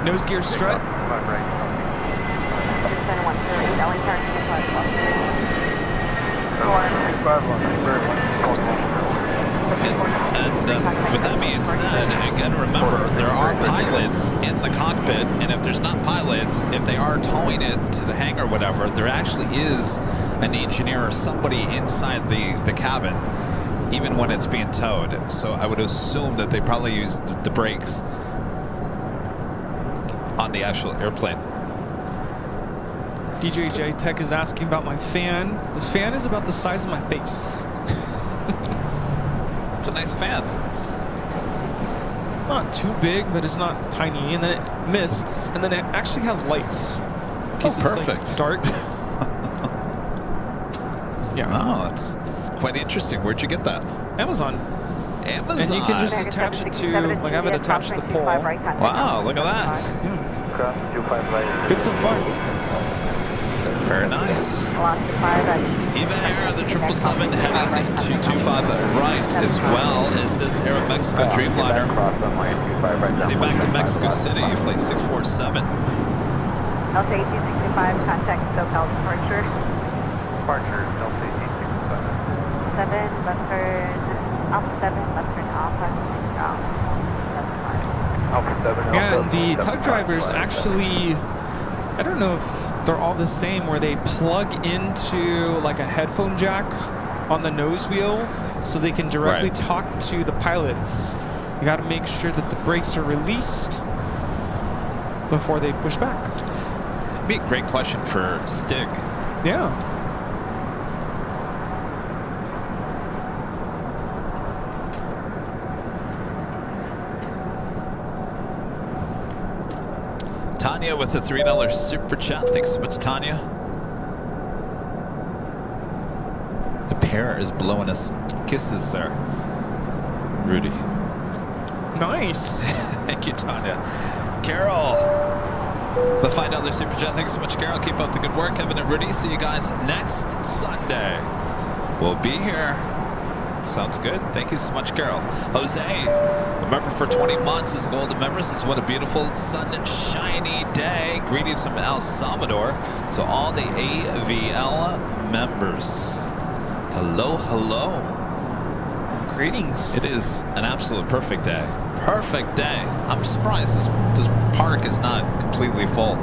Nose gear strut. And with that being said, again, remember, there are pilots in the cockpit, and if there's not pilots, if they are towing it to the hangar or whatever, there actually is an engineer or somebody inside the cabin, even when it's being towed. So I would assume that they probably use the brakes on the actual airplane. DJJ Tech is asking about my fan. The fan is about the size of my face. It's a nice fan. It's not too big, but it's not tiny. And then it mists, and then it actually has lights. Oh, perfect. Like dark. Yeah. Oh, that's quite interesting. Where'd you get that? Amazon. Amazon. And you can just attach it to, like I have it attached to the pole. Wow, look at that. Yeah. Good so far. Very nice. Even here, the 777 heading to 25 right, as well as this Aeromexico Dreamliner heading back to Mexico City, flight 647. Delta 1865, contact SoCal departure. Departure, Delta 1865. 7, left turn, Alpha 7, left turn Alpha, Alpha 7, Yeah, Alpha, the 7, tug drivers actually, I don't know if they're all the same, where they plug into like a headphone jack on the nose wheel so they can directly talk to the pilots. You got to make sure that the brakes are released before they push back. It'd be a great question for Stig. Yeah. Tanya with the $3 super chat. Thanks so much, Tanya. The pair is blowing us kisses there. Rudy. Nice. Thank you, Tanya. Carol, the $5 super chat. Thanks so much, Carol. Keep up the good work. Kevin and Rudy. See you guys next Sunday. We'll be here. Sounds good. Thank you so much, Carol. Jose, a member for 20 months as a golden member. Says, what a beautiful sunshiny day. Greetings from El Salvador to all the AVL members. Hello, hello. Greetings. It is an absolute perfect day. Perfect day. I'm surprised this park is not completely full.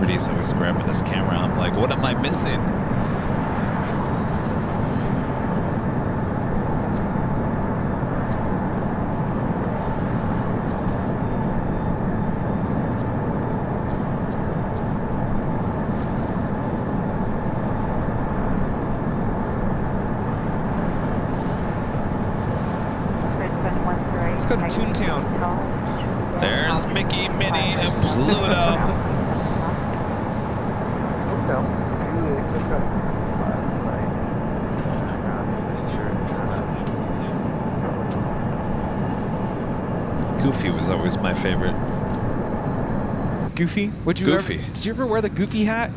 Rudy's always grabbing this camera. I'm like, what am I missing? Let's go to Toontown. There's Mickey, Minnie, and Pluto. Goofy was always my favorite. Goofy? Did you ever wear the Goofy hat?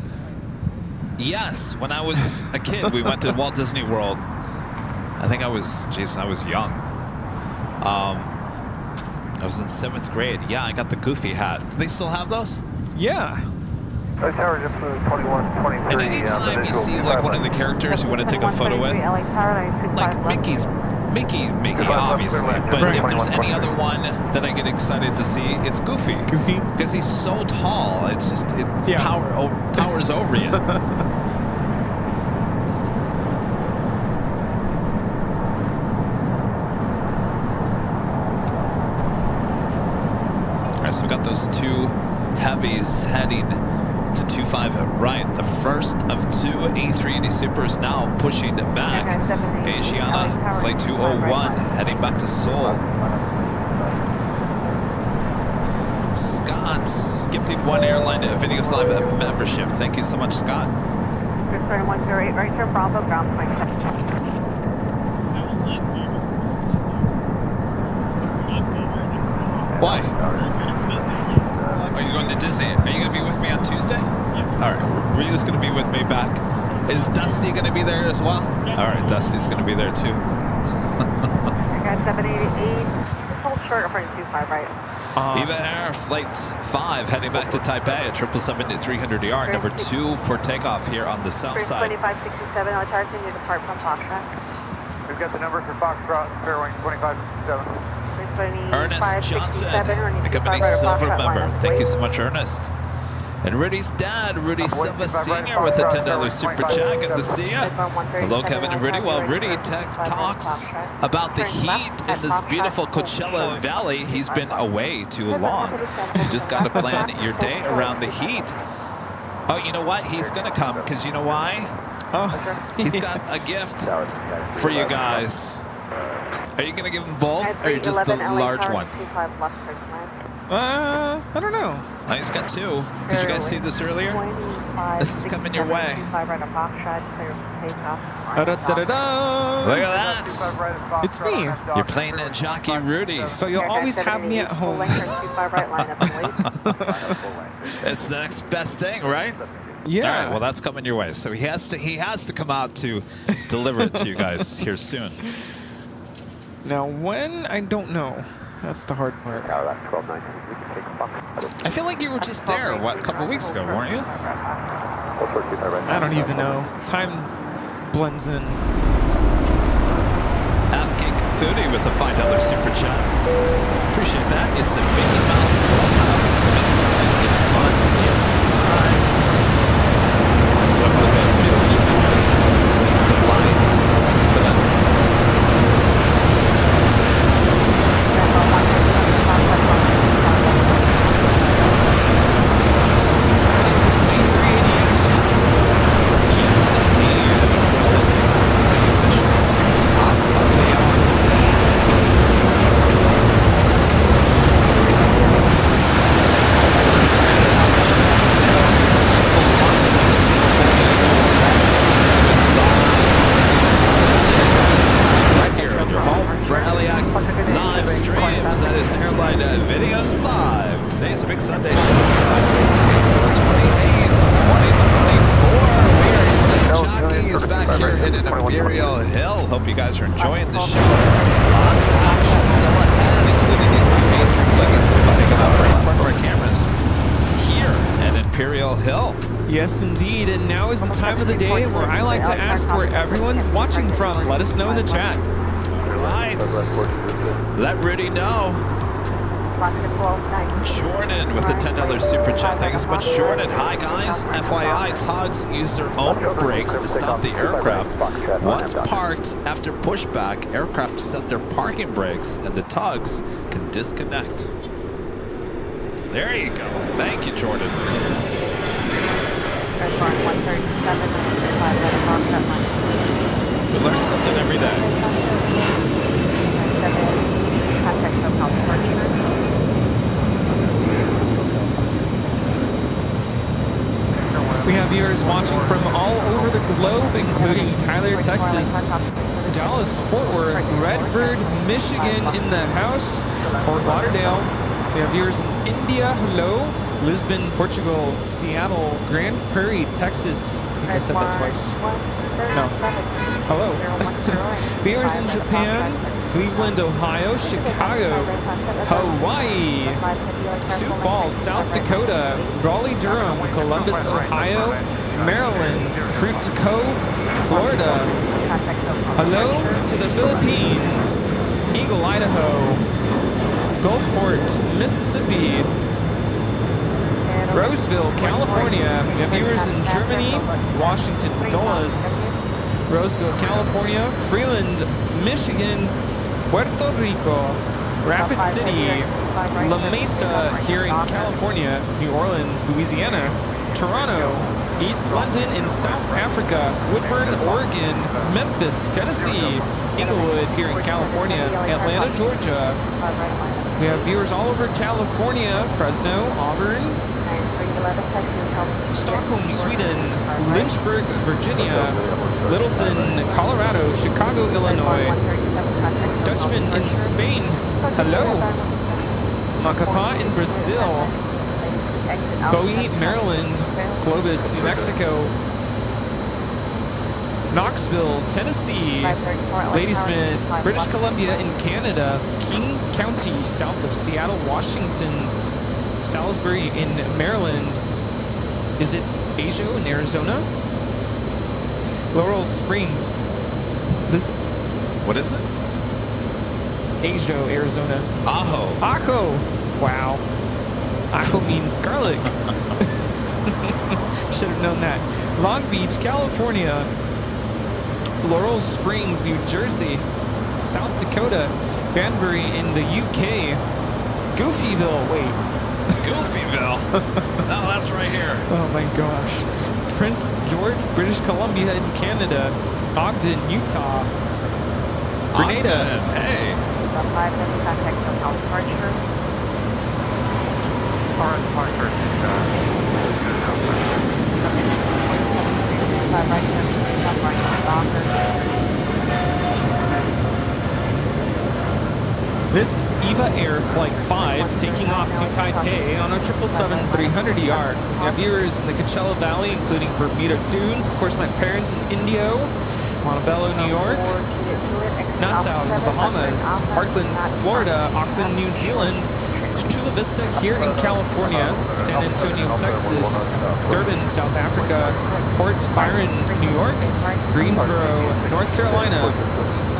Yes, when I was a kid, we went to Walt Disney World. I think I was young. I was in 7th grade. Yeah, I got the Goofy hat. Do they still have those? Yeah. And anytime you see like one of the characters you want to take a photo with, like Mickey, obviously. But if there's any other one that I get excited to see, it's Goofy. Goofy? Because he's so tall. It's just, powers over you. All right, so we got those two heavies heading to 25 right. The first of two A380 Supers now pushing back. Asiana, flight 201, heading back to Seoul. Scott, gifting one airline Videos Live membership. Thank you so much, Scott. First turn 108, right turn Bravo, ground point. Why? Are you going to Disney? Are you going to be with me on Tuesday? Yes. All right, Rita's going to be with me back Is Dusty going to be there as well? All right, Dusty's going to be there too. Got 788. Just hold short for 25 right. Eva Air Flight 5 heading back to Taipei at 777-300ER, number 2 for takeoff here on the south side. 2567, I'll charge you to depart from Foxtrot. We've got the number for Foxtrot, fairway 2567. Ernest Johnson, a company silver member. Thank you so much, Ernest. And Rudy's dad, Rudy Silva Sr. with a $10 super chat. Good to see ya. Hello, Kevin and Rudy. Well, Rudy talks about the heat in this beautiful Coachella Valley. He's been away too long. You just got to plan your day around the heat. Oh, you know what? He's going to come because you know why? Oh, He's got a gift for you guys. Are you going to give him both or just the large one? I don't know. Oh, he's got 2. Did you guys see this earlier? This is coming your way. Da-da-da-da-da. Look at that. It's me. You're playing that jockey Rudy. So you'll always have me at home. It's the next best thing, right? Yeah. All right, well, that's coming your way. So he has to come out to deliver it to you guys here soon. Now when, I don't know. That's the hard part. I feel like you were just there, what, a couple weeks ago, weren't you? I don't even know. Time blends in. Half-King Foodie with a $5 super chat. Appreciate that. It's the Mickey Mouse Clubhouse. Come inside. It's fun inside. So I'm looking at Mickey Mouse. The lights for that. Live streams, that is Airline Videos Live. Today's a big Sunday show. 28th, 2024. We are in the jockeys back here in Imperial Hill. Hope you guys are enjoying the show. Lots of action still ahead, including these 2 major ladies going to be taking off right in front of our cameras here at Imperial Hill. Yes, indeed. And now is the time of the day where I like to ask where everyone's watching from. Let us know in the chat. Right. Let Rudy know. Jordan with the $10 super chat. Thank you so much, Jordan. Hi, guys. FYI, tugs use their own brakes to stop the aircraft. Once parked after pushback, aircraft set their parking brakes and the tugs can disconnect. There you go. Thank you, Jordan. We learn something every day. We have viewers watching from all over the globe, including Tyler, Texas, Dallas, Fort Worth, Redbird, Michigan in the house, Fort Lauderdale. We have viewers in India, hello, Lisbon, Portugal, Seattle, Grand Prairie, Texas. I think I said that twice. No. Hello. Viewers in Japan, Cleveland, Ohio, Chicago, Hawaii, Sioux Falls, South Dakota, Raleigh, Durham, Columbus, Ohio, Maryland, Fruit Cove, Florida. Hello to the Philippines, Eagle, Idaho, Gulfport, Mississippi, Roseville, California. We have viewers in Germany, Washington, Dulles, Roseville, California, Freeland, Michigan, Puerto Rico, Rapid City, La Mesa here in California, New Orleans, Louisiana, Toronto, East London in South Africa, Woodburn, Oregon, Memphis, Tennessee, Inglewood here in California, Atlanta, Georgia. We have viewers all over California, Fresno, Auburn, Stockholm, Sweden, Lynchburg, Virginia, Littleton, Colorado, Chicago, Illinois, Dutchman in Spain, hello, Macapá in Brazil, Bowie, Maryland, Clovis, New Mexico, Knoxville, Tennessee, 534, Ladysmith, Atlantic British Tower, Columbia in Canada, King County, south of Seattle, Washington, Salisbury in Maryland. Is it Ajo in Arizona? Laurel Springs. What is it? Ajo, Arizona. Ajo. Ajo. Wow. Ajo means garlic. Should have known that. Long Beach, California. Laurel Springs, New Jersey. South Dakota. Banbury in the UK. Goofyville. Wait. Goofyville. No, that's right here. Oh my gosh. Prince George, British Columbia in Canada. Ogden, Utah. Grenada. Ogden, hey. 570, contact hotel departure. Our departure is This is EVA Air Flight 5 taking off to Taipei on a 777-300ER. We have viewers in the Coachella Valley, including Bermuda Dunes, of course my parents in Indio, Montebello, New York, Nassau, the Bahamas, Parkland, Florida, Auckland, New Zealand, Chula Vista here in California, San Antonio, Texas, Durban, South Africa, Port Byron, New York, Greensboro, North Carolina.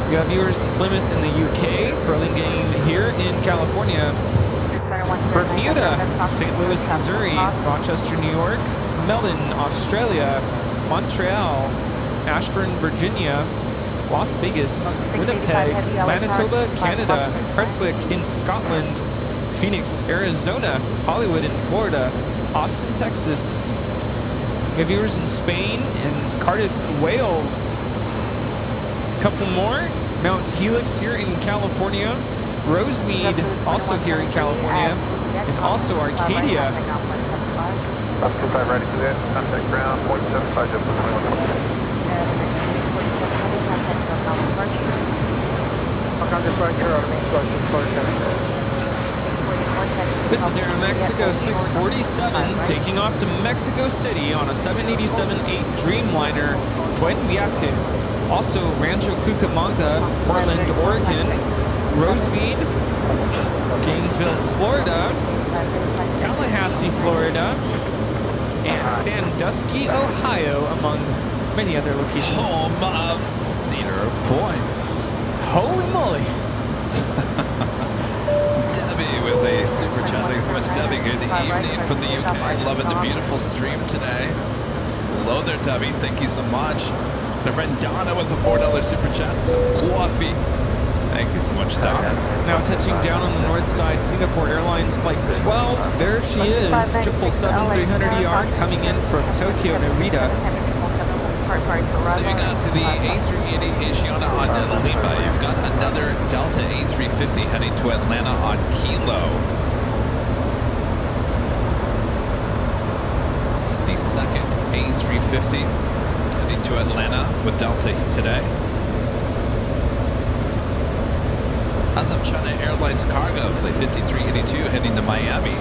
We have viewers in Plymouth in the UK, Burlingame here in California, Bermuda, St. Louis, Missouri, Rochester, New York, Melbourne, Australia, Montreal, Ashburn, Virginia, Las Vegas, Winnipeg, Manitoba, Canada, Hertswick in Scotland, Phoenix, Arizona, Hollywood in Florida, Austin, Texas. We have viewers in Spain and Cardiff, Wales. A couple more. Mount Helix here in California. Rosemead also here in California. And also Arcadia. 25 ready for that. Contact ground 175 just for 21. This is Aeromexico 647 taking off to Mexico City on a 787-8 Dreamliner Buen Viaje. Also Rancho Cucamonga, Portland, Oregon, Rosemead, Gainesville, Florida, Tallahassee, Florida, and Sandusky, Ohio, among many other locations. Home of Cedar Point. Holy moly! Debbie with a super chat. Thanks so much, Debbie. Good evening from the UK. Loving the beautiful stream today. Hello there, Debbie. Thank you so much. My friend Donna with the $4 super chat. Some coffee. Thank you so much, Donna. Now touching down on the north side, Singapore Airlines Flight 12. There she is, 777-300ER coming in from Tokyo, Narita. So you got to the A380 Asiana on Lima. You've got another Delta A350 heading to Atlanta on Kilo. It's the second A350 heading to Atlanta with Delta today. As of China Airlines Cargo Flight 5382 heading to Miami.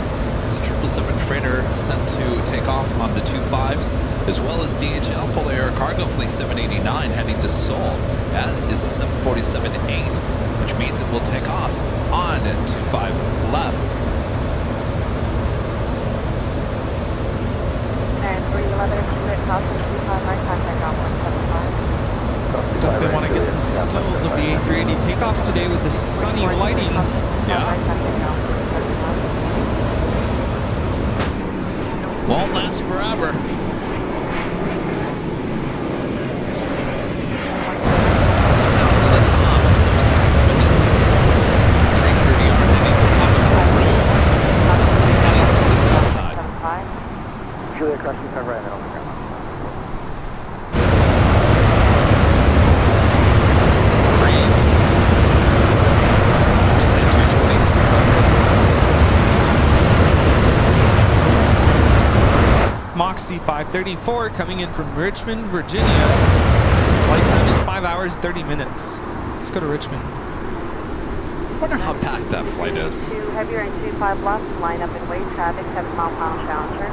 It's a 777 freighter set to take off on the 25s, as well as DHL Polar Cargo Flight 789 heading to Seoul. That is a 747-8, which means it will take off on 25 left. And 311 Juliet House, 25 right contact on 175. Definitely want to get some stills of the A380 takeoffs today with the sunny lighting. Yeah. Won't last forever. So now the Tom 767 300ER heading to Liverpool Road, heading to the south side. Julia Crush 25 right middle. Breeze. We say 220, 300. Moxie 534 coming in from Richmond, Virginia. Flight time is 5 hours, 30 minutes. Let's go to Richmond. I wonder how packed that flight is. To heavier and 25 left, line up and wait, traffic, 7 mile per hour Challenger.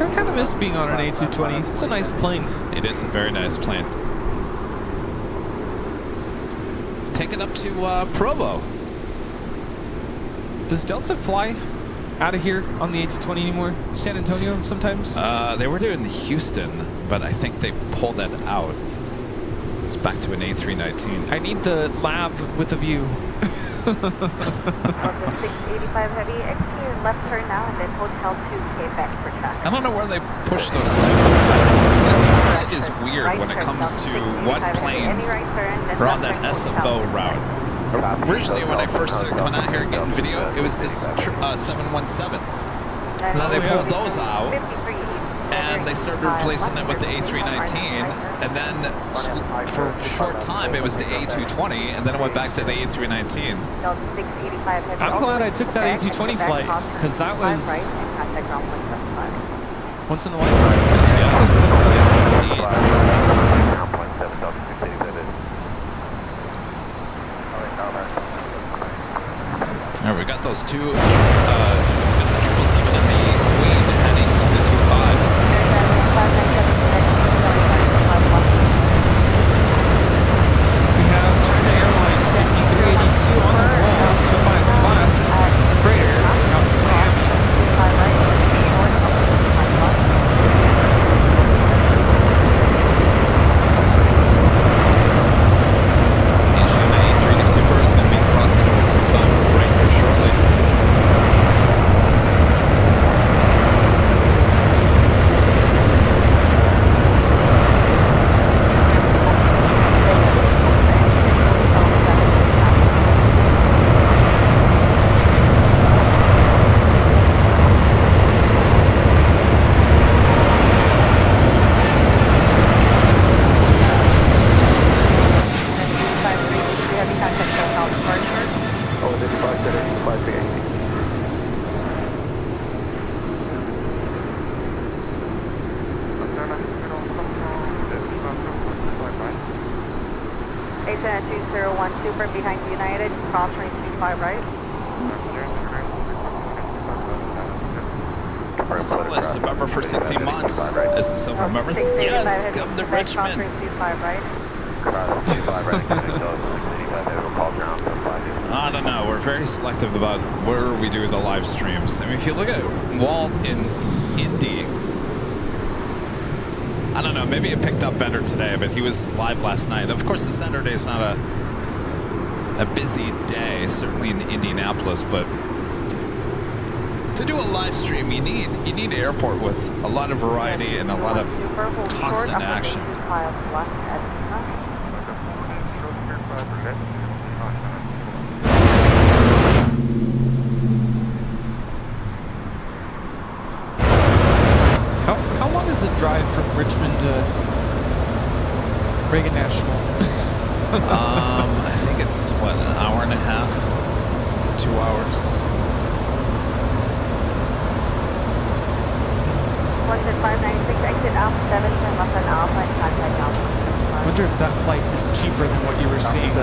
I kind of miss being on an A220. It's a nice plane. It is a very nice plane. make it up to Provo. Does Delta fly out of here on the A220 anymore? San Antonio sometimes? They were doing Houston, but I think they pulled that out. It's back to an A319. I need the lab with a view. 685 heavy, exit left turn now, and then hotel 2K back for traffic. I don't know where they pushed those to. That is weird when it comes to what planes are on that SFO route. Originally, when I first started coming out here and getting video, it was this 717. And then they pulled those out, and they started replacing it with the A319, and then for a short time it was the A220, and then it went back to the A319. I'm glad I took that A220 flight, because that was once in a lifetime. Yes, indeed. All right, we got those two, we got the 777 and the Queen heading to the 25s. We have China Airlines 5382 on the wall, 25 left, freighter out to Miami. Asiana A380 Super is going to be crossing over 25 right here shortly. Super behind United, cross range 25 right. Sunless, a member for 16 months. As the Silver member says, yes, come to Richmond. I don't know. We're very selective about where we do the live streams. I mean, if you look at Walt in Indy, I don't know, maybe it picked up better today, but he was live last night. Of course, the Saturday is not a busy day, certainly in Indianapolis, but to do a live stream, you need an airport with a lot of variety and a lot of constant action. How long is the drive from Richmond to Reagan National? I think it's, what, an hour and a half? 2 hours? One 596, exit Alpha 7, turn left on Alpha and contact Alpha. I wonder if that flight is cheaper than what you were seeing.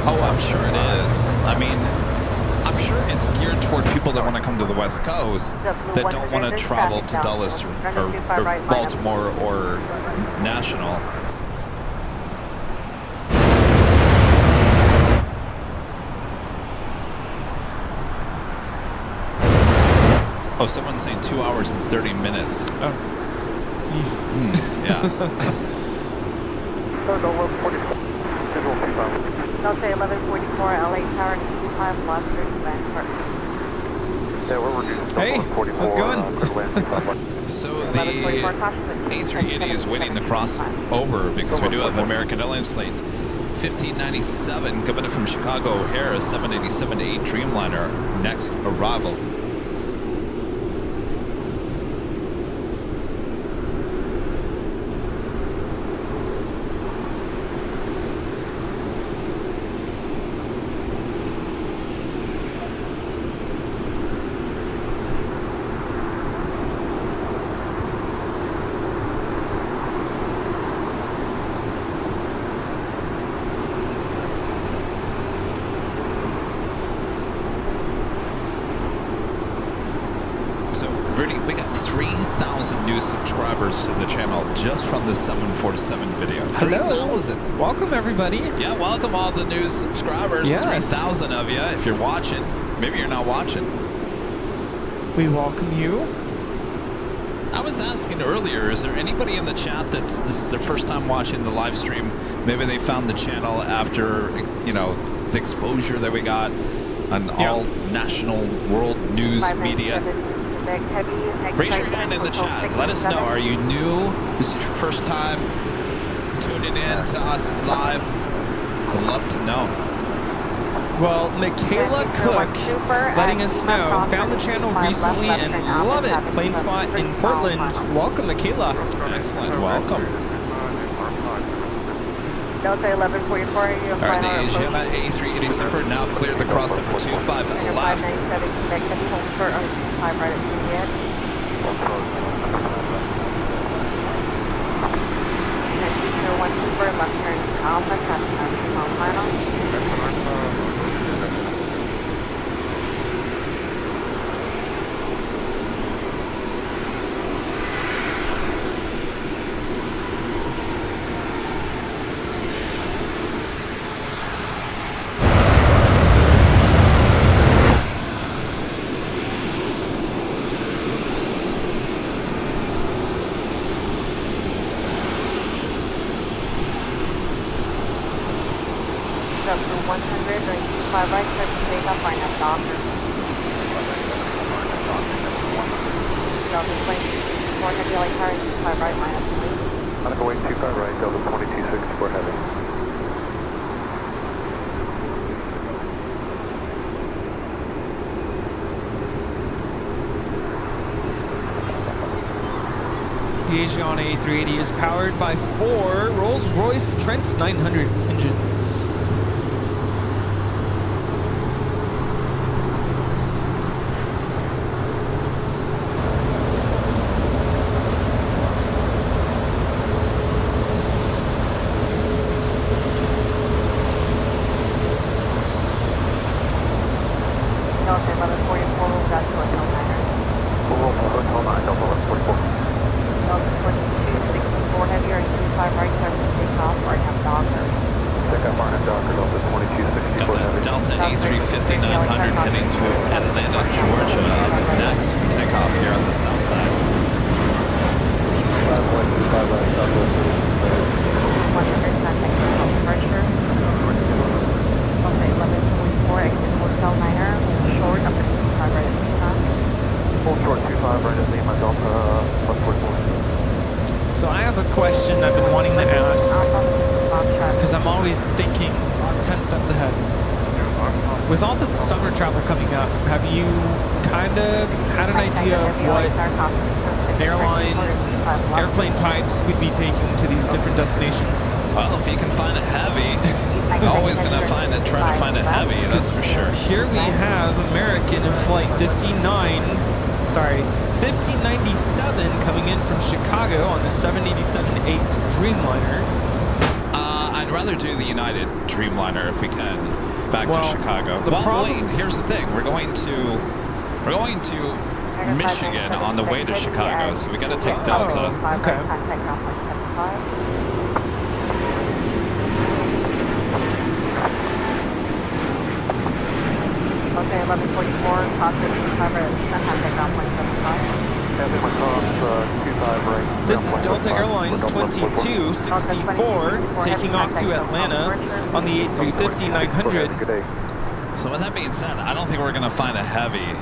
Oh, I'm sure it is. I mean, I'm sure it's geared toward people that want to come to the West Coast that don't want to travel to Dulles or Baltimore or National. Oh, someone's saying 2 hours and 30 minutes. Oh. Yeah. Delta 1144, LA Tower, 25 left, Vancouver. Yeah, we're reducing. Hey, how's it going? So the A380 is waiting to cross over because we do have American Airlines flight 1597 coming in from Chicago O'Hare, 787-8 Dreamliner, next arrival. new subscribers to the channel just from the 747 video. Hello. 3,000. Welcome, everybody. Yeah, welcome all the new subscribers. Yes. 3,000 of you. If you're watching, maybe you're not watching. We welcome you. I was asking earlier, is there anybody in the chat this is their first time watching the live stream? Maybe they found the channel after, you know, the exposure that we got on all national world news media. Raise your hand in the chat. Let us know. Are you new? This is your first time tuning in to us live? I'd love to know. Well, Michaela Cook letting us know. Found the channel recently and love it. Plane spot in Portland. Welcome, Michaela. Excellent. Welcome. Delta 1144, are you All right, the Asiana A380 Super now cleared the crossover 25 left. 597, connect at home for 5 right at Juliet. Next, 1 Super, left turn Alpha, passing out to home final. Up to 100, going 25 right, start to take off, line up doctor. Delta 2264, heavy light car, 25 right, line up to me. Monaco wing 25 right, Delta 2264 heavy. The Asiana A380 is powered by 4 Rolls-Royce Trent 900 engines. Delta 1144, we'll got to Hotel 9er. Hotel 9, Delta 1144. Delta 2264, heavy, are 25 right, start to take off, right hand doctor. Check out Martin Docker, Delta 2264 Got the heavy. Delta A350 900 heading to Atlanta, Georgia. Next for takeoff here on the south side. 5 right, Southwest. 100, contact hotel departure. Delta 1144, exit Hotel 9er, short, up to 25 right at Lima. Full short 25 right at Lima, Delta 144. So I have a question I've been wanting to ask, Foxtrot. because I'm always thinking 10 steps ahead. With all the summer travel coming up, have you kind of had an idea of what airlines, airplane types we'd be taking to these different destinations? Well, if you can find a heavy, always going to find it, trying to find a heavy, that's for sure. Here we have American in flight 1597 coming in from Chicago on the 787-8 Dreamliner. I'd rather do the United Dreamliner if we can, back to Chicago. The problem, wait, here's the thing. We're going to Michigan on the way to Chicago, so we got to take Delta. Okay. Okay, 1144, positive 25 right, contact off 175. This is Delta Airlines 2264 taking off to Atlanta on the A350-900. So with that being said, I don't think we're going to find a heavy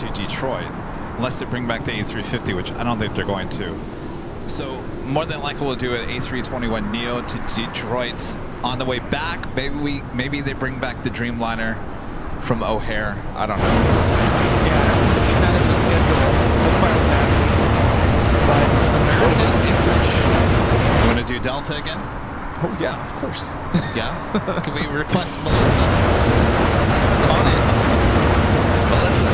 to Detroit unless they bring back the A350, which I don't think they're going to. So more than likely we'll do an A321neo to Detroit. On the way back, maybe they bring back the Dreamliner from O'Hare. I don't know. Yeah, I haven't seen that in the schedule. That's why I was asking. But You want to do Delta again? oh yeah, of course. Yeah? Can we request Melissa? On it. Melissa,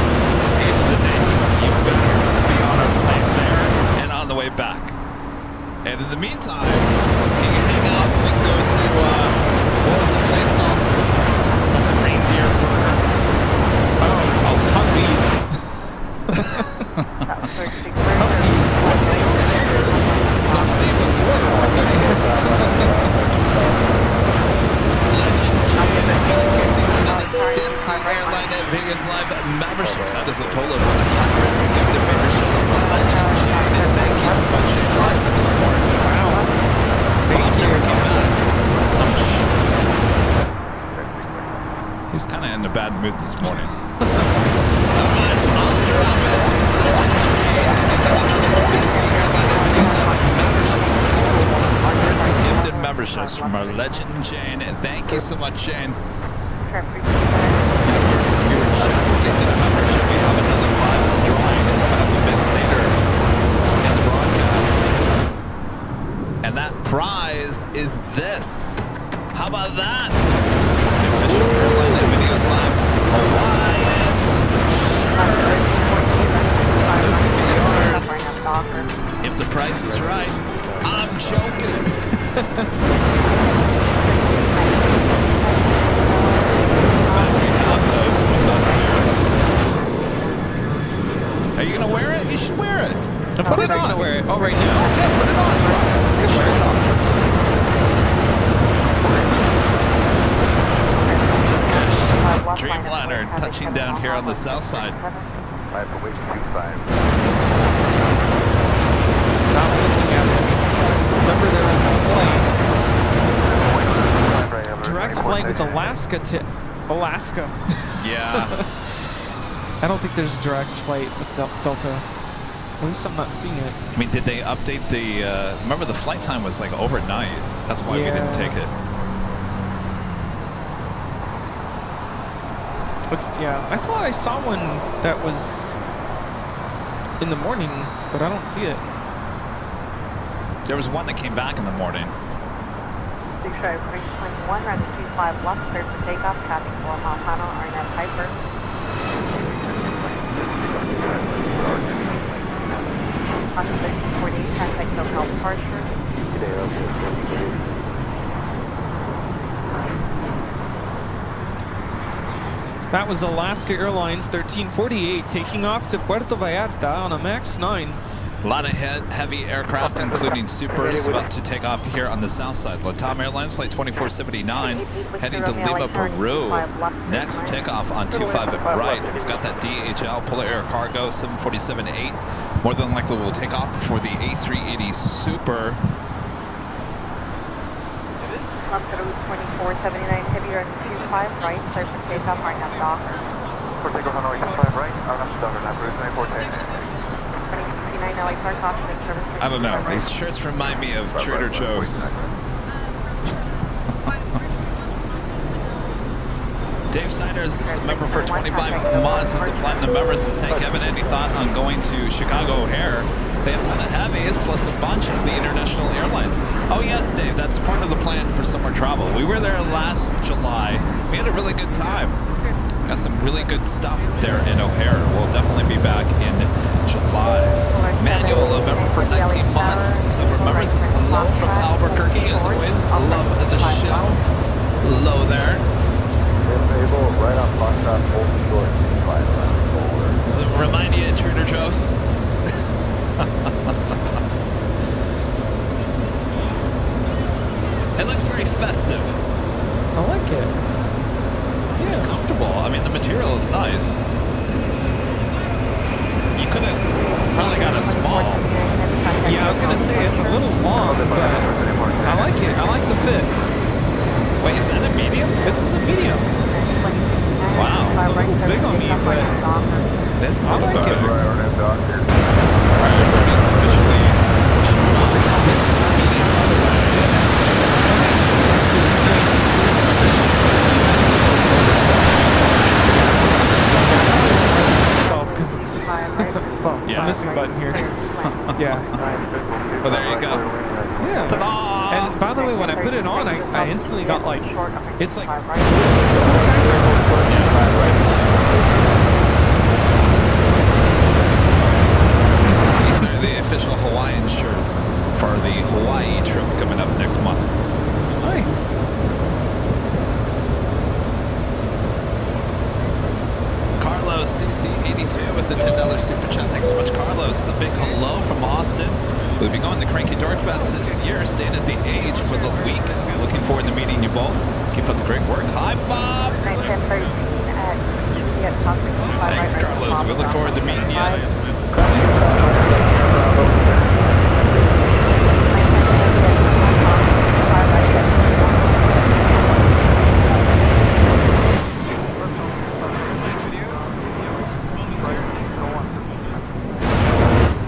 these are the dates. You better be on our flight there and on the way back. And in the meantime, you can hang out. We can go to, what was the place called? The Reindeer Burger. Oh, Humvees. Humvees. memberships. That is a total of 100 gifted memberships from our legend, Shane. And thank you so much, Shane. Awesome support. Wow. Thank you. Came back. He's kind of in a bad mood this morning. All right, I'll drop it. Legend Shane. Get that another 50 here. Gifted memberships from our legend Jane, and thank you so much, Jane. And of course, if you were just gifted a membership, we have another live drawing coming up a bit later in the broadcast. And that prize is this. How about that? The official airline and videos live Hawaiian shirt. This could be yours if the price is right. I'm joking. In fact, we have those with us here. Are you gonna wear it? You should wear it. Put it on. Wear it. Oh, right now. Yeah, put it on, bro. You can wear it on. Dreamliner touching down here on the south side. Pipe away 25. Not looking at it. Remember, there was a flight, direct flight with Alaska to Alaska. Yeah. I don't think there's a direct flight with Delta. At least I'm not seeing it. I mean, did they update the, remember the flight time was like overnight. That's why we didn't take it. Yeah, I thought I saw one that was in the morning, but I don't see it. There was one that came back in the morning. 6 321, runway 25 left, clear for takeoff, traffic 4 mile final, RNF Piper. On 1348, contact SoCal departure. That was Alaska Airlines 1348 taking off to Puerto Vallarta on a MAX 9. A lot of heavy aircraft, including Supers, about to take off here on the south side. Latam Airlines Flight 2479 heading to Lima, Peru. Next takeoff on 25 at right. We've got that DHL Polar Air Cargo 747-8. More than likely will take off before the A380 Super. Up to route 2479, heavy run 25 right, clear for takeoff, RNF Docker. For takeoff on 25 right, RNF Docker, now route 2410. I don't know. These shirts remind me of Trader Joe's. Dave Steiner's a member for 25 months as a platinum member. Says, hey Kevin, any thought on going to Chicago O'Hare? They have a ton of heavies plus a bunch of the international airlines. Oh yes, Dave, that's part of the plan for summer travel. We were there last July. We had a really good time. Got some really good stuff there in O'Hare. We'll definitely be back in July. Manuel, a member for 19 months. This is summer member. Says hello from Albuquerque. As always, love the show. Hello there. Right on Foxtrot, Old Short, 65. Does it remind you of Trader Joe's? It looks very festive. I like it. It's comfortable. I mean, the material is nice. You could have probably got a small. Yeah, I was gonna say it's a little long, but I like it. I like the fit. Wait, is that a medium? This is a medium. Wow. It's a little big on me, but This I like it. Alright, everybody's officially showing off. This is a medium, by the way. Because it's well, Yeah. I'm missing a button here. Yeah. Well, there you go. Yeah. Ta-da! And by the way, when I put it on, I instantly got like, it's like, These are the official Hawaiian shirts for the Hawaii trip coming up next month. hi. Carlos CC82 with the $10 super chat. Thanks so much, Carlos. A big hello from Austin. We'll be going to Cranky Dork Fest this year, staying at the Age for the week. Looking forward to meeting you both. Keep up the great work. Hi, Bob. 91013 at get toxic. Thanks, Carlos. We look forward to meeting you in My September.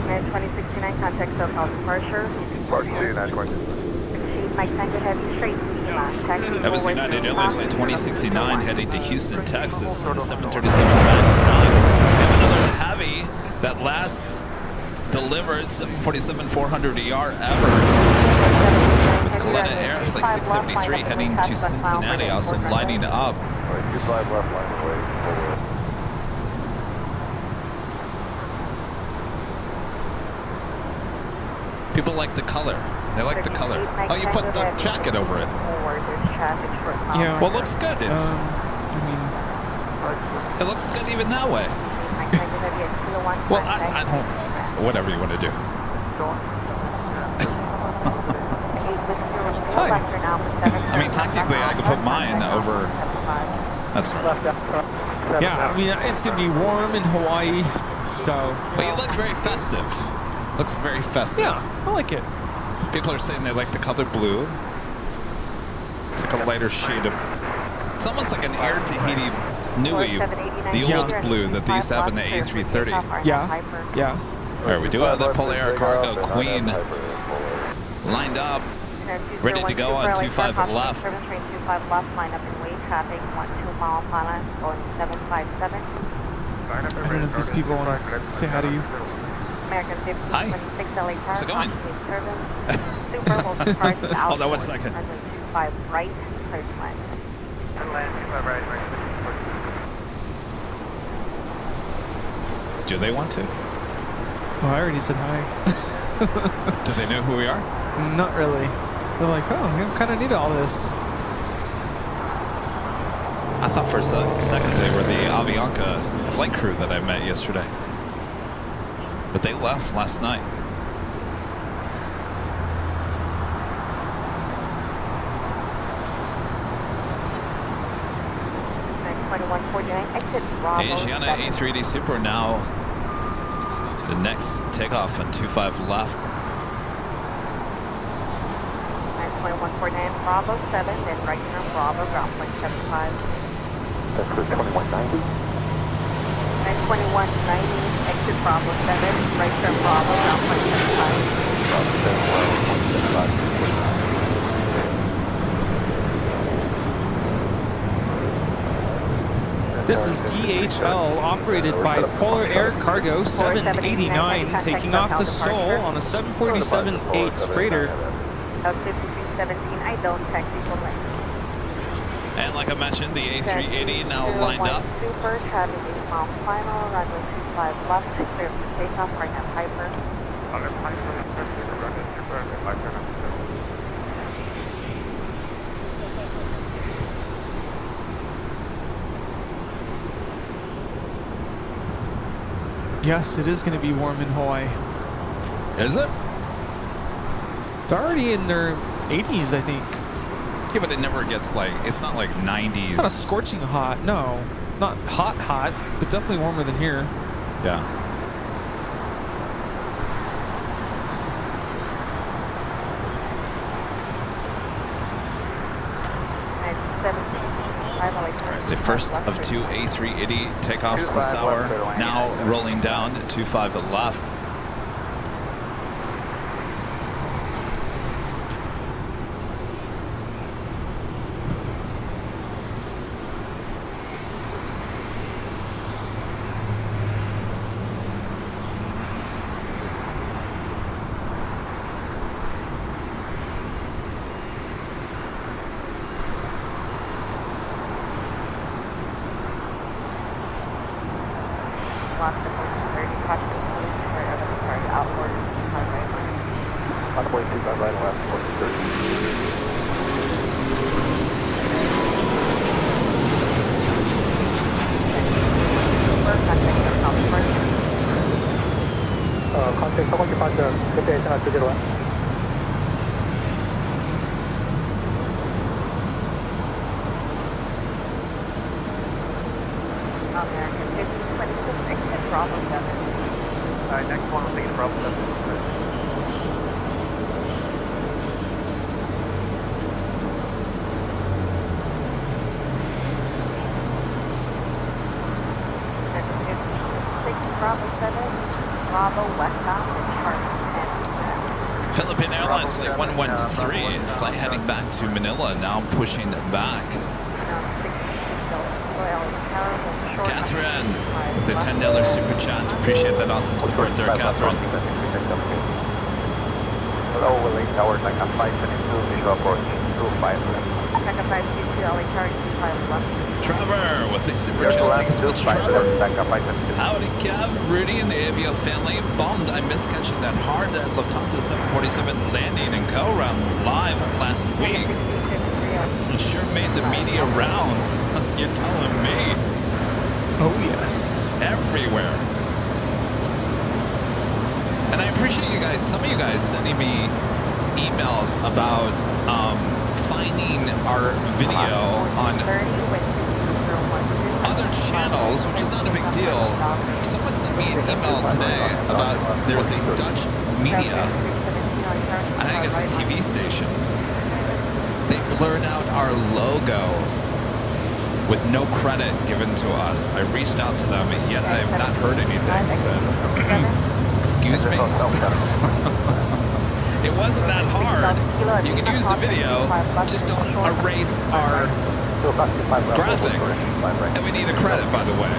Man 2069, contact SoCal departure. Departure 920. Achieve Mike Tango Heavy straight to Lima. Taxi That was forward United to Airlines Lima. Flight 2069 heading to Houston, Texas on the 737 MAX 9. We have another heavy that last delivered 747-400ER ever with Coletta Air Flight 673 heading to Cincinnati, also lining up. 25 left line away. Forward. People like the color. They like the color. Oh, you put the jacket over it. Forward, there's traffic short mile. Yeah. Well, it looks good. It's, I mean, it looks good even that way. Mike Tango Heavy at Kilo 1. Well, I don't, whatever you want to do. I mean, technically, I could put mine over. That's all right. yeah, I mean, it's going to be warm in Hawaii, so. But you look very festive. Looks very festive. Yeah, I like it. People are saying they like the color blue. It's like a lighter shade of. It's almost like an Air Tahiti Nui, the old blue that they used to have in the A330. Yeah, yeah. All right, we do have the Polair Cargo Queen lined up, ready to go on 25 left. 25 left, line up in way traffic, 12 mile Pana, going 757. I don't know if these people want to say hi to you. American 50, Hi. 26 LA Tower, How's it going? Super, hold the cars out. Hold on 1 second. Runway 25 right, clear to land. Land 25 right. Do they want to? Oh, I already said hi. Do they know who we are? Not really. They're like, oh, I'm kind of new to all this. I thought for a second they were the Avianca flight crew that I met yesterday. But they left last night. Asiana A380 Super now the next takeoff on 25 left. 9.149 Bravo 7, then right turn Bravo, ground point 75. That's for 2190. 92190, exit Bravo 7, right turn Bravo, ground point 75. Bravo 7, 175. This is DHL, operated by Polar Air Cargo 789, taking off to Seoul on a 747-8 freighter. Out 5317, I don't taxi for lane. And like I mentioned, the A380 now lined up. Super, traffic 8 mile final, runway 25 left, clear for takeoff, right now Piper. Yes, it is going to be warm in Hawaii. Is it? They're already in their 80s, I think. Yeah, but it never gets like, it's not like 90s. Not a scorching hot, no. Not hot, but definitely warmer than here. Yeah. The first of two A380 takeoffs this hour, now rolling down to 25 left. Runway 25 right and left, 4030. Contact someone departure, destination at 201. American Bravo 7. Alright, next one will be Bravo 7. Bravo 7, Bravo westbound and Tryin. Philippine Airlines Flight 113, flight heading back to Manila, now pushing back. Catherine with a $10 super chat. Appreciate that awesome support there, Catherine. Hello, Willie Tower, Tanka 522, visual approach 25 left. Tanka 522, LA Tower 25 left. Trevor with a super chat. Thanks so much, Trevor. Howdy, Kev, Rudy, and the Avio family. Bummed I missed catching that hard Lufthansa 747 landing and go round live last week. It sure made the media rounds. You're telling me. Oh, yes. Everywhere. And I appreciate you guys, some of you guys sending me emails about finding our video on other channels, which is not a big deal. Someone sent me an email today about there's a Dutch media, I think it's a TV station. They blurred out our logo with no credit given to us. I reached out to them, yet I have not heard anything. So, excuse me? It wasn't that hard. You can use the video, just don't erase our graphics. And we need a credit, by the way.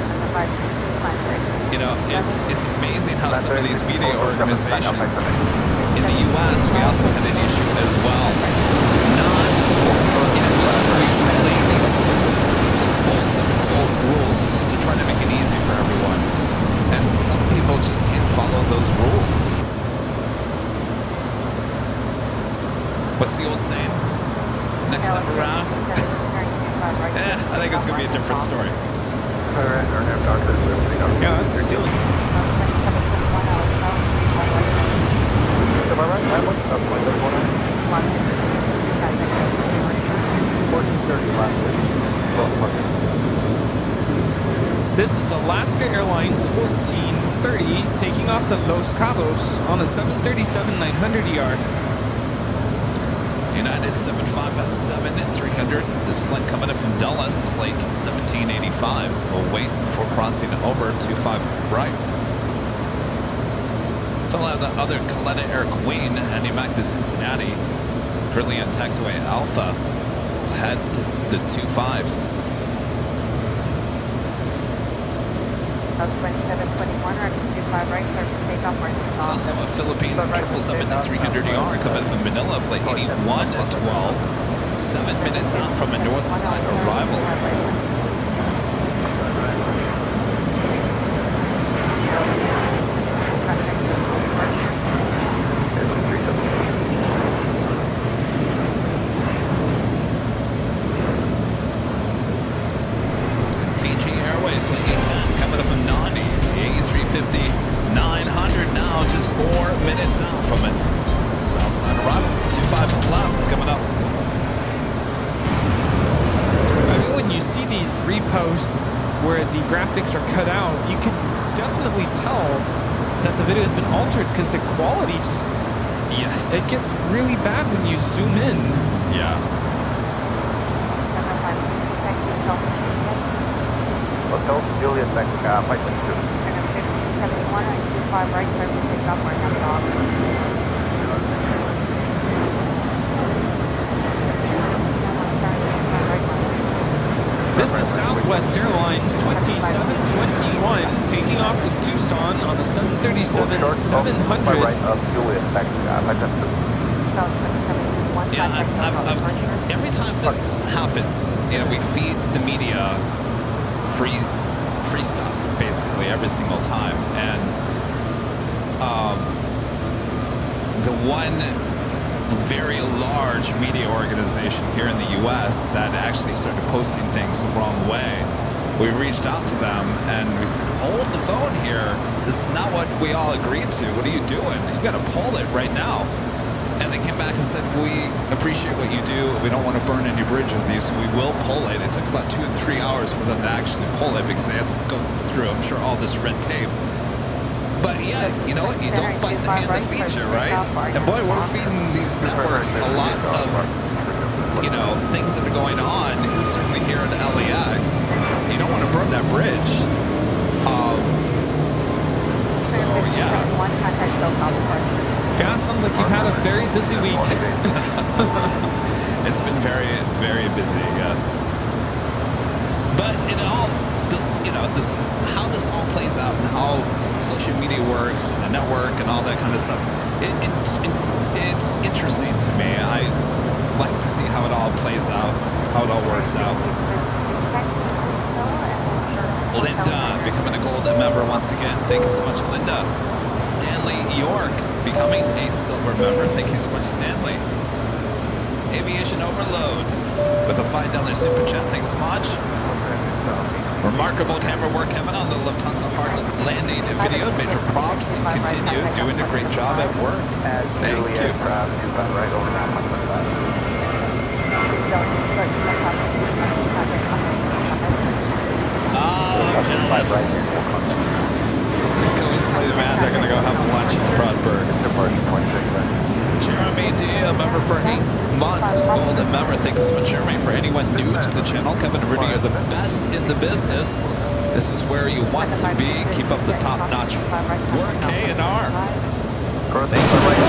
You know, it's amazing how some of these media organizations in the U.S., we also had an issue as well. We lay these simple rules just to try to make it easy for everyone. And some people just can't follow those rules. What's the old saying? Next time around? I think it's going to be a different story. Yeah, it's still... This is Alaska Airlines 1430 taking off to Los Cabos on a 737-900ER. United 7577-300. This flight coming in from Dulles, flight 1785. We'll wait before crossing over 25 right. Still have the other Coletta Air Queen heading back to Cincinnati. Currently on taxiway Alpha. Head to the 25s. 2721, ready to 25 right, start to take off right. There's also a Philippine 777-300ER coming from Manila, flight 8112. 7 minutes out from a north side arrival. Fiji Airways, flight 810 coming up from Nandi, the A350 900 now, just 4 minutes out from it. South side arrival, 25 left coming up. I mean, when you see these reposts where the graphics are cut out, you can definitely tell that the video has been altered because the quality just... Yes. It gets really bad when you zoom in. Yeah. Hotel Juliet, Tanka 522. 71, right, 25 right, start to take off right now. This is Southwest Airlines 2721 taking off to Tucson on the 737-700. Right of Juliet, Tanka 522. Yeah, I've every time this happens, you know, we feed the media free stuff basically every single time, and the one very large media organization here in the U.S. that actually started posting things the wrong way, we reached out to them and we said, hold the phone here, this is not what we all agreed to, what are you doing? You got to pull it right now. And they came back and said, we appreciate what you do. We don't want to burn any bridge with you, so we will pull it. It took about 2 or 3 hours for them to actually pull it because they had to go through, I'm sure, all this red tape. But yeah, you know what? You don't bite the hand that feeds you, right? And boy, we're feeding these networks a lot of, you know, things that are going on, certainly here at LAX. You don't want to burn that bridge. So, yeah. Yeah, sounds like you've had a very busy week. It's been very, very busy, yes. But in all this, you know, how this all plays out and how social media works and the network and all that kind of stuff, it's interesting to me. I like to see how it all plays out, how it all works out. Linda becoming a gold member once again. Thank you so much, Linda. Stanley York becoming a silver member. Thank you so much, Stanley. Aviation Overload with a $5 super chat. Thanks so much. Remarkable camera work, Kevin, on the Lufthansa hard landing video. Major props and continue doing a great job at work. Thank you. Oh, jealous. Go easily, man. They're going to go have lunch at the Brodberg. Jeremy D, a member for 8 months, is gold member. Thank you so much, Jeremy. For anyone new to the channel, Kevin and Rudy are the best in the business. This is where you want to be. Keep up the top-notch work, K and R. Thank you so much,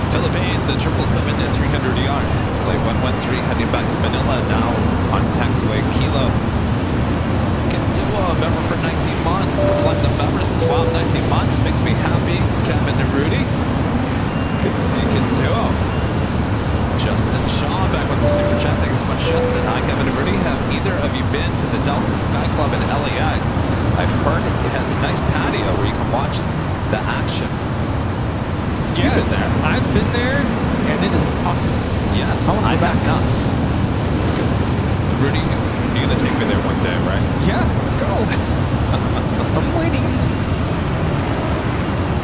Philippine, the 777-300ER, flight 113 heading back to Manila now on taxiway Kilo. Duo, a member for 19 months, is a platinum member. This is wild, 19 months, makes me happy. Kevin and Rudy, good to see you, Duo. Justin Shaw back with the super chat. Thanks so much, Justin. Hi, Kevin and Rudy. Have either of you been to the Delta Sky Club in LAX? I've heard it has a nice patio where you can watch the action. Yes, I've been there, and it is awesome. Yes, I have not. Let's go. Rudy, you're going to take me there one day, right? Yes, let's go. I'm waiting.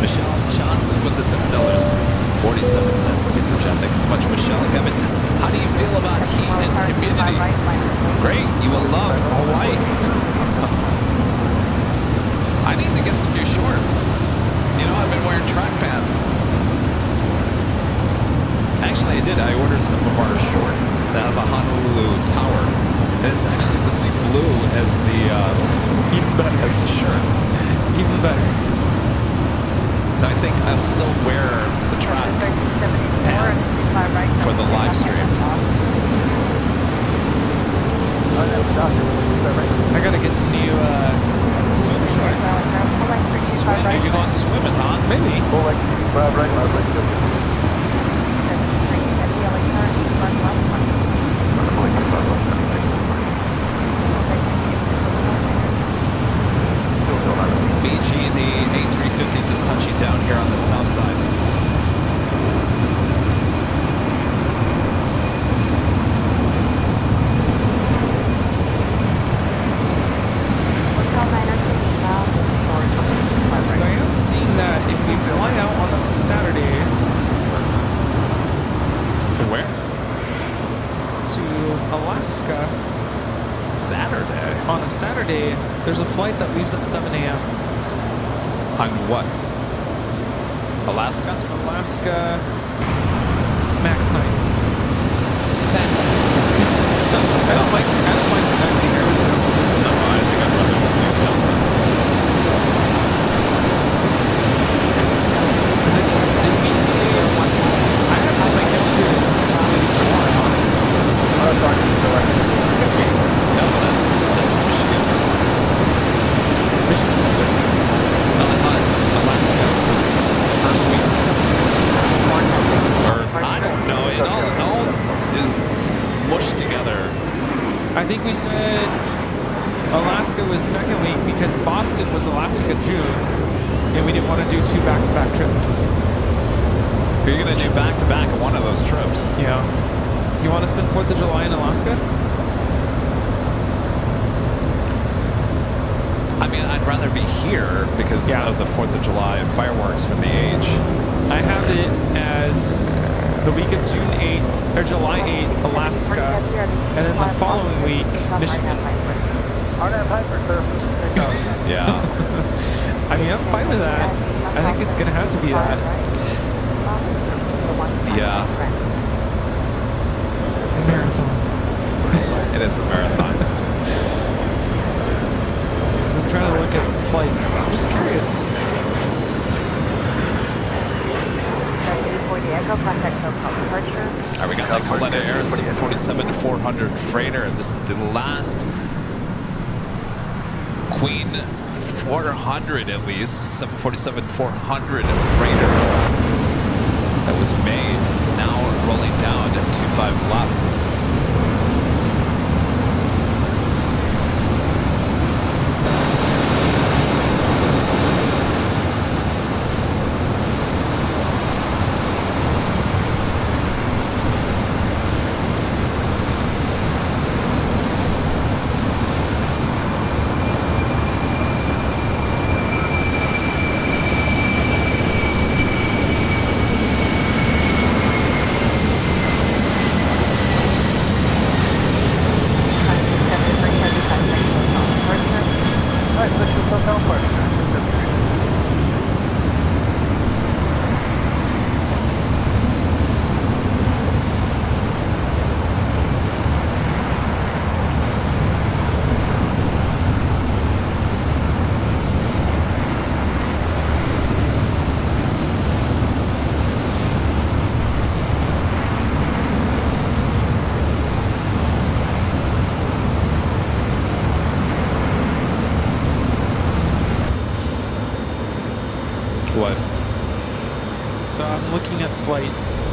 Michelle Johnson with the $7, 47 cents super chat. Thanks so much, Michelle. Kevin, how do you feel about heat and humidity? Great, you will love Hawaii. I need to get some new shorts. You know, I've been wearing track pants. Actually, I did. I ordered some of our shorts that have a Honolulu tower. And it's actually the same blue as the shirt. Even better. So I think I'll still wear the track pants for the live streams. I gotta get some new swim shorts. Swim? You're going swimming, huh? Maybe. Fiji, the A350 just touching down here on the south side. So I am seeing that if we fly out on a Saturday To where? to Alaska, Saturday. on a Saturday, there's a flight that leaves at 7 a.m. On what? Alaska? Alaska, max 9. I don't like connecting everything. No, I think I'd rather do Delta. Did we say, I have on my calendar as Saturday tomorrow. No, that's Michigan. Michigan's the third week. No, I thought Alaska was first week. Or, I don't know. It all is Alaska was second week because Boston was the last week of June, and we didn't want to do 2 back-to-back trips. You're going to do back-to-back on one of those trips. Yeah. You want to spend 4th of July in Alaska? I mean, I'd rather be here because of the 4th of July fireworks from the age. I have it as the week of June 8th, or July 8th, Alaska, and then the following week, Michigan. Yeah. I mean, I'm fine with that. I think it's going to have to be that. Yeah. Marathon. It is a marathon. Because I'm trying to look at flights. I'm just curious. All right, we got that Coletta Air 747-400 freighter. This is the last Queen 400, at least 747-400 freighter that was made. Now rolling down to 25 left. What? So I'm looking at flights,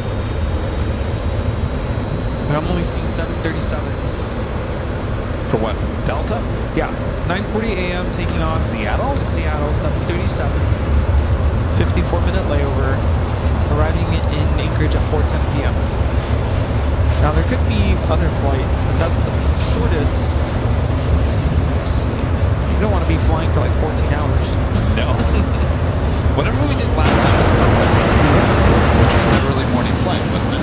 but I'm only seeing 737s. For what? Delta? Yeah, 9:40 a.m. taking off Seattle? to Seattle, 7:37. 54-minute layover, arriving in Anchorage at 4:10 p.m. Now there could be other flights, but that's the shortest. Let's see. You don't want to be flying for like 14 hours. No. Whatever we did last time was perfect, which was the early morning flight, wasn't it?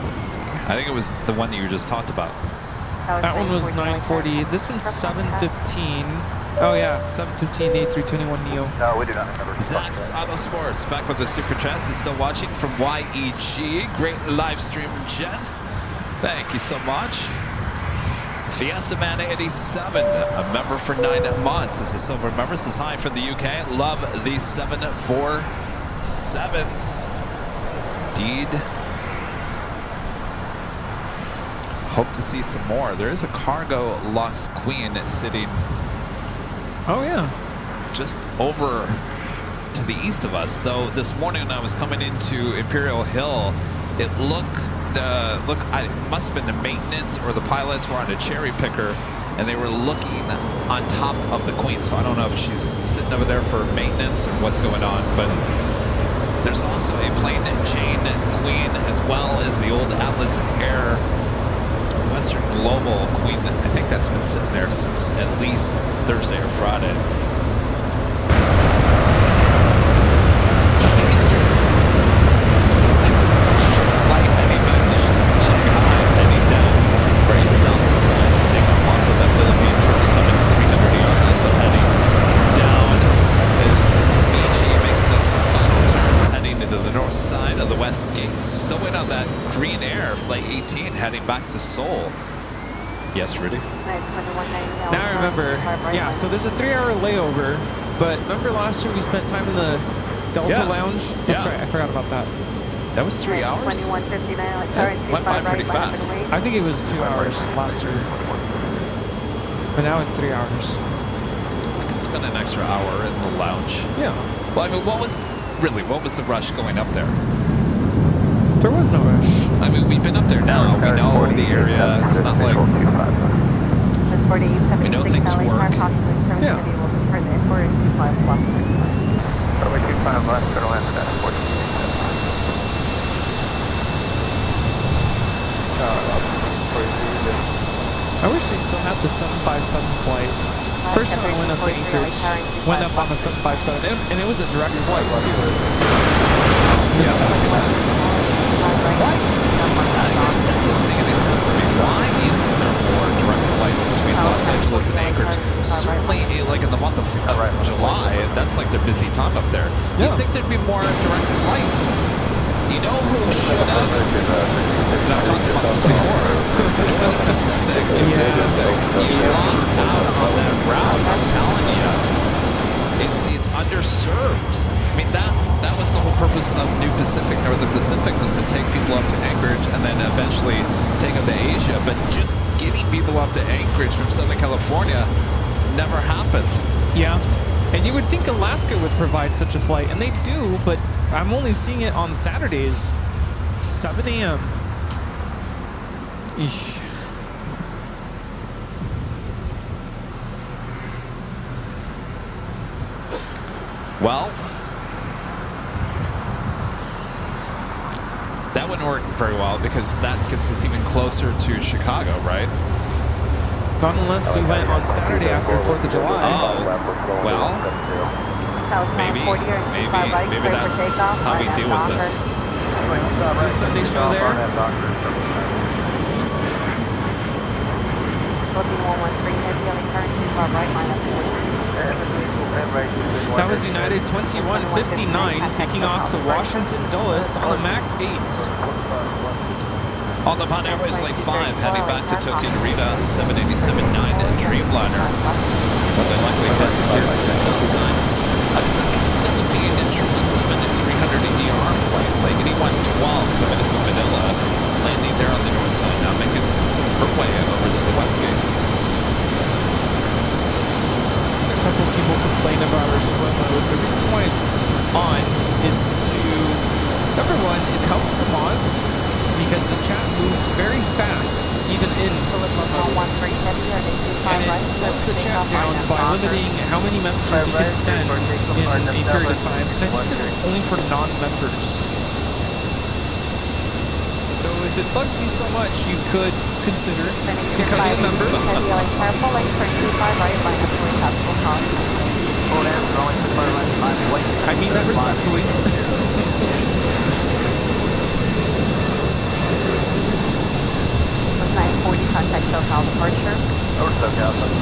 Let's see. I think it was the one that you just talked about. That one was 9:40. This one's 7:15. Oh yeah, 7:15 A321neo. No, we do not remember. Zach's Auto Sports back with the Super Chest is still watching from YEG. Great live stream, gents. Thank you so much. Fiesta Man 87, a member for 9 months. Is a silver member. Says hi from the UK. Love these 747s. Indeed. Hope to see some more. There is a cargo Lux Queen sitting Oh yeah. just over to the east of us. Though this morning when I was coming into Imperial Hill, it looked it must have been the maintenance or the pilots were on a cherry picker and they were looking on top of the Queen. So I don't know if she's sitting over there for maintenance or what's going on, but there's also a plain Jane Queen as well as the old Atlas Air Western Global Queen. I think that's been sitting there since at least Thursday or Friday. That's an Eastern flight heading back to Shanghai, heading down very south to side to take off also that Philippine 777-300 ER, also heading down as Fiji makes those final turns heading into the north side of the West Gate. So still waiting on that Green Air Flight 18 heading back to Seoul. Yes, Rudy? Now I remember. Yeah, so there's a 3-hour layover, but remember last year we spent time in the Delta Lounge? That's right, I forgot about that. That was 3 hours? It went by pretty fast. I think it was 2 hours last year. But now it's 3 hours. I can spend an extra hour in the lounge. Yeah. Well, I mean, what was the rush going up there? There was no rush. I mean, we've been up there now. We know the area. It's not like... We know things work. Yeah. Runway 25 left, turn left at 14. I wish they still had the 757 flight. First time I went up to Anchorage, went up on the 757, and it was a direct flight too. Yeah. I guess that doesn't make any sense to me. Why isn't there more direct flights between Los Angeles and Anchorage? Certainly, like in the month of July, that's like the busy time up there. Yeah. You'd think there'd be more direct flights. You know who should have? And I've talked about this before. It was Pacific. Pacific. You lost out on that route. I'm telling you, it's underserved. I mean that was the whole purpose of New Pacific, Northern Pacific, was to take people up to Anchorage and then eventually take them to Asia. But just getting people up to Anchorage from Southern California never happened. Yeah. And you would think Alaska would provide such a flight, and they do, but I'm only seeing it on Saturdays, 7 a.m. Eesh. Well, that wouldn't work very well because that gets us even closer to Chicago, right? Not unless we went on Saturday after 4th of July. Oh, well, maybe that's how we deal with this. Do a Sunday show there. That was United 2159 taking off to Washington Dulles on the MAX 8s. On the Pan Airways Lake 5, heading back to Tokyo Narita, 787-9 Dreamliner. But they likely head here to the south side. A second Philippine and 777 and 300 ER flight, flight 8112 coming in from Manila, landing there on the north side, now making her way over to the west gate. I've seen a couple people complain about our swim mode. The reason why it's on is to, number one, it helps the mods, because the chat moves very fast, even in slow mode. And it slows the chat down by limiting how many messages you can send in a period of time. And I think this is only for non-members. So if it bugs you so much, you could consider becoming a member. I mean that respectfully. 940, contact SoCal departure.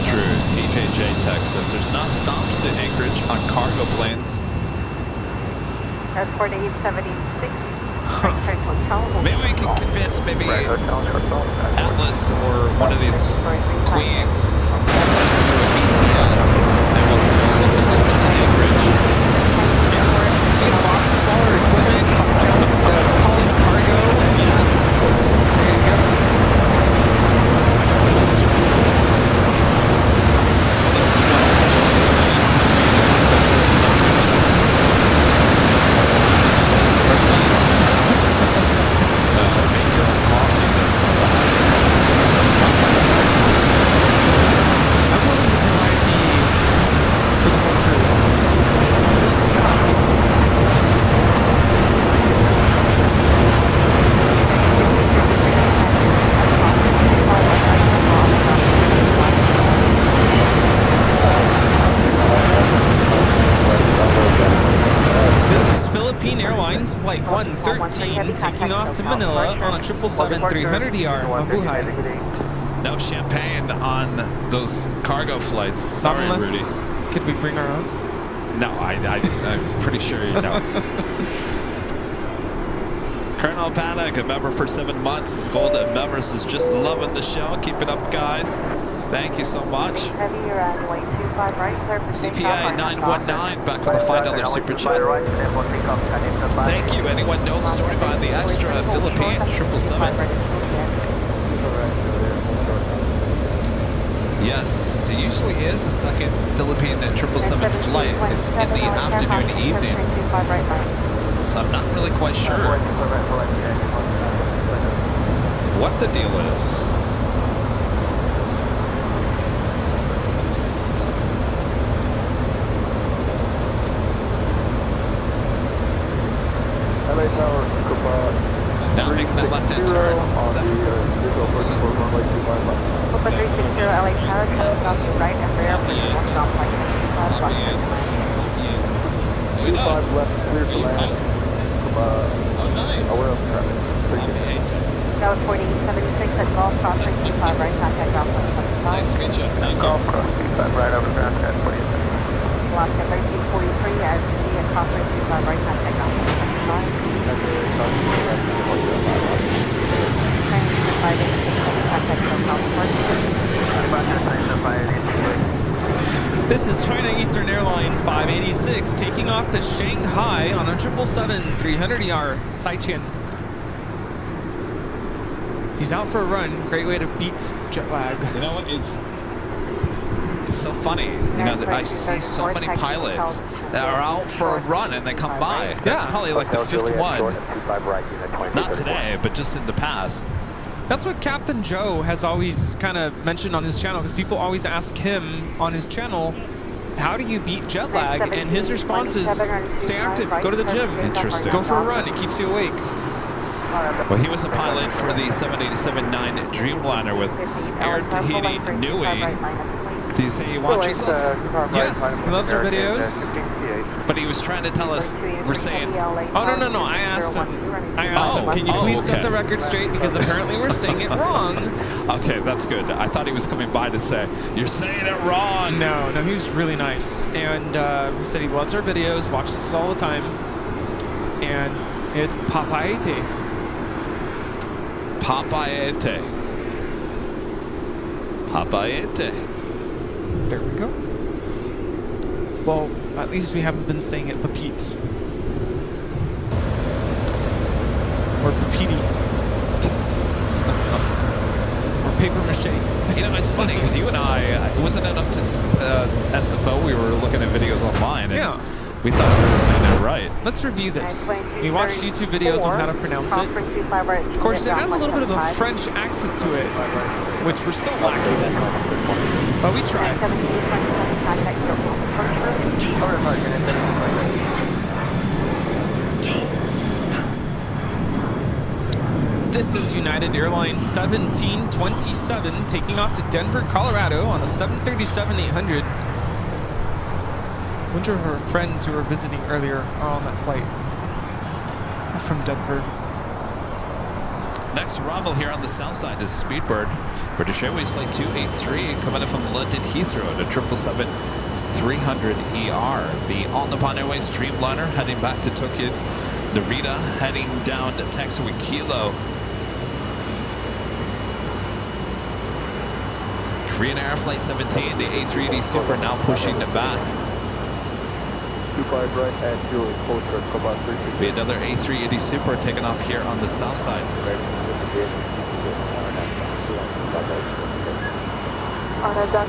Through DJJ Texas, there's non-stops to Anchorage on cargo planes. That's 4876. Maybe we can convince Atlas or one of these queens to do a BTS, and we'll see. We'll take this up to Anchorage. A box of all our equipment, calling cargo. Yeah. There you go. Flight 113 taking off to Manila on a 777-300ER, Mabuhay. No champagne on those cargo flights. Sorry, Rudy. Could we bring our own? No, I'm pretty sure you know. Colonel Panic, a member for 7 months. His golden members is just loving the show. Keep it up, guys. Thank you so much. CPI 919 back with a $5 super chat. Thank you. Anyone know the story behind the extra Philippine 777? Yes, there usually is a second Philippine 777 flight. It's in the afternoon, evening. So I'm not really quite sure what the deal is. are coming off your right and rear for your northbound flight 225 left to land. 25 left, clear to land. Oh, nice. We're up traffic. Tower 4876 at Golf Crossing 25 right, contact Golf Nice to 125. meet you. Thank you. Golf cross 25 right over ground at 48. Alaska 1343 at G at Crossing 25 right, contact Golf 125. Tryin 586 contact Golf 125. This is China Eastern Airlines 586 taking off to Shanghai on a 777 300ER Saichen. He's out for a run. Great way to beat jet lag. You know what? It's so funny. You know, that I see so many pilots that are out for a run and they come by. That's probably like the fifth one. Not today, but just in the past. That's what Captain Joe has always kind of mentioned on his channel, because people always ask him on his channel, how do you beat jet lag? And his response is, stay active, go to the gym. Interesting. Go for a run, it keeps you awake. Well, he was a pilot for the 787-9 Dreamliner with Air Tahiti Nui. Do you say he watches us? Yes, he loves our videos. But he was trying to tell us, we're saying... Oh, no, I asked him, can you please set the record straight, because apparently we're saying it wrong. Okay, that's good. I thought he was coming by to say, you're saying it wrong. No, he was really nice. And he said he loves our videos, watches us all the time. And it's Papaete. Papaete. Papaete. There we go. Well, at least we haven't been saying it Papete. Or Papiti. Or paper mache. You know, it's funny because you and I, wasn't it up to SFO? We were looking at videos online and we thought we were saying it right. Let's review this. We watched YouTube videos on how to pronounce it. Of course, it has a little bit of a French accent to it, which we're still lacking. But we tried. This is United Airlines 1727 taking off to Denver, Colorado on a 737-800. A bunch of our friends who were visiting earlier are on that flight from Denver. Next arrival here on the south side is Speedbird. British Airways Flight 283 coming in from London Heathrow at a 777-300ER. The All Nippon Airways Dreamliner heading back to Tokyo. Narita heading down to Taxiway Kilo. Korean Air Flight 17, the A380 Super now pushing it back. 25 right at Julie, closer, about 3. Be another A380 Super taking off here on the south side.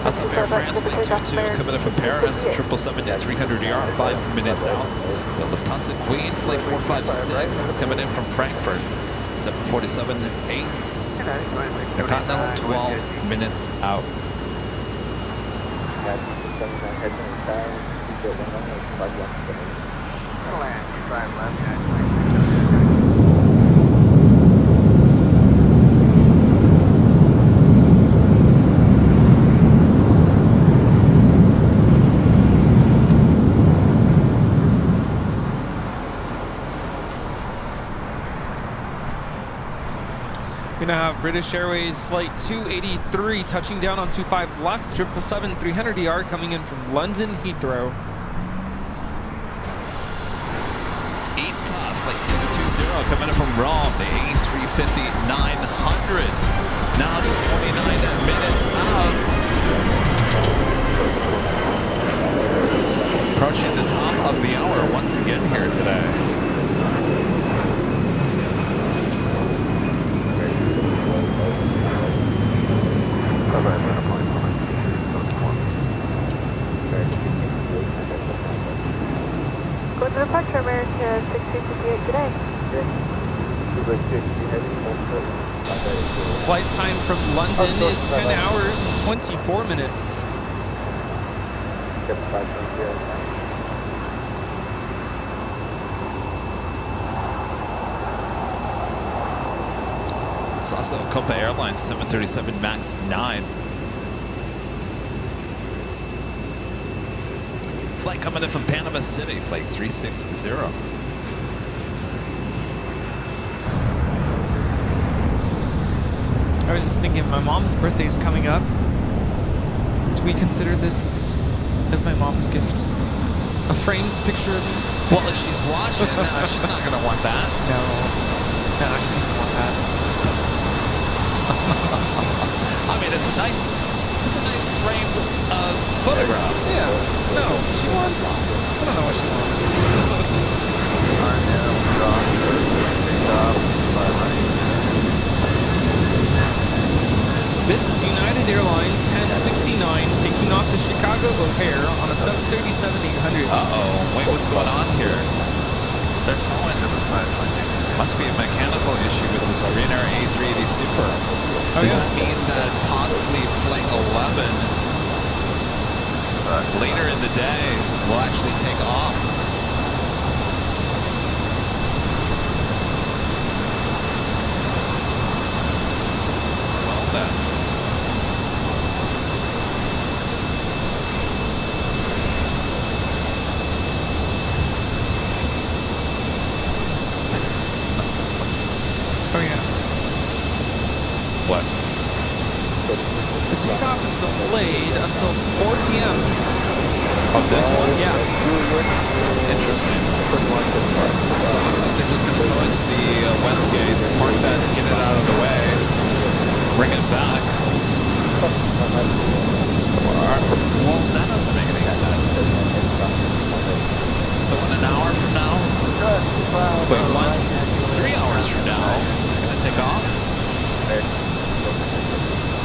That's up Air France Flight 22 coming in from Paris, 777-300ER, 5 minutes out. The Lufthansa Queen Flight 456 coming in from Frankfurt, 747-8. Intercontinental 12 minutes out. We're going to have British Airways Flight 283 touching down on 25 left, 777-300ER coming in from London Heathrow. Flight 620 coming in from Rome, the A350-900. Now just 29 minutes out. Approaching the top of the hour once again here today. Go to departure, America 6358 today. Flight time from London is 10 hours and 24 minutes. It's also Copa Airlines 737 MAX 9. Flight coming in from Panama City, flight 360. I was just thinking, my mom's birthday is coming up. Do we consider this as my mom's gift? A framed picture of me? Well, if she's watching, she's not going to want that. No. No, she doesn't want that. I mean, it's a nice framed photograph. Yeah. No, she wants... I don't know what she wants. This is United Airlines 1069 taking off to Chicago O'Hare on a 737-800. Uh-oh. Wait, what's going on here? They're towing. Must be a mechanical issue with this Green Air A380 Super. Does that mean that possibly Flight 11 later in the day will actually take off? Well then. Oh yeah. What? The takeoff is delayed until 4 p.m. Of this one? Yeah. Interesting. So it looks like they're just going to tow it to the west gates, park that, get it out of the way, bring it back. Well, that doesn't make any sense. So in an hour from now, wait, 3 hours from now, it's going to take off?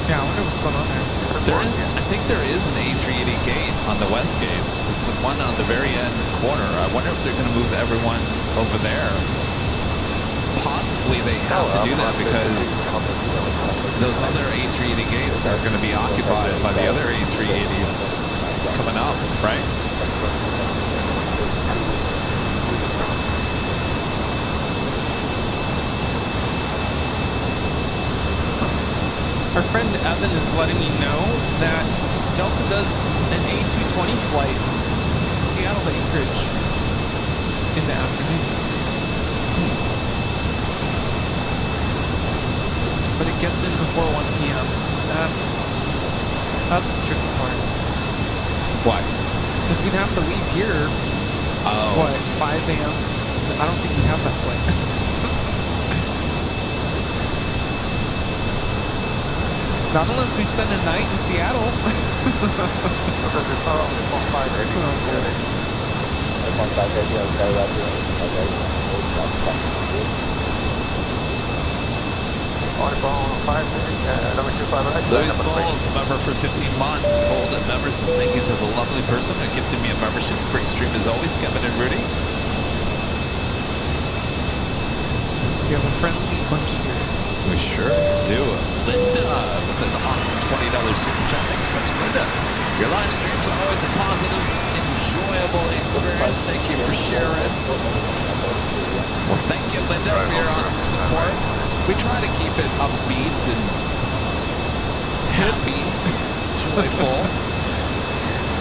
Yeah, I wonder what's going on there. I think there is an A380 gate on the west gates. It's the one on the very end corner. I wonder if they're going to move everyone over there. Possibly they have to do that because those other A380 gates are going to be occupied by the other A380s coming up, right? Our friend Evan is letting me know that Delta does an A220 flight Seattle to Anchorage in the afternoon. But it gets in before 1 p.m. That's the tricky part. Why? Because we'd have to leave here, Oh. 5 a.m.? I don't think we have that flight. Not unless we spend a night in Seattle. Louis Bowles, a member for 15 months, is old and members, and thank you to the lovely person who gifted me a membership. Great stream as always, Kevin and Rudy. We have a friendly bunch here. We sure do. Linda with an awesome $20 super chat. Thanks so much, Linda. Your live streams are always a positive, enjoyable experience. Thank you for sharing. Well, thank you, Linda, for your awesome support. We try to keep it upbeat and happy, joyful.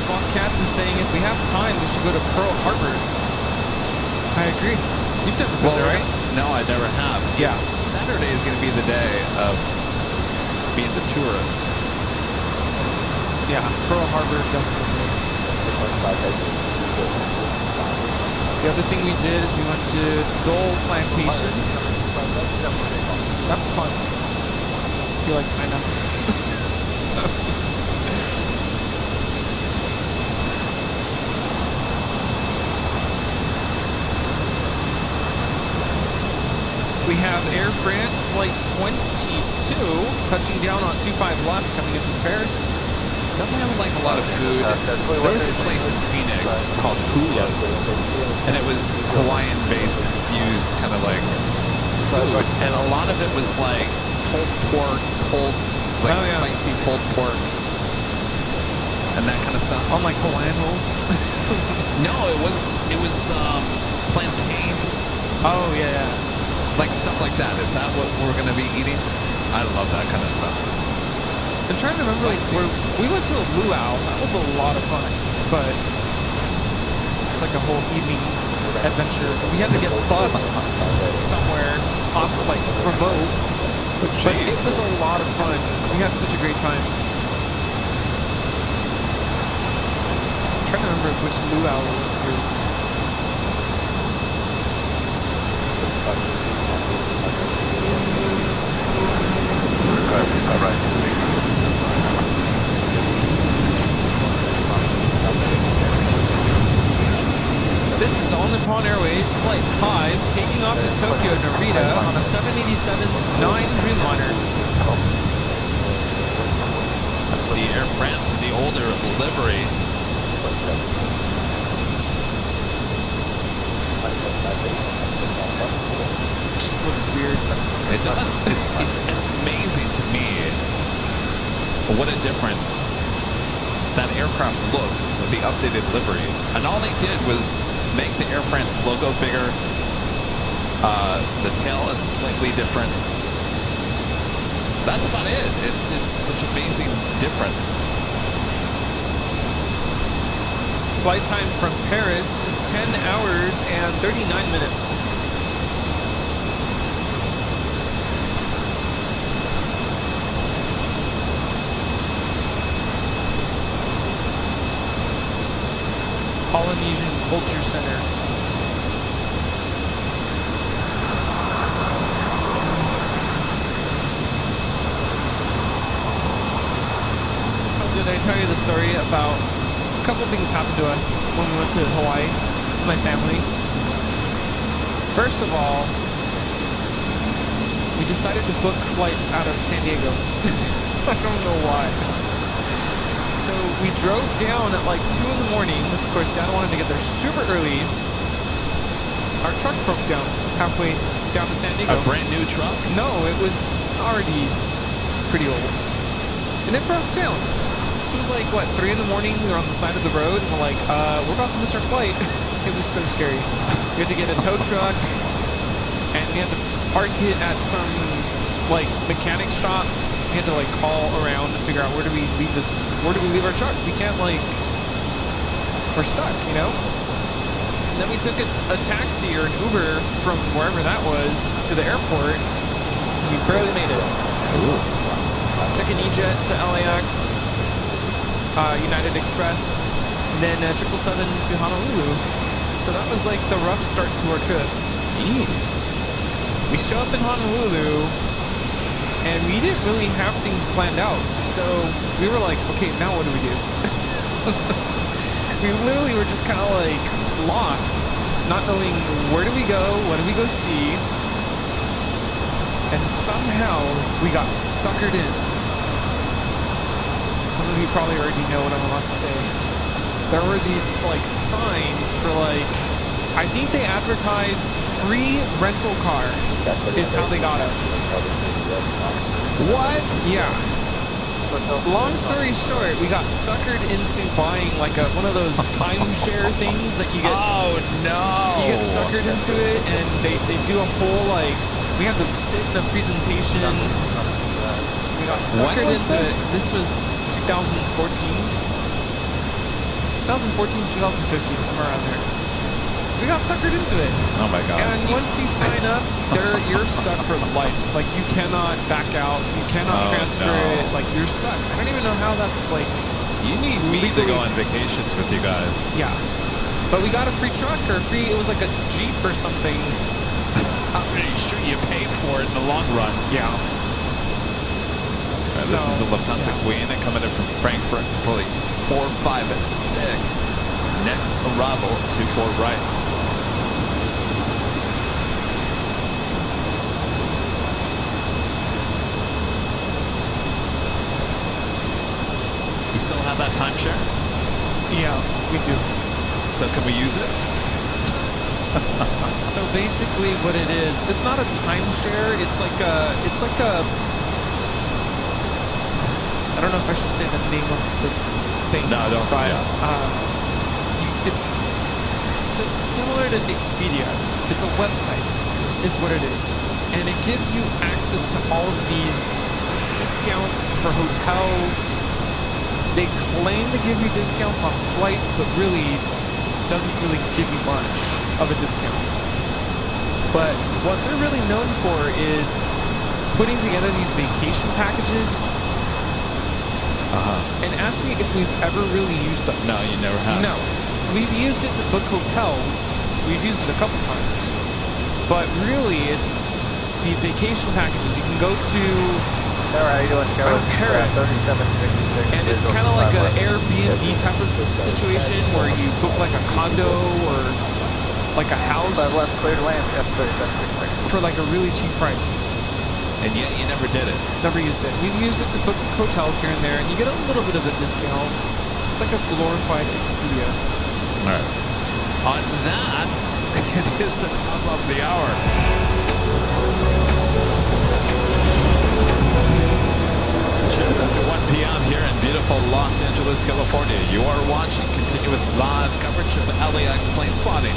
Swamp Cats is saying if we have time, we should go to Pearl Harbor. I agree. You've never been there, right? No, I never have. Yeah. Saturday is going to be the day of being the tourist. Yeah, Pearl Harbor definitely. The other thing we did is we went to Dole Plantation. That was fun. I feel like pineapples. We have Air France Flight 22 touching down on 25 left coming in from Paris. Don't they have like a lot of food? There was a place in Phoenix called Hula's, and it was Hawaiian-based infused kind of like food, and a lot of it was like pulled pork, spicy pulled pork, and that kind of stuff. On like Hawaiian rolls? No, it was plantains. Oh yeah. Like stuff like that. Is that what we're going to be eating? I love that kind of stuff. I'm trying to remember where we went to a luau. That was a lot of fun. But it's like a whole evening adventure. So we had to get bussed somewhere off like remote. But it was a lot of fun. We had such a great time. I'm trying to remember which luau we went to. This is All Nippon Airways Flight 5 taking off to Tokyo Narita on a 787-9 Dreamliner. That's the Air France in the older livery. It just looks weird. It does. It's amazing to me what a difference that aircraft looks with the updated livery. And all they did was make the Air France logo bigger. The tail is slightly different. That's about it. It's such amazing difference. Flight time from Paris is 10 hours and 39 minutes. Polynesian Culture Center. Did I tell you the story about a couple things happened to us when we went to Hawaii with my family? First of all, we decided to book flights out of San Diego. I don't know why. So we drove down at like 2 in the morning. Of course, Dad wanted to get there super early. Our truck broke down halfway down to San Diego. A brand new truck? No, it was already pretty old. And it broke down. So it was like, what, 3 in the morning? We were on the side of the road and we're like, we're about to miss our flight. It was so scary. We had to get a tow truck and we had to park it at some like mechanic shop. We had to like call around to figure out where do we leave our truck? We can't we're stuck, you know? And then we took a taxi or an Uber from wherever that was to the airport. We barely made it. Ooh. Took an E-Jet to LAX, United Express, then 777 to Honolulu. So that was like the rough start to our trip. We show up in Honolulu, and we didn't really have things planned out. So we were like, okay, now what do we do? We literally were just kind of like lost, not knowing where do we go, what do we go see. And somehow we got suckered in. Some of you probably already know what I'm about to say. There were these like signs for like, I think they advertised free rental car is how they got us. What? Yeah. Long story short, we got suckered into buying like one of those timeshare things that you get. Oh no! You get suckered into it, and they do a whole like. We had to sit in a presentation. We got suckered into it. This was 2014, 2015, somewhere around there. So we got suckered into it. Oh my god! And once you sign up, you're stuck for life. Like you cannot back out. You cannot transfer it. Like you're stuck. I don't even know how that's like. You need me to go on vacations with you guys. Yeah, but we got a free truck or free. It was like a Jeep or something. I'm pretty sure you paid for it in the long run. Yeah. This is the Lufthansa Queen coming in from Frankfurt, fully 456. Next arrival, 24 right. You still have that timeshare? Yeah, we do. So can we use it? So basically what it is, it's not a timeshare, it's like a, I don't know if I should say the name of the thing. No, don't say it. It's similar to Expedia. It's a website, is what it is. And it gives you access to all of these discounts for hotels. They claim to give you discounts on flights, but really doesn't really give you much of a discount. But what they're really known for is putting together these vacation packages. And ask me if we've ever really used them. No, you never have. No. We've used it to book hotels. We've used it a couple times. But really, it's these vacation packages. You can go to How are you doing, Carol? Paris. 3766. And it's kind of like an Airbnb type of situation where you book like a condo or like a house 5 left, clear to land, F3766. for like a really cheap price. And yet you never did it. Never used it. We've used it to book hotels here and there, and you get a little bit of a discount. It's like a glorified Expedia. All right. On that, it is the top of the hour. Just after 1 p.m. here in beautiful Los Angeles, California, you are watching continuous live coverage of LAX plane spotting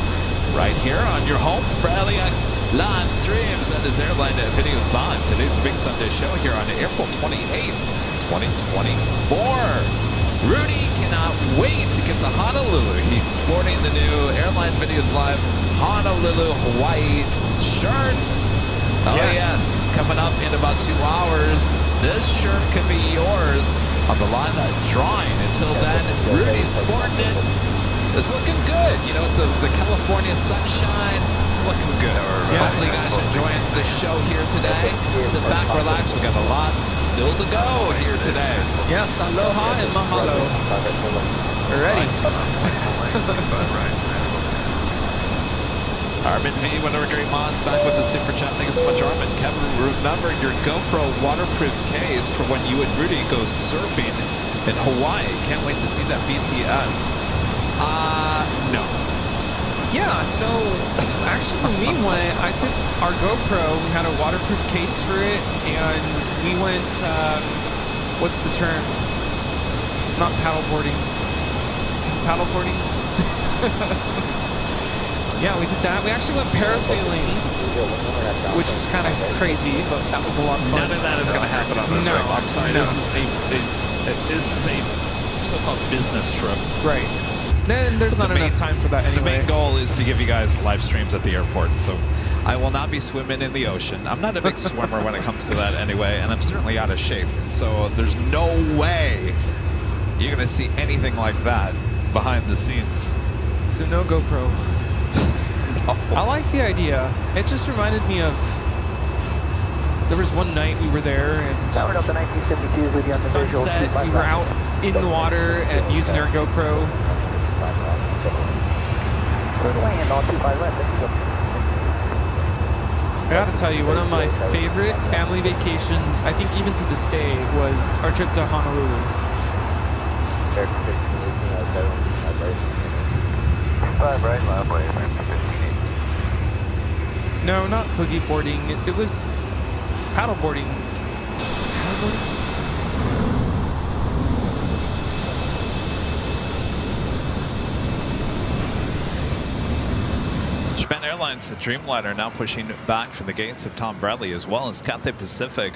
right here on your home for LAX live streams. That is Airline Videos Live. Today's a big Sunday show here on April 28th, 2024. Rudy cannot wait to get to Honolulu. He's sporting the new Airline Videos Live Honolulu Hawaii shirt. Oh yes, coming up in about 2 hours. This shirt could be yours on the live drawing. Until then, Rudy's sporting it. It's looking good. You know, the California sunshine, it's looking good. Yes. Hopefully you guys are enjoying the show here today. Sit back, relax. We've got a lot still to go here today. Yes, aloha and mahalo. Alrighty. Armin V, one of our great mods, back with the super chat. Thank you so much, Armin. Kevin, remember your GoPro waterproof case for when you and Rudy go surfing in Hawaii. Can't wait to see that BTS. No. Yeah, so actually when we went, I took our GoPro, we had a waterproof case for it, and we went, what's the term? Not paddleboarding. Is it paddleboarding? Yeah, we did that. We actually went parasailing, which was kind of crazy, but that was a lot of fun. None of that is going to happen on this trip. I'm sorry. No. This is a so-called business trip. Right. Then there's not enough time for that anyway. The main goal is to give you guys live streams at the airport. So I will not be swimming in the ocean. I'm not a big swimmer when it comes to that anyway, and I'm certainly out of shape. So there's no way you're going to see anything like that behind the scenes. So no GoPro. No. I like the idea. It just reminded me of, there was one night we were there and Powered up the 1972 with you on the visual. sunset, we were out in the water and using our GoPro. Clear to land on 25 left. I gotta tell you, one of my favorite family vacations, I think even to this day, was our trip to Honolulu. Right, left, right. No, not boogie boarding. It was paddle boarding. Japan Airlines, the Dreamliner, now pushing back from the gates of Tom Bradley, as well as Cathay Pacific,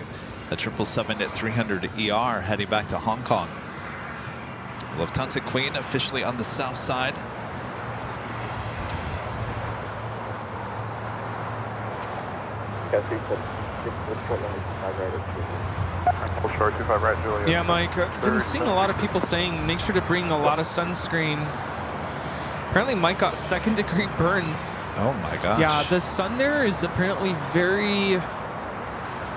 a 777-300ER heading back to Hong Kong. Lufthansa Queen officially on the south side. Full short, 25 right, Julia. Yeah, Mike, I've been seeing a lot of people saying make sure to bring a lot of sunscreen. Apparently Mike got second-degree burns. Oh my gosh. Yeah, the sun there is apparently very,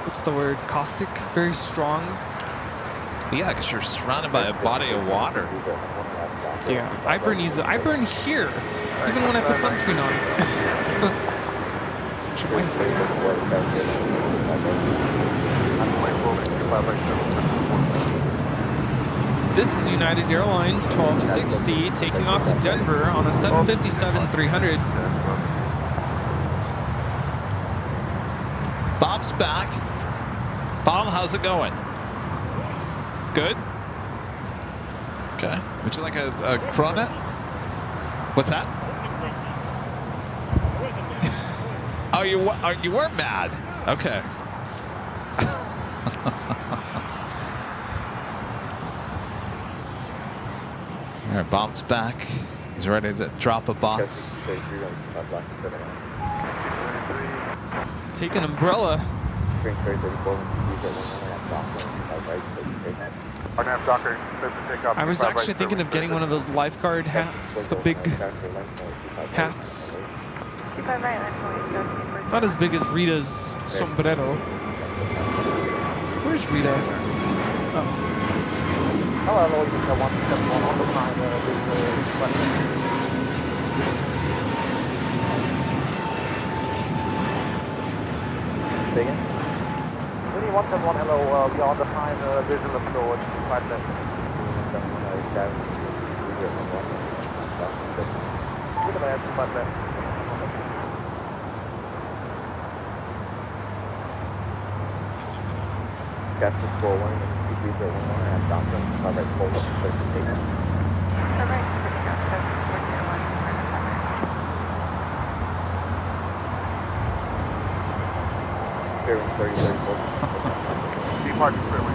what's the word, caustic, very strong. Yeah, because you're surrounded by a body of water. Yeah, I burn easily. I burn here, even when I put sunscreen on. Which reminds me. This is United Airlines 1260 taking off to Denver on a 757-300. Bob's back. Bob, how's it going? Good? Okay. Would you like a cronut? What's that? Oh, you weren't mad. Okay. All right, Bob's back He's ready to drop a box. Take an umbrella. I was actually thinking of getting one of those lifeguard hats, the big hats. 25 right, that's Not as big as Rita's sombrero. Where's Rita? Oh. Hello, you can 171 on the time, Begin. Really 171, hello, we are on the time, visual approach, 5 left. Gas is forward and CP 011 and Johnson, right forward, 38. right, Bearing 30, 34. Departure clearly,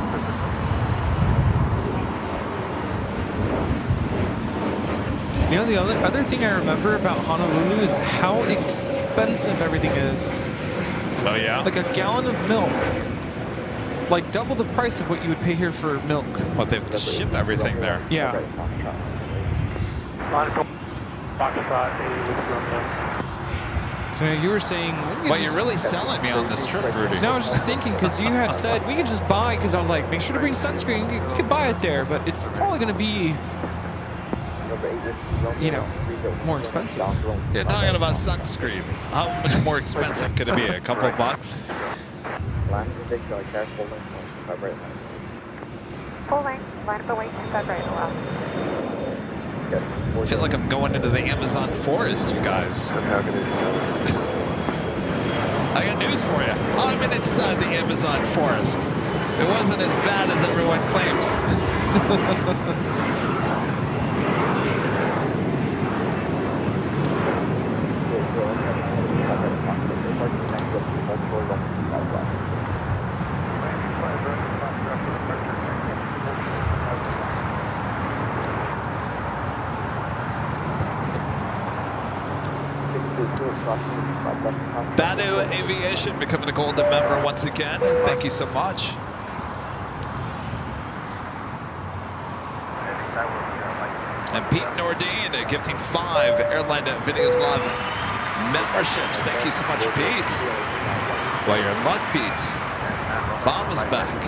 You know, the other thing I remember about Honolulu is how expensive everything is. Oh, yeah? Like a gallon of milk, like double the price of what you would pay here for milk. But they have to ship everything there. Yeah. So you were saying... But you're really selling me on this trip, Rudy. No, I was just thinking, because you had said we could just buy, because I was like, make sure to bring sunscreen. You could buy it there, but it's probably going to be, you know, more expensive. You're talking about sunscreen. How much more expensive could it be? A couple bucks? Full length, line up the wing, 25 right, left. I feel like I'm going into the Amazon forest, you guys. I got news for you. I'm inside the Amazon forest. It wasn't as bad as everyone claims. Banu Aviation becoming a golden member once again. Thank you so much. And Pete Nordine gifting 5 Airline Videos Live memberships. Thank you so much, Pete. Well, you're in luck, Pete. Bob is back.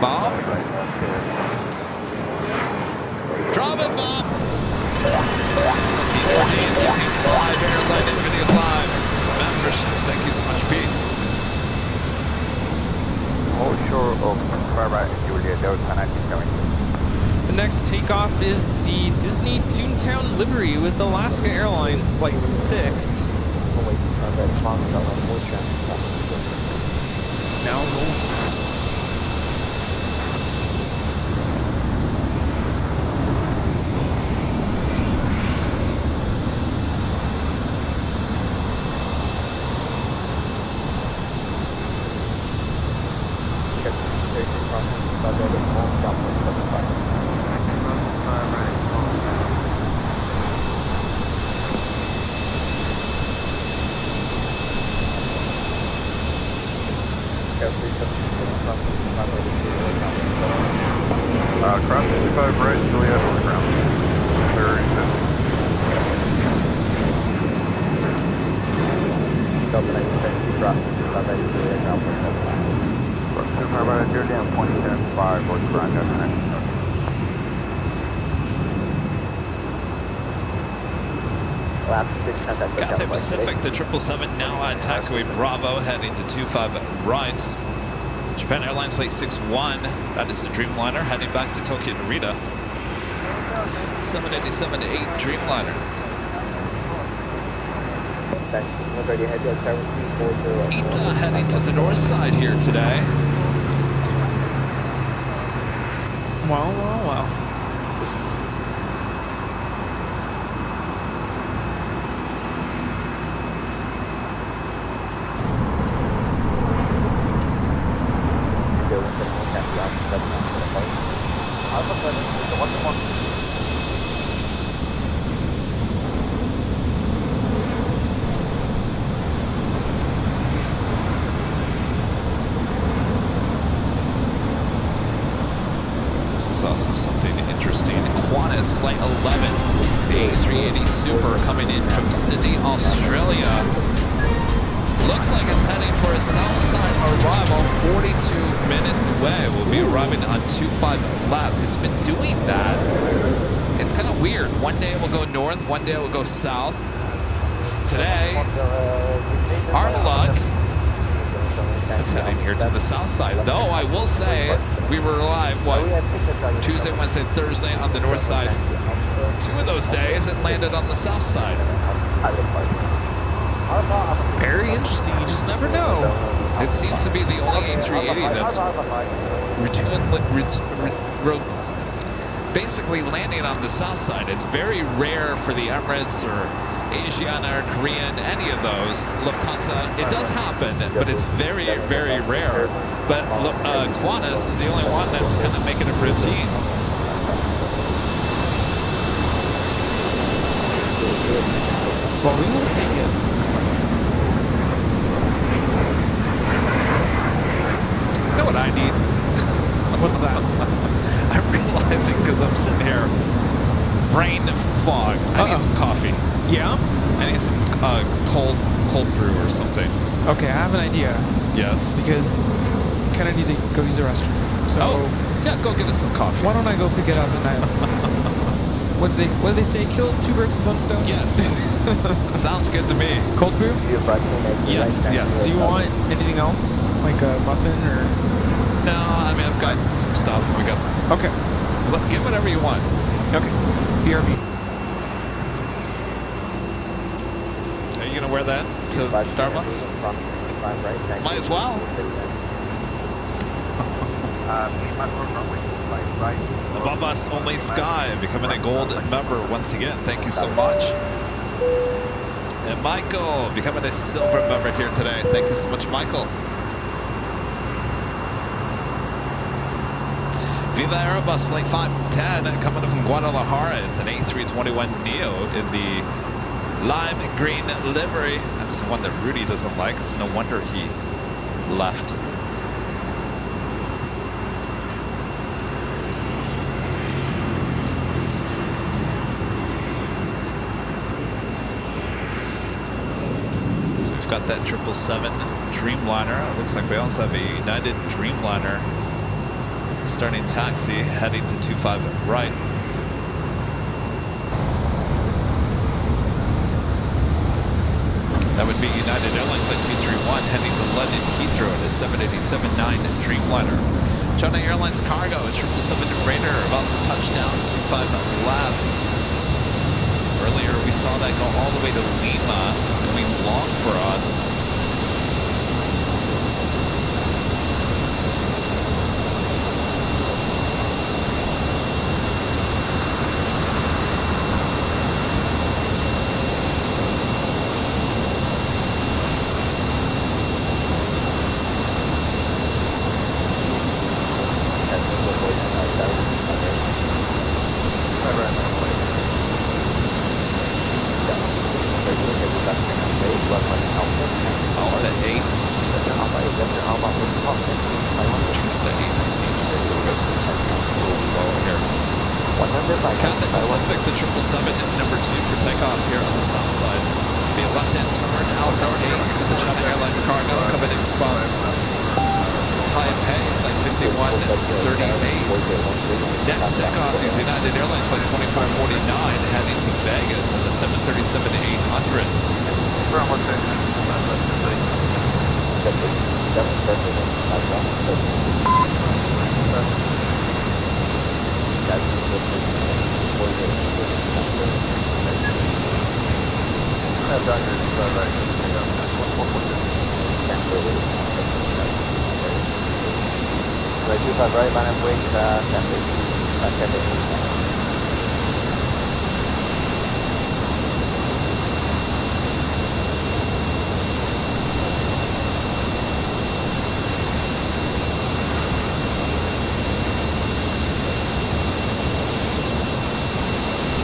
Bob? Drop it, Bob! Pete Nordine gifting 5 Airline Videos Live memberships. Thank you so much, Pete. Oh, sure. Oh, right, Julia, those are 1970. The next takeoff is the Disney Toontown livery with Alaska Airlines Flight 6. Now rolling. Cross 55 right, Juliet on the ground. Very good. Cross 55 right, Juliet, point 10-5, or ground destination. Cathay Pacific, the 777 now at taxiway Bravo, heading to 25 right. Japan Airlines Flight 61, that is the Dreamliner, heading back to Tokyo Narita. 787-8 Dreamliner. Ita heading to the north side here today. Wow, wow, wow. also something interesting. Qantas Flight 11, the A380 Super coming in from Sydney, Australia. Looks like it's heading for a south side arrival, 42 minutes away. We'll be arriving on 25 left. It's been doing that. It's kind of weird. One day it will go north, one day it will go south. Today, our luck, it's heading here to the south side. Though I will say, we were live, Tuesday, Wednesday, Thursday on the north side. 2 of those days it landed on the south side. Very interesting. You just never know. It seems to be the only A380 that's basically landing on the south side. It's very rare for the Emirates or Asiana or Korean, any of those, Lufthansa. It does happen, but it's very, very rare. But Qantas is the only one that's kind of making it routine. Well, we will take it. You know what I need? What's that? I'm realizing because I'm sitting here, brain fogged. I need some coffee. Yeah? I need some cold brew or something. Okay, I have an idea. Yes. Because I kind of need to go use the restroom. So yeah, go get us some coffee. why don't I go pick it up and what do they say? Kill 2 birds with 1 stone? Yes. Sounds good to me. Cold brew? Yes, yes. Do you want anything else? Like a muffin or? No, I mean, I've got some stuff. We got. Okay. Get whatever you want. Okay. BRB. Are you gonna wear that to Starbucks? Might as well. Above us, only sky, becoming a gold member once again. Thank you so much. And Michael becoming a silver member here today. Thank you so much, Michael. Viva Aerobus Flight 510 coming from Guadalajara. It's an A321neo in the lime green livery. That's the one that Rudy doesn't like. It's no wonder he left. So we've got that 777 Dreamliner. It looks like we also have a United Dreamliner starting taxi, heading to 25 right. That would be United Airlines Flight 231 heading to London Heathrow in a 787-9 Dreamliner. China Airlines Cargo, a 777 freighter about to touch down 25 left. Earlier we saw that go all the way to Lima, going long for us. Cathay Pacific, the 777, number 2 for takeoff here on the south side. Be a left-hand turn, Alpha 8 for the China Airlines Cargo coming in from Taipei, Flight 5138. Next takeoff is United Airlines Flight 2449 heading to Vegas in the 737-800.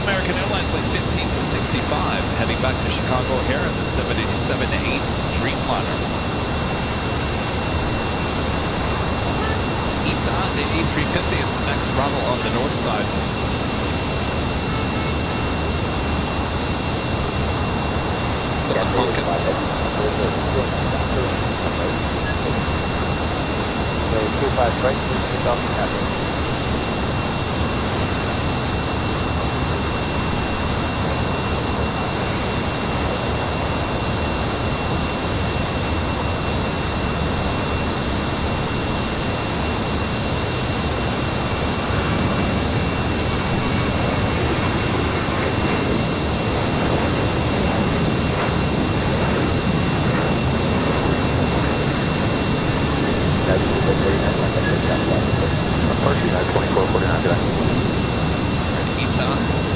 American Airlines Flight 1565 heading back to Chicago Air in the 787-8 Dreamliner. ITA the A350 is the next arrival on the north side. Someone honking.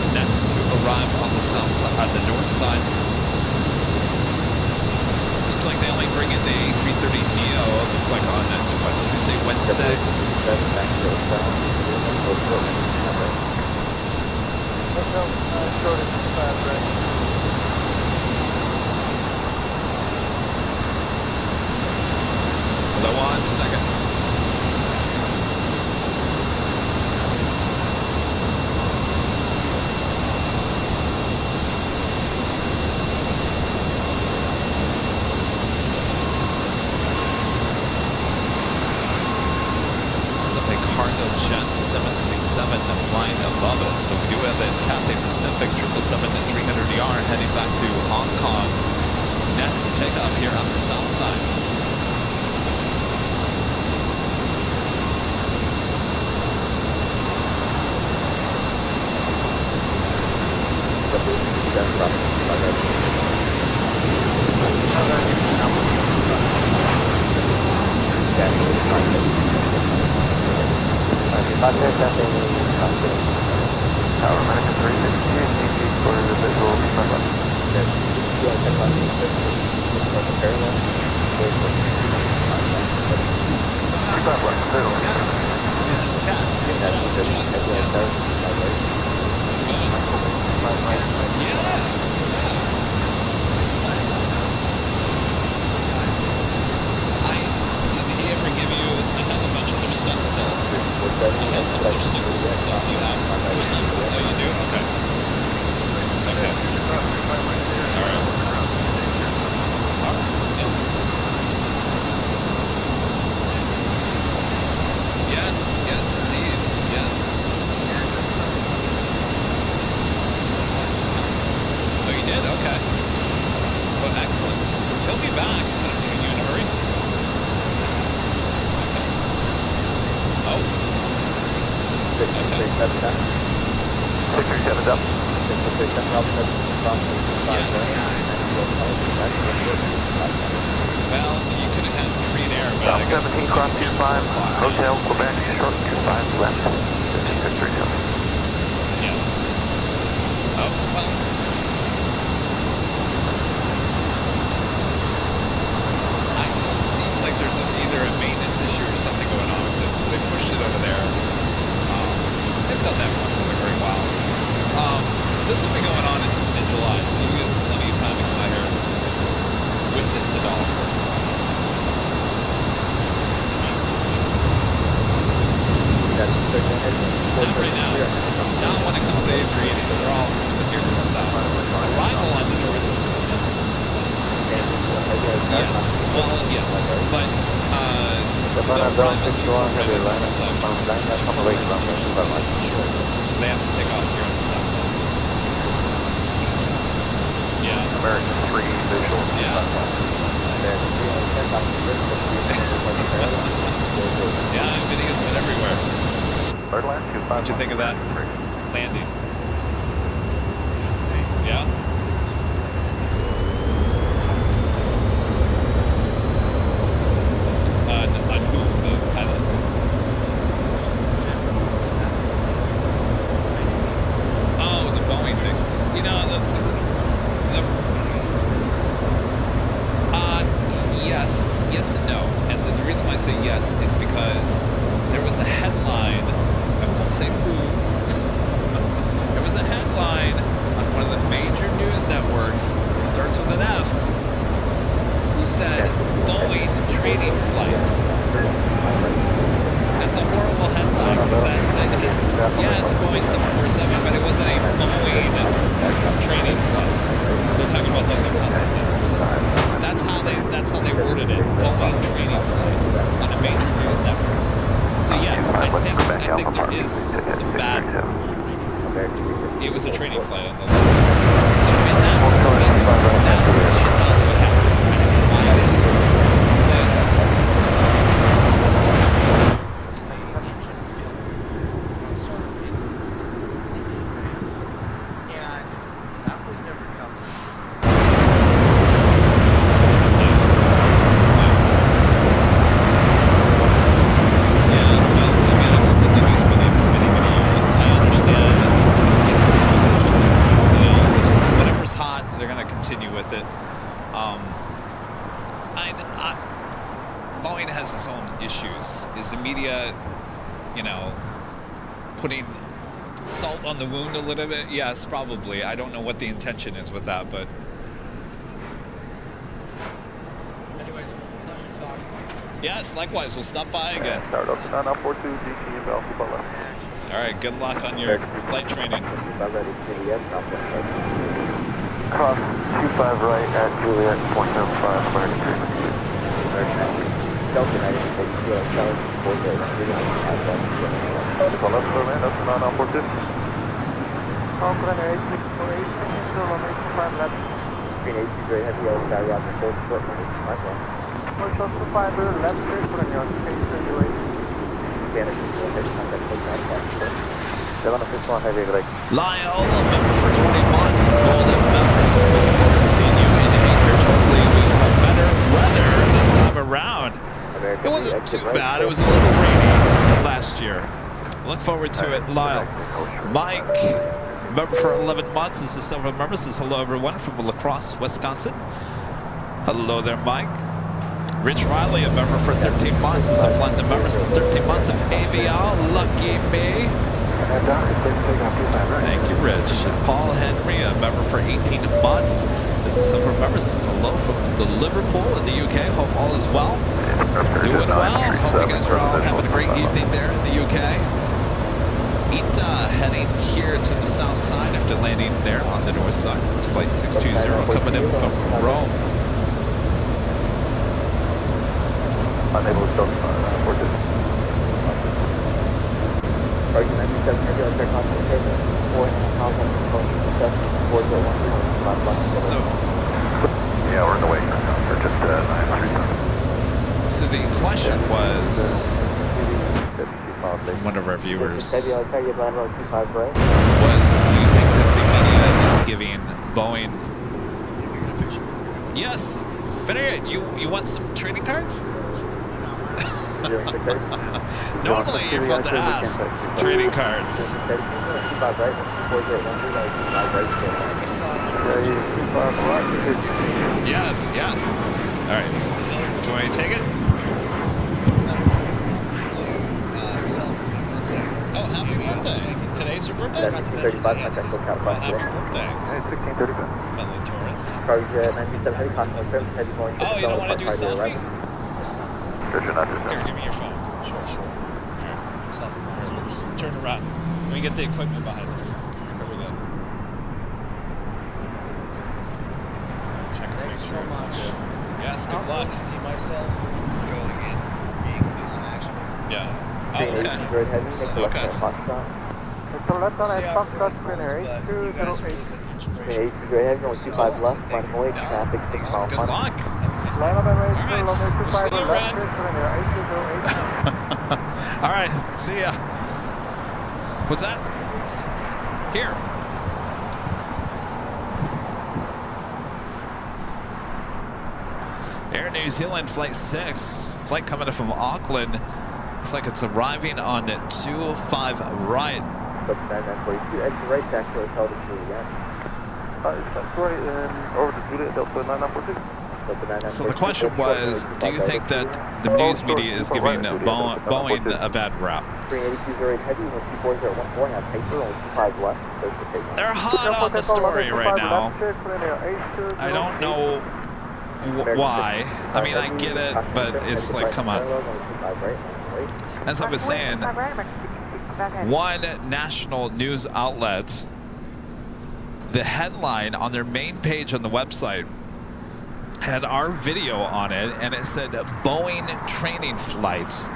Next to arrive on the south side, the north side. Seems like they only bring in the A330 Neo. Looks like on Tuesday, Wednesday. Hello, 1 second. Cargo Jet 767 flying above us. So we do have a Cathay Pacific 777-300ER heading back to Hong Kong. Next takeoff here on the south side. Tower American 360 for the visual sunlight. Did he ever give you a bunch of their stuff still? I have some of their stickers and stuff. You have their stuff? Oh, you do? Okay. Okay. All right. Yeah. Yes, yes, indeed. Yes. Oh, you did? Okay. Well, excellent. He'll be back. Are you in a hurry? Okay. Oh. Well, you could have had Tryin Air, but I guess 17 cross 25, Hotel Quebec, short 25 left, 15 yeah. Oh, well. It seems like there's either a maintenance issue or something going on with it, so they pushed it over there. They've done that once in a great while. This will be going on until mid-July, so you get plenty of time to come out here witness it all. Not right now. Not when it comes to A380s. They're all here to the south. Arrival on the north. Yes. Well, yes. But, so they'll arrive at 2 short. So they have to take off here on the south side. Yeah. American 3 visual. Yeah. Yeah, video's been everywhere. Third land, 25. What'd you think of that landing? Let's see. Yeah? On who? The pilot? Oh, the Boeing thing. You know, yes and no. And the reason why I say yes is because there was a headline, I won't say who, there was a headline on one of the major news networks, it starts with an F, who said Boeing training flights. That's a horrible think there is some bad. It was a training flight on the left. So in that respect, that should not be happening. I don't know why it is. That's how you engine failure. Started in, I think, France, and that was never covered. Yeah, well, I mean, I've looked at the news media for many, many years. I understand it's you know, it's just whatever's hot, they're going to continue with it. Boeing has its own issues. Is the media, you know, putting salt on the wound a little bit? Yes, probably. I don't know what the intention is with that, but Anyways, it was a pleasure talking. yes, likewise. We'll stop by again. Start up to 9942 GT and Alpha Butler. All right, good luck on your flight training. Cross 25 right at Juliet 475, clearing agreement. Delta 90, so let's go in, that's 9942. Oakland 848, kilometer 5 left. Green 82 very heavy, yellow sky route, full short, 5 left. We're close to 5 left, clear, on your space, anyway. Canada, contact, close out, 7 official on heavy, like. Lyle, a member for 20 months, is golden members. Is looking forward to seeing you in Anchorage. Hopefully, we will have better weather this time around. It wasn't too bad. It was a little rainy last year. Look forward to it, Lyle. Mike, member for 11 months, is a silver member. Says hello, everyone from La Crosse, Wisconsin. Hello there, Mike. Rich Riley, a member for 13 months, is a platinum member. Says 13 months of ABL. Lucky me. Thank you, Rich. Paul Henry, a member for 18 months. This is silver member. Says hello from the Liverpool in the UK. Hope all is well. Doing well. Hope you guys are all having a great evening there in the UK. Ita heading here to the south side after landing there on the north side. Flight 620 coming in from Rome. Unable to stop, 42. So, yeah, we're in the waiting room now for just 937. so the question was, one of our viewers was, do you think that the media is giving Boeing? Yes. Better yet, you want some trading cards? Normally you're supposed to ask trading cards. Yes, yeah. All right. Do you want me to take it? Oh, happy birthday. Today's your birthday? Well, happy birthday. Fellow Taurus. Oh, you don't want to do a selfie? Here, give me your phone. Sure. Alright. Let's turn around. Let me get the equipment behind us. Here we go. Check the Thanks so much. Yes, good I don't luck. really see myself going in, being non-actual. Yeah. Oh, okay. Okay. So left on See a how Foxtrot everyone Sprinter, follows, but you guys are 8208. the inspiration. Good luck. Line up and ready to Alright, runway we'll 25 see you left, around. clear, Sprinter, 8208. All right. See ya. What's that? Here. Air New Zealand Flight 6. Flight coming in from Auckland. Looks like it's arriving on 205 right. Right, actually, held it through again. Sorry, over to Juliet, Delta 9942. So the question was, do you think that the news media is giving Boeing a bad rap? They're hot on the story right now. I don't know why. I mean, I get it, but it's like, come on. As I was saying, one national news outlet, the headline on their main page on the website had our video on it, and it said Boeing training flights.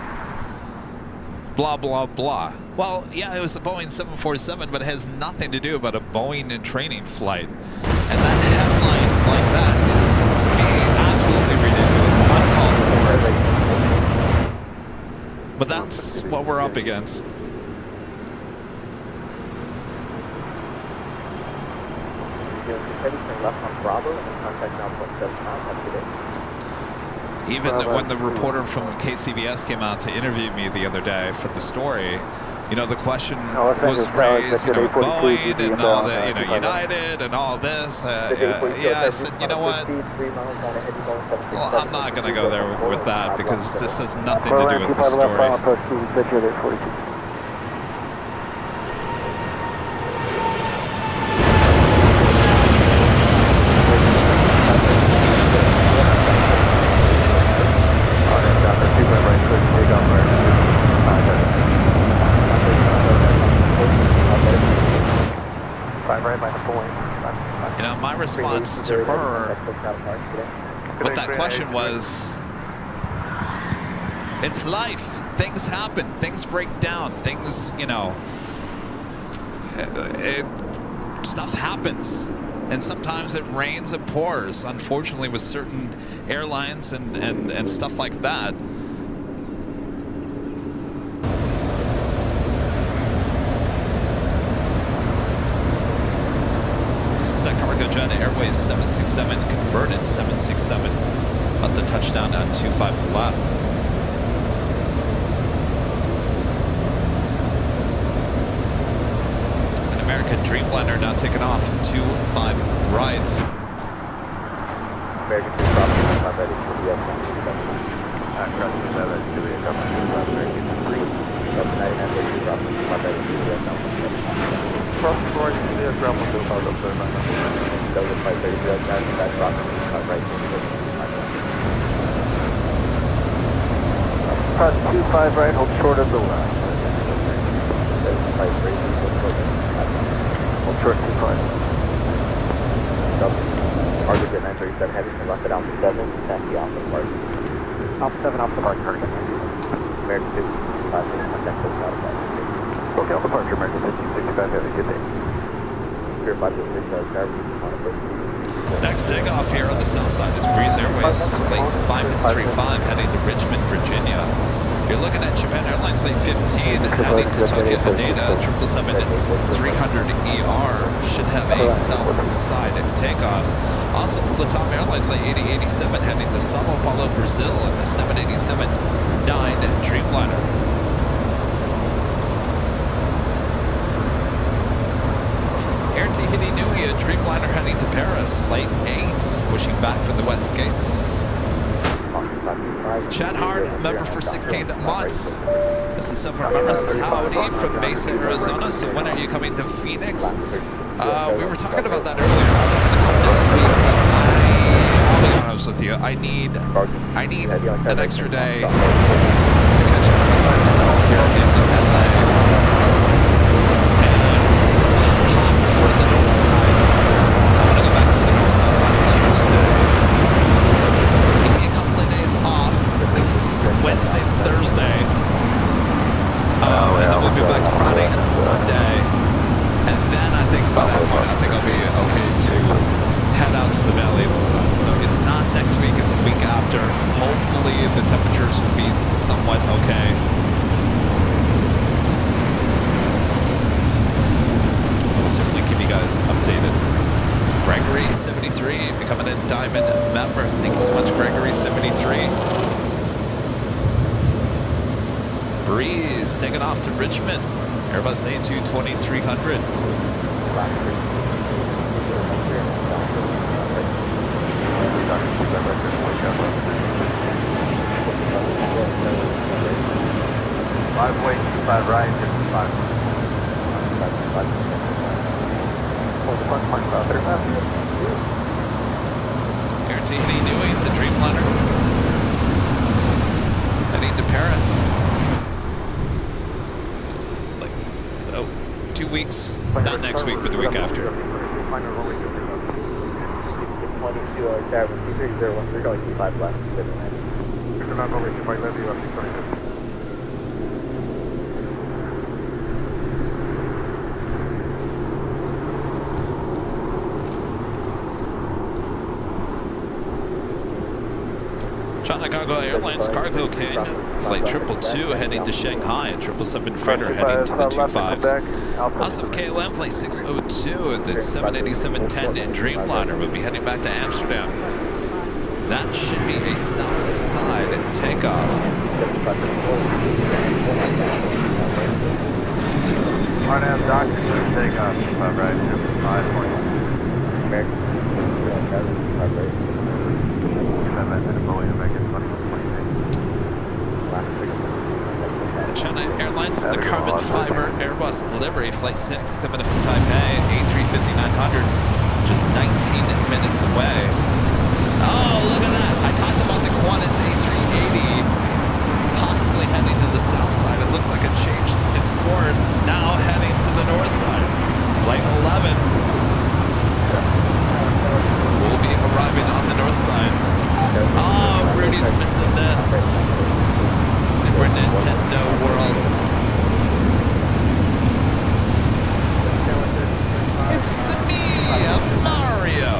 blah, blah, blah. Well, yeah, it was a Boeing 747, but it has nothing to do about a Boeing in training flight. And that headline like that is, to me, absolutely ridiculous, uncalled for. But that's what we're up against. Even when the reporter from KCBS came out to interview me the other day for the story, you know, the question was raised, you know, with Boeing and all the, you know, United and all this. Yeah, I said, you know what? Well, I'm not going to go there with that because this has nothing to do with the story. You know, my response to her with that question was, it's life. Things happen. Things break down. Things, you know, stuff happens. And sometimes it rains and pours, unfortunately, with certain airlines and stuff like that. Jet Airways 767 converted 767, about to touch down on 25 left. An American Dreamliner now taking off 25 rights. American Dreamliner ready for the Cross floor, you see a ground to the hard up there, man. Delta 530, that's rocket, right. Press 25 right, hold short of the left. Delta 530, hold short 25. Target at 937 heavy, so left it out to 7, taxi off the mark. Off 7, off the mark, target. American 55, contact those out of mark. Okay, on departure, American 1565 heavy, good day. Next takeoff here on the south side is Breeze Airways Flight 535 heading to Richmond, Virginia. You're looking at Japan Airlines Flight 15 heading to Tokyo Haneda 777-300ER should have a south side takeoff. Also, Latam Airlines Flight 8087 heading to Sao Paulo, Brazil in the 787-9 Dreamliner. Air Tahiti Nui, a Dreamliner heading to Paris, Flight 8, pushing back for the wet skates. Chad Hart, member for 16 months. This is separate members. This is Howdy from Mesa, Arizona. So when are you coming to Phoenix? We were talking about that earlier. It's going to come next week. I'll be honest with you. I need an extra day to catch up on some stuff here in LA. For the north side. I want to go back to the north side on Tuesday. Give me a couple of days off, Wednesday and Thursday. And then we'll be back Friday and Sunday. And then I think by that point, I think I'll be okay to head out to the Valley of the Sun. So it's not next week, it's the week after. Hopefully the temperatures will be somewhat okay. Certainly keep you guys updated. Gregory73 becoming a diamond member. Thank you so much, Gregory73. Breeze taking off to Richmond. Airbus A220-300. Five way, 5 right, 55. Air Tahiti Nui, the Dreamliner. Heading to Paris. Like, 2 weeks. Not next week, but the week after. 22 Tower 2301, going 25 left. China Cargo Airlines Cargo King, flight 222 heading to Shanghai, and 777 freighter heading to the 25s. House of KLM, flight 602, the 787-10 Dreamliner will be heading back to Amsterdam. That should be a south side takeoff. RNAV doctor, takeoff, right, 5.0. American, China Airlines, the carbon fiber Airbus livery, flight 6 coming in from Taipei, A350-900, just 19 minutes away. Oh, look at that! I talked about the Qantas A380 possibly heading to the south side. It looks like it changed its course, now heading to the north side. Flight 11 will be arriving on the north side. Oh, Rudy's missing this. Super Nintendo World. It's me, Mario.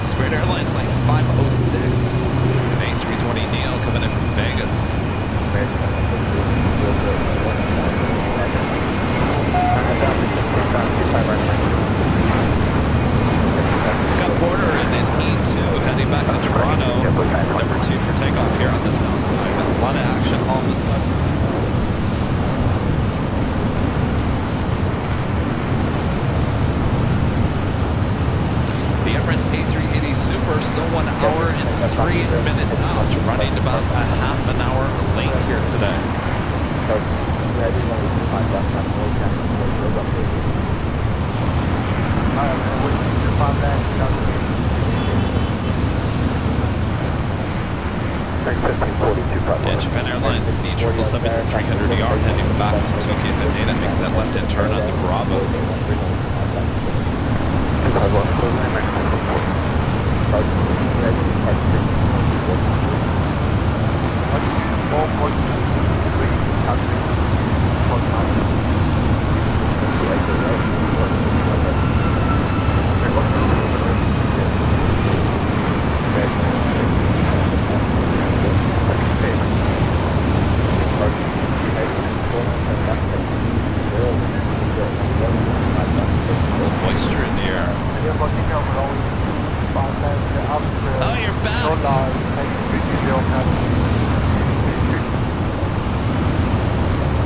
Spirit Airlines flight 506. It's an A320neo coming in from Vegas. Got Porter and then E2 heading back to Toronto. Number 2 for takeoff here on the south side. A lot of action all of a sudden. The Emirates A380 Super still 1 hour and 3 minutes out, running about a half an hour late here today. Yeah, Japan Airlines, the 777-300ER heading back to Tokyo Haneda, making that left-hand turn on the Bravo. Moisture in the air. Oh, you're back.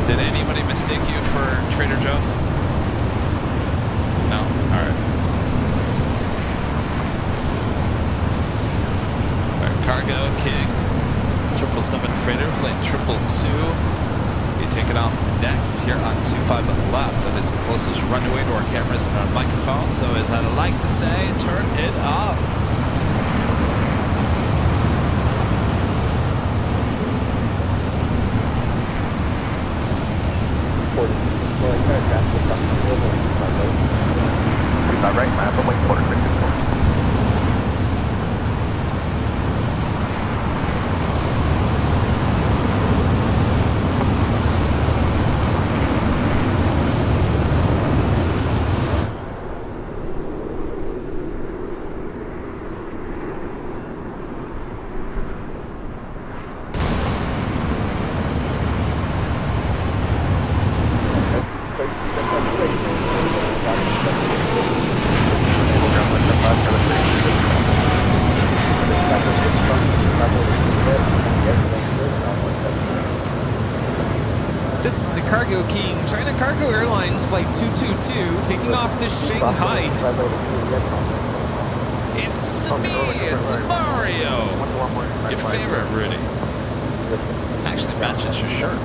Did anybody mistake you for Trader Joe's? No? Alright. Cargo King, 777 freighter, flight 222. You take it off next here on 25 left. That is the closest runway to our cameras and our microphone. So as I like to say, turn it up. Right, man, but wait, quarter 54. This is the Cargo King, China Cargo Airlines Flight 222, taking off to Shanghai. It's me, it's Mario. Your favorite, Rudy. Actually matches your shirt.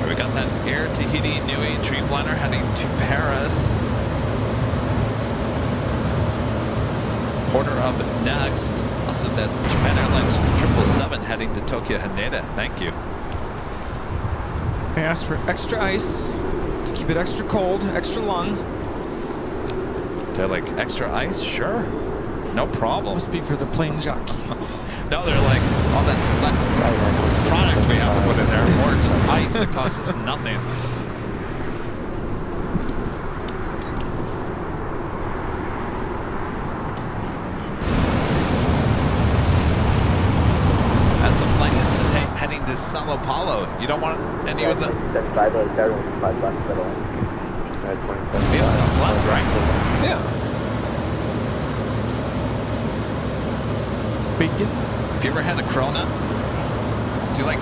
We got that Air Tahiti Nui Dreamliner heading to Paris. up next. Also, that Japan Airlines 777 heading to Tokyo Haneda. Thank you. I asked for extra ice to keep it extra cold, extra long. They're like, extra ice? Sure. No problem. Must be for the plane jockey. No, they're like, oh, that's less product we have to put in there. Or just ice that costs us nothing. As the flight is heading to Sao Paulo, you don't want any of the... We have stuff left, right? Yeah. Bacon. Have you ever had a Corona? Do you like...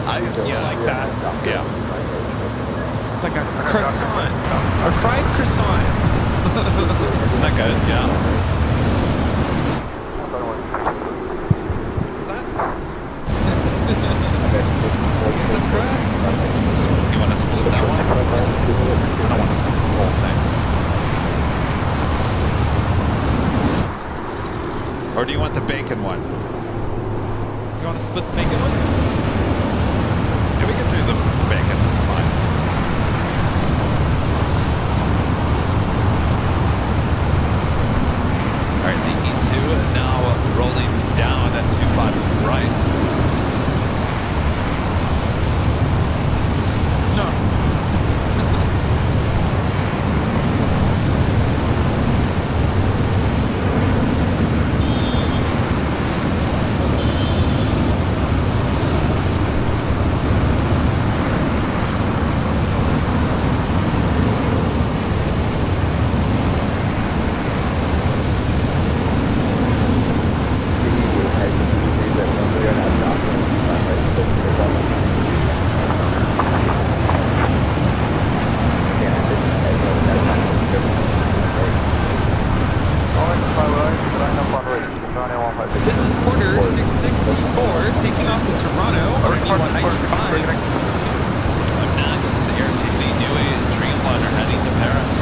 I just, Yeah, like that. That's good. It's like a croissant. A fried croissant. Isn't that good? Yeah. Is that? Guess that's for us. You want to split that one? I don't want the whole thing. Or do you want the bacon one? You want to split the bacon one? Yeah, we can do the bacon. That's fine. All right, the E2 now rolling down at 25 right. No. This is Porter 664 taking off to Toronto. RD 195. Up next is the Air Tahiti Nui Tryin liner heading to Paris.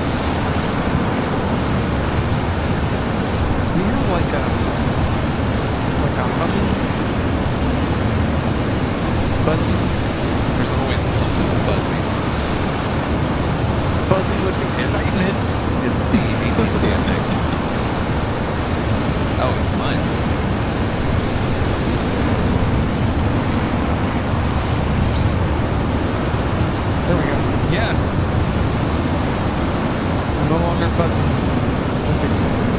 We have like a humming, buzzing, There's always something buzzing. buzzing with excitement. It's the ATC, I think. Oh, it's mine. Oops. There we go. Yes. I'm no longer buzzing with excitement.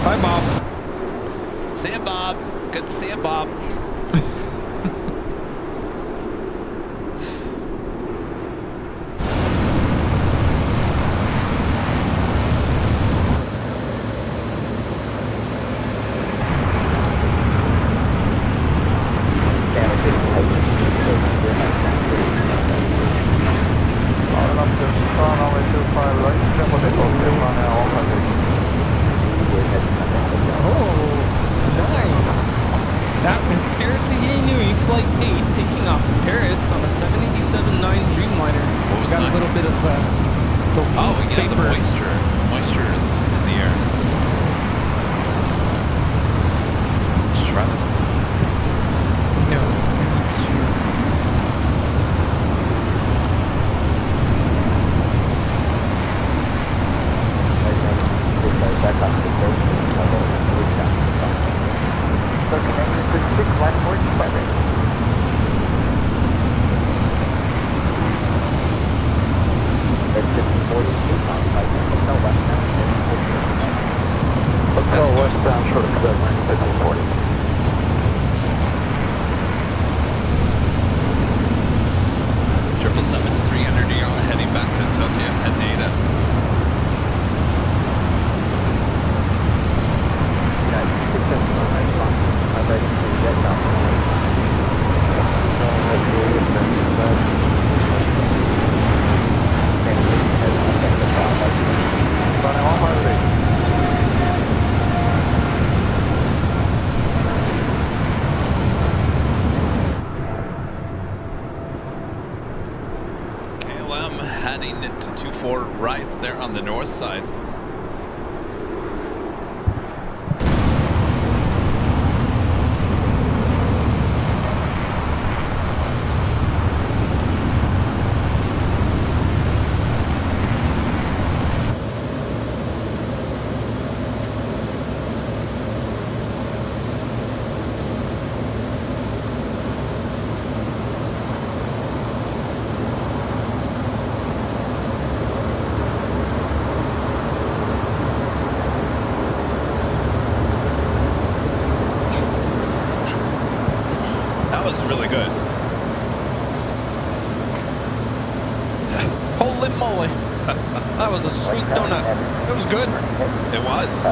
Bye, Bob. See ya, Bob. Good to see you, Bob. Oh, nice. That was Air Tahiti Nui Flight 8 taking off to Paris on a 787-9 Dreamliner. What was Got nice? a little bit of the Oh, yeah, the vapor. moisture. Moisture is in the air. Did you try this? No, I need to. That's good. westbound short of Quebec, 1540. Triple 300 heading back to Tokyo Haneda. KLM heading to 24 right there on the north side. really good. Holy moly. That was a sweet donut. It was good. It was.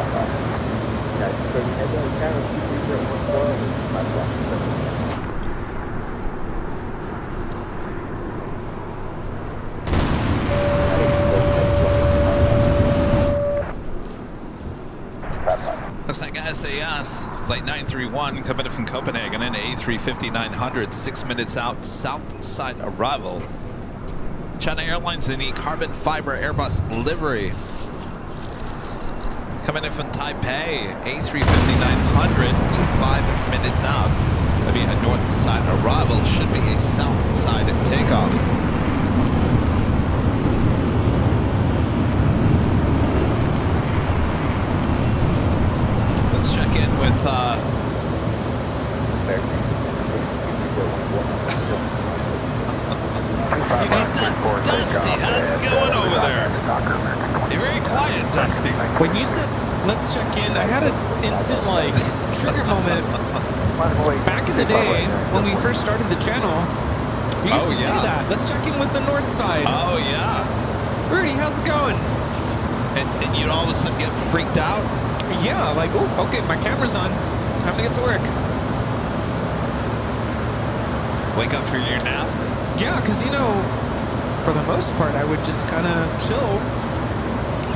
Looks like SAS Flight 931 coming in from Copenhagen in A350-900, 6 minutes out, south side arrival. China Airlines in the carbon fiber Airbus livery. Coming in from Taipei, A350-900, just 5 minutes out. That'll be a north side arrival, should be a south side takeoff. Let's check in with Dusty. How's it going over there? You're very quiet, Dusty. When you said, let's check in, I had an instant, like, trigger moment. Back in the day, when we first started the channel, we used to say that. Let's check in with the north side. Oh, yeah. Rudy, how's it going? And you'd all of a sudden get freaked out? Yeah, like, oh, okay, my camera's on. Time to get to work. Wake up for your nap? Yeah, because, you know, for the most part, I would just kind of chill.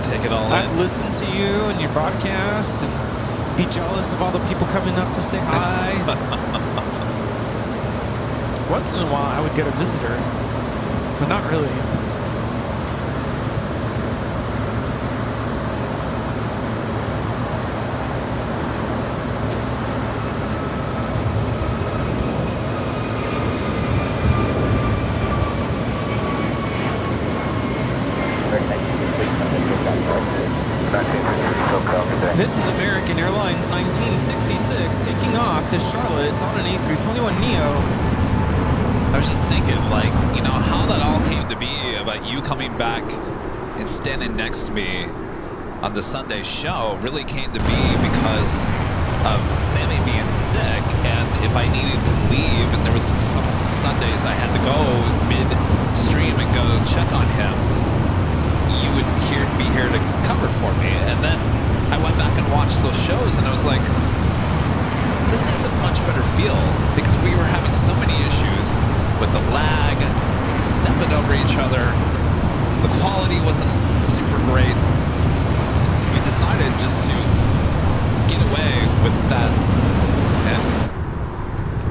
Take it all I'd in. listen to you and your broadcast and be jealous of all the people coming up to say hi. Once in a while, I would get a visitor, but not really. This is American Airlines 1966 taking off to Charlotte. It's on an A321neo. I was just thinking, like, you know, how that all came to be about you coming back and standing next to me on the Sunday show really came to be because of Sammy being sick, and if I needed to leave, and there was some Sundays I had to go mid-stream and go check on him, you would be here to cover for me. And then I went back and watched those shows, and I was like, this has a much better feel, because we were having so many issues with the lag, stepping over each other. The quality wasn't super great. So we decided just to get away with that, and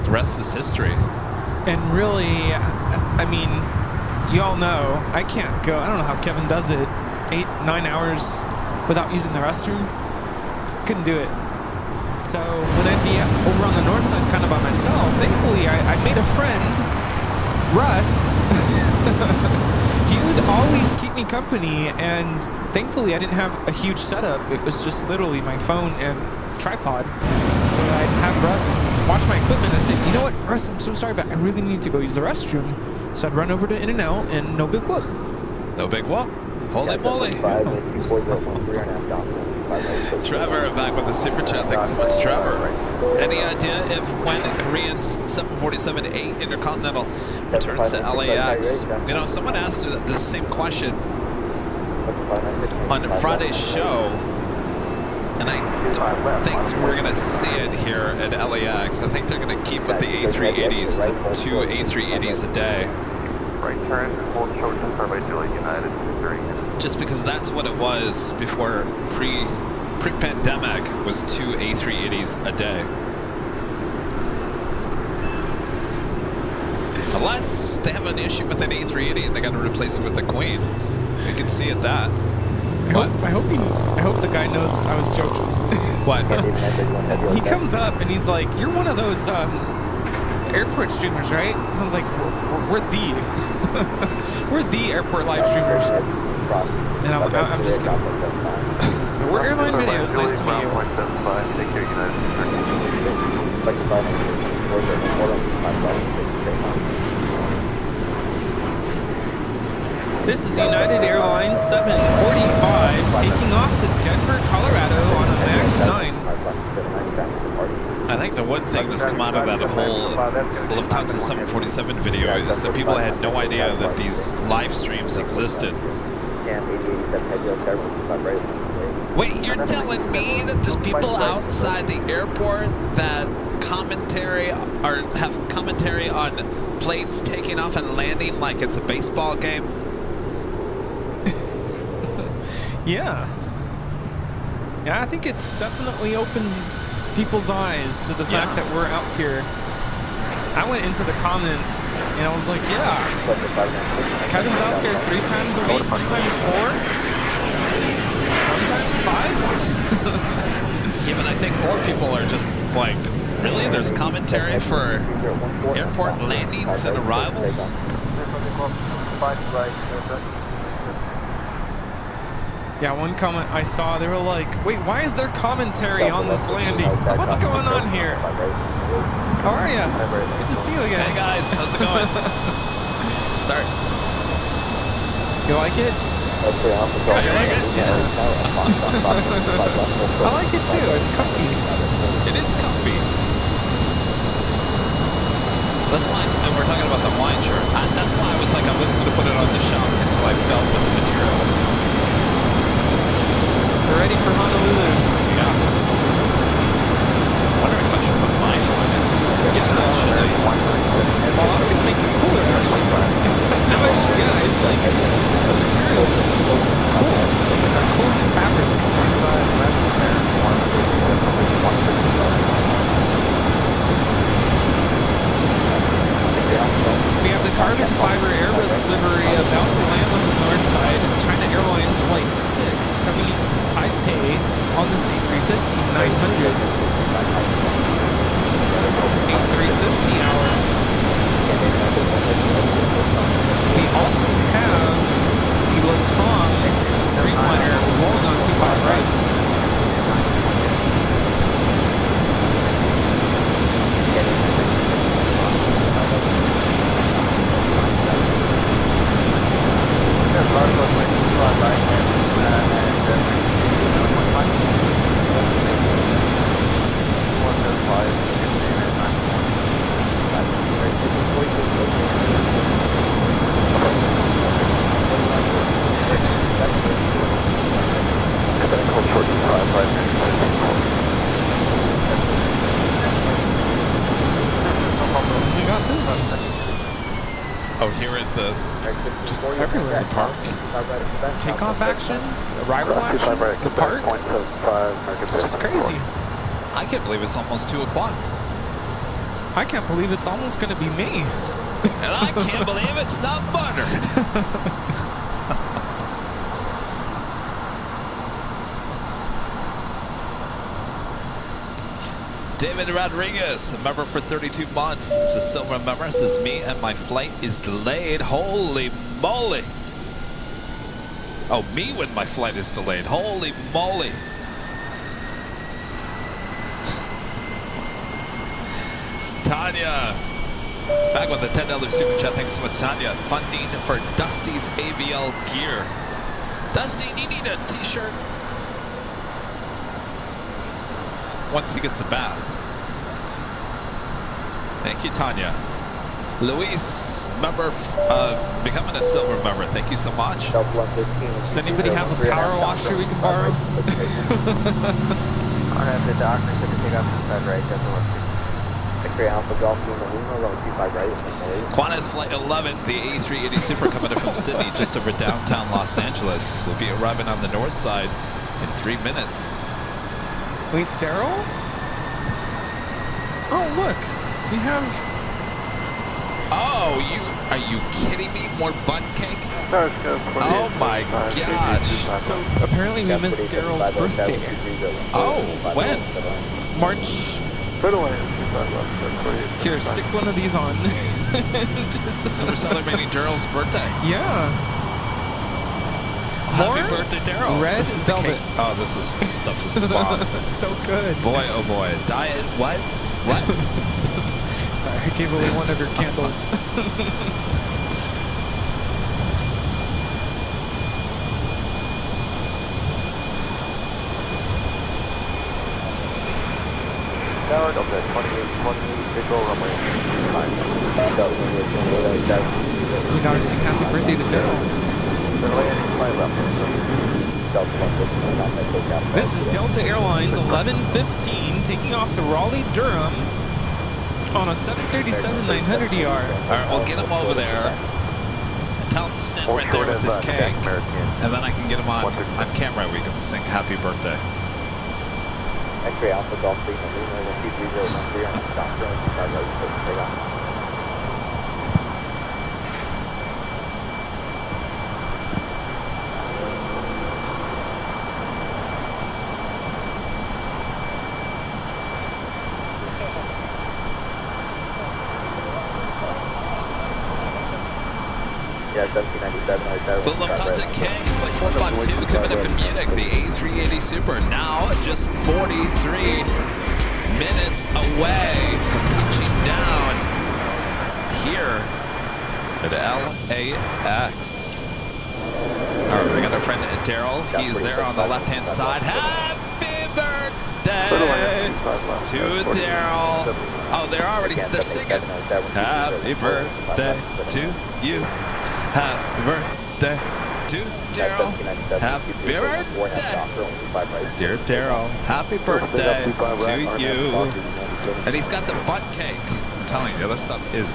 the rest is history. And really, I mean, you all know, I can't go, I don't know how Kevin does it, 8-9 hours without using the restroom. Couldn't do it. So when I'd be over on the north side kind of by myself, thankfully I made a friend, Russ. He would always keep me company, and thankfully I didn't have a huge setup. It was just literally my phone and tripod. So I'd have Russ watch my equipment and say, you know what, Russ, I'm so sorry, but I really need to go use the restroom. So I'd run over to In-N-Out, and no big whoop. No big whoop. Holy moly. Trevor back with the super chat. Thanks so much, Trevor. Any idea if when Korean's 747-8 Intercontinental returns to LAX? You know, someone asked the same question on Friday's show, and I don't think we're going to see it here at LAX. I think they're going to keep with the A380s, the 2 A380s a day. Right turn, hold short to by Julie United 23. Just because that's what it was before pre-pandemic was 2 A380s a day. Unless they have an issue with an A380 and they got to replace it with a Queen. You can see it that. I hope the guy knows I was joking. What? He comes up and he's like, "You're one of those airport streamers, right?" And I was like, "We're the, we're the airport live streamers." And I'm just kidding. We're Airline Videos. Nice to meet you. This is United Airlines 745 taking off to Denver, Colorado on a MAX 9. I think the one thing that's come out of that whole Lufthansa 747 video is that people had no idea that these live streams existed. Wait, you're telling me that there's people outside the airport that have commentary on planes taking off and landing like it's a baseball game? Yeah. Yeah, I think it's definitely opened people's eyes to the fact that we're out here. I went into the comments and I was like, yeah, Kevin's out there 3 times a week, sometimes 4, sometimes 5. Yeah, but I think more people are just like, really? There's commentary for airport landings and arrivals? Yeah, one comment I saw, they were like, wait, why is there commentary on this landing? What's going on here? How are ya? Good to see you again. Hey guys, how's it going? Sorry. You like it? You like it? I like it too. It's comfy. It is comfy. That's why, and we're talking about the wine shirt. That's why I was like, I wasn't going to put it on the shelf until I felt with the material. We're ready for Honolulu. Yes. I wonder if I should put mine on it. Yeah, actually. Well, that's going to make it cooler, actually. Yeah, it's like, the material is cool. It's like a cool fabric. We have the carbon fiber Airbus livery about to land on the north side. China Airlines Flight 6 coming in from Taipei on this A350-900. It's A350 hour. We also have the Latong Dreamliner rolling on 25 right. Oh, here at the Just everywhere. park. Takeoff action, arrival action, the park. It's just crazy. I can't believe it's almost 2 o'clock. I can't believe it's almost going to be me. And I can't believe it's not butter. David Rodriguez, a member for 32 months. It's a silver member. Says me and my flight is delayed. Holy moly. Oh, me when my flight is delayed. Holy moly. Tanya, back with the $10 super chat. Thanks so much, Tanya. Funding for Dusty's AVL gear. Dusty, you need a t-shirt once he gets a bath. Thank you, Tanya. Luis, member, becoming a silver member. Thank you so much. Does anybody have a power washer we can borrow? I have the doctor to take off inside right. That's the one. Alpha Golf Lima, row 25 right. Qantas Flight 11, the A380 Super coming in from Sydney, just over downtown Los Angeles. Will be arriving on the north side in 3 minutes. Wait, Daryl? Oh, look. We have... Oh, are you kidding me? More bun cake? Oh my gosh. So apparently we missed Daryl's birthday. Oh, when? March... Here, stick one of these on. So we're celebrating Daryl's birthday. Yeah. Happy birthday, Daryl. Red This is the velvet. cake. Oh, this stuff is the bomb. It's so good. Boy, oh boy. Diet, what? What? Sorry, I gave away one of your candles. Tower, Delta 2828, visual runway 5. Delta 2828, We gotta sing happy birthday to Daryl. landing 5 left. Delta 115, takeoff. This is Delta Airlines 1115 taking off to Raleigh, Durham on a 737-900ER. All right, we'll get him over there. Tell him to stand right there with his cake, and then I can get him on camera. We can sing happy birthday. X-ray Alpha Golf Signal, Lima 123.013 on the stop zone, 5 right, takeoff. Yeah, 1797, So Lufthansa King, flight 452, coming in from Munich, the A380 Super, now just 43 minutes away from touching down here at LAX. All right, we got our friend Daryl. He's there on the left-hand side. Happy birthday to Daryl. Oh, they're singing. Happy birthday to you. Happy birthday to Daryl. Happy birthday, dear Daryl. Happy birthday to you. And he's got the butt cake. I'm telling you, the other stuff is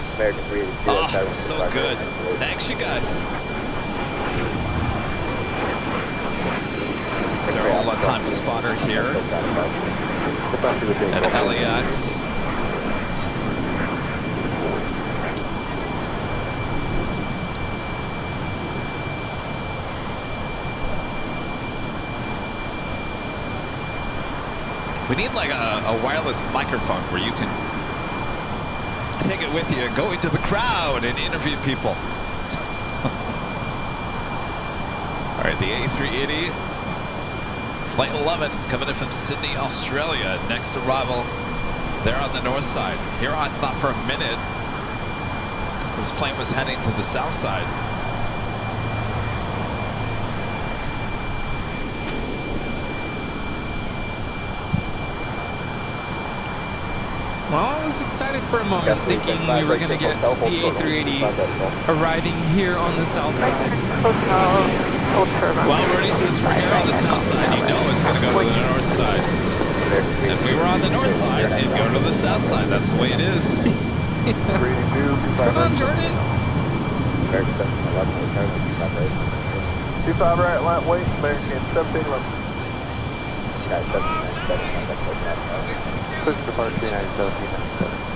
so good. Thanks, you guys. Daryl, a time spotter here at LAX. We need like a wireless microphone where you can take it with you, go into the crowd and interview people. All right, the A380, flight 11, coming in from Sydney, Australia. Next arrival there on the north side. Here I thought for a minute this plane was heading to the south side. Well, I was excited for a moment, thinking we were going to get the A380 arriving here on the south side. Well, Rudy, since we're here on the south side, you know it's going to go to the north side. If we were on the north side, it'd go to the south side. That's the way it is. What's going on, Jordan? 25 right, line, wait, American 1711. Push the bar 3917.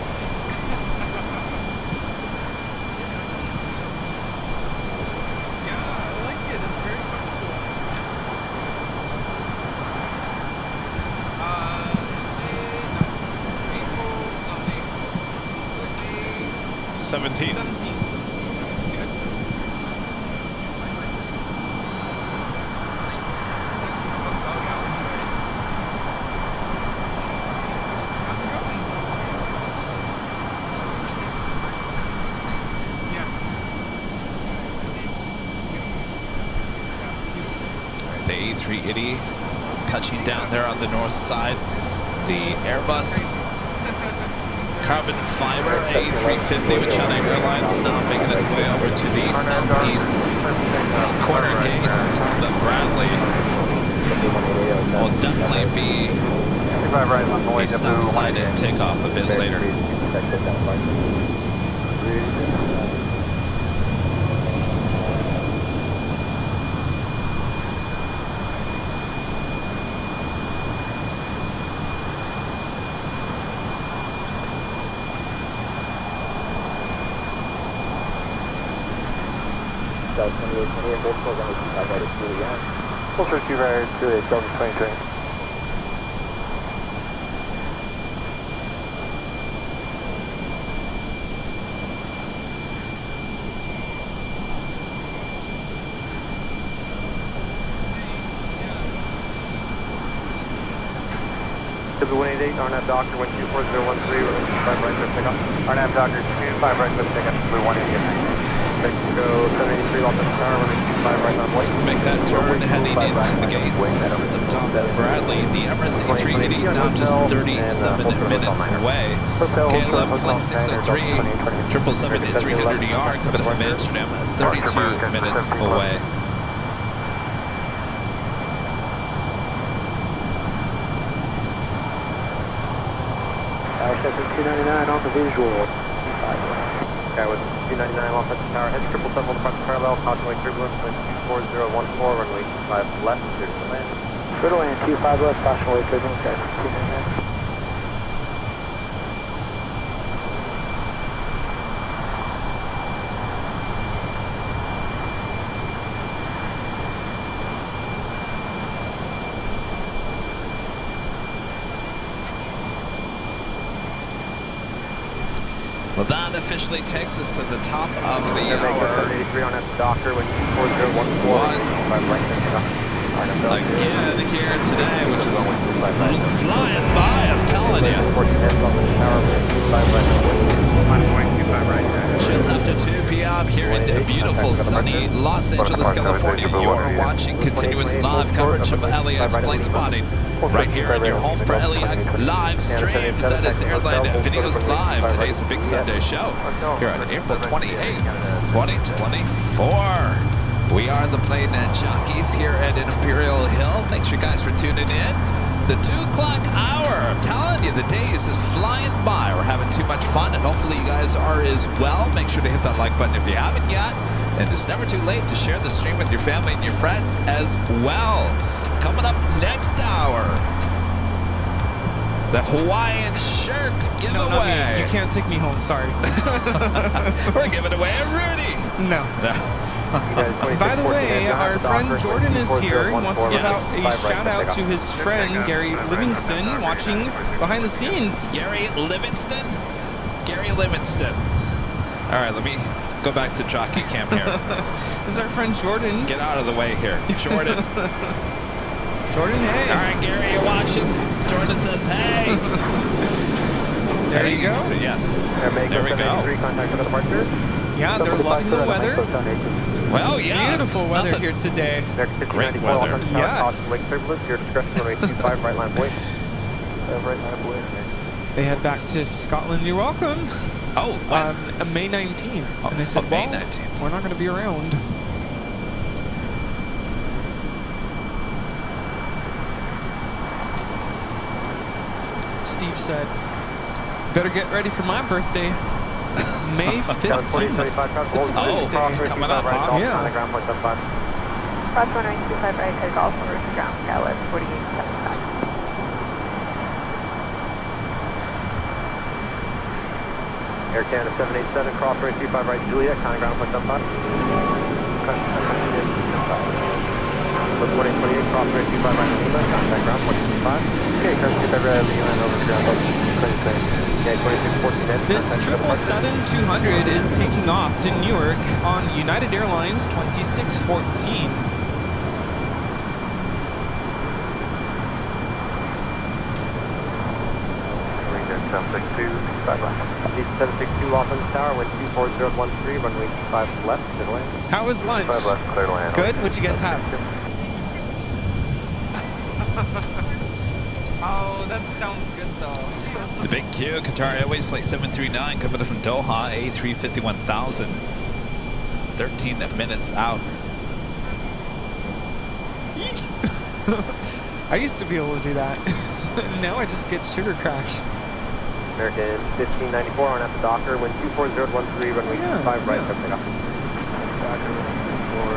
Seventeen. The A380 touching down there on the north side. The Airbus carbon fiber A350 with China Airlines now making its way over to the southeast quarter gates. The Bradley will definitely be a south-sided takeoff a bit later. Delta 2828, hold for 185 right at Tryin. Full search you right at Delta 2020. W188, RNAV Doctor 124.013, 5 right, clear pickup. RNAV Doctor 25 right, clear pickup, W188. Mexico 783 Los Angeles Tower, runway 25 right on white. Make that turn heading into the gates of Tom Bradley. The Emirates A380 now just 37 minutes away. KLM Flight 603, 777-300ER coming from Amsterdam, 32 minutes away. Section 299 on the visual. Okay, with 299 Los Angeles Tower, head 777 on the front parallel, caution wake turbulence, wind 24014, runway 25 left, clear to land. Clear to land, 25 left, caution wake turbulence, guys, 299. Well, that officially takes us to the top of the hour. 83 on that Docker, wind 24014. Again here today, which is flying by, I'm telling you. Just after 2 p.m. here in beautiful, sunny Los Angeles, California, you are watching continuous live coverage of LAX plane spotting right here in your home for LAX live streams. That is Airline Videos Live. Today's a big Sunday show here on April 28th, 2024. We are the plane jockeys here at Imperial Hill. Thanks you guys for tuning in. The 2 o'clock hour, I'm telling you, the day is just flying by. We're having too much fun, and hopefully you guys are as well. Make sure to hit that like button if you haven't yet. And it's never too late to share the stream with your family and your friends as well. Coming up next hour, the Hawaiian shirt giveaway. No, not me. You can't take me home, sorry. We're giving away a Rudy. No. By the way, our friend Jordan is here. He wants to give out a shout out to his friend Gary Livingston watching behind the scenes. Gary Livingston? Gary Livingston. All right, let me go back to jockey cam here. This is our friend Jordan. Get out of the way here. Jordan. Jordan, hey. All right, Gary, you're watching. Jordan says, hey. There you go. Yes. There we go. Yeah, they're loving the weather. Well, yeah. Beautiful weather here today. Great weather. Yes. They head back to Scotland. You're welcome. Oh, May 19th. And they said, May well, 19th. we're not going to be around. Steve said, better get ready for my birthday. May 15th. It's Wednesday. It's coming up, huh? Yeah. Cross 1925 right, head golf over to ground, Skyline 4875. Air Canada 787, cross runway 25 right, Juliet, counting ground point 75. With 2028, cross runway 25 right, Lima, contact ground point 25. Okay, current 25 right, Lima, over to ground point 26. Okay, 2614. This 777-200 is taking off to Newark on United Airlines 2614. 762 Los Angeles Tower, wind 24013, runway 25 left, clear to land. How was lunch? 25 left, clear to land. Good? What'd you guys have? Oh, that sounds good though. The big Q, Qatar Airways Flight 739 coming in from Doha, A350-1000. 13 minutes out. I used to be able to do that. Now I just get sugar crash. American 1594 on at the Docker, wind 24013, runway 25 right, coming up.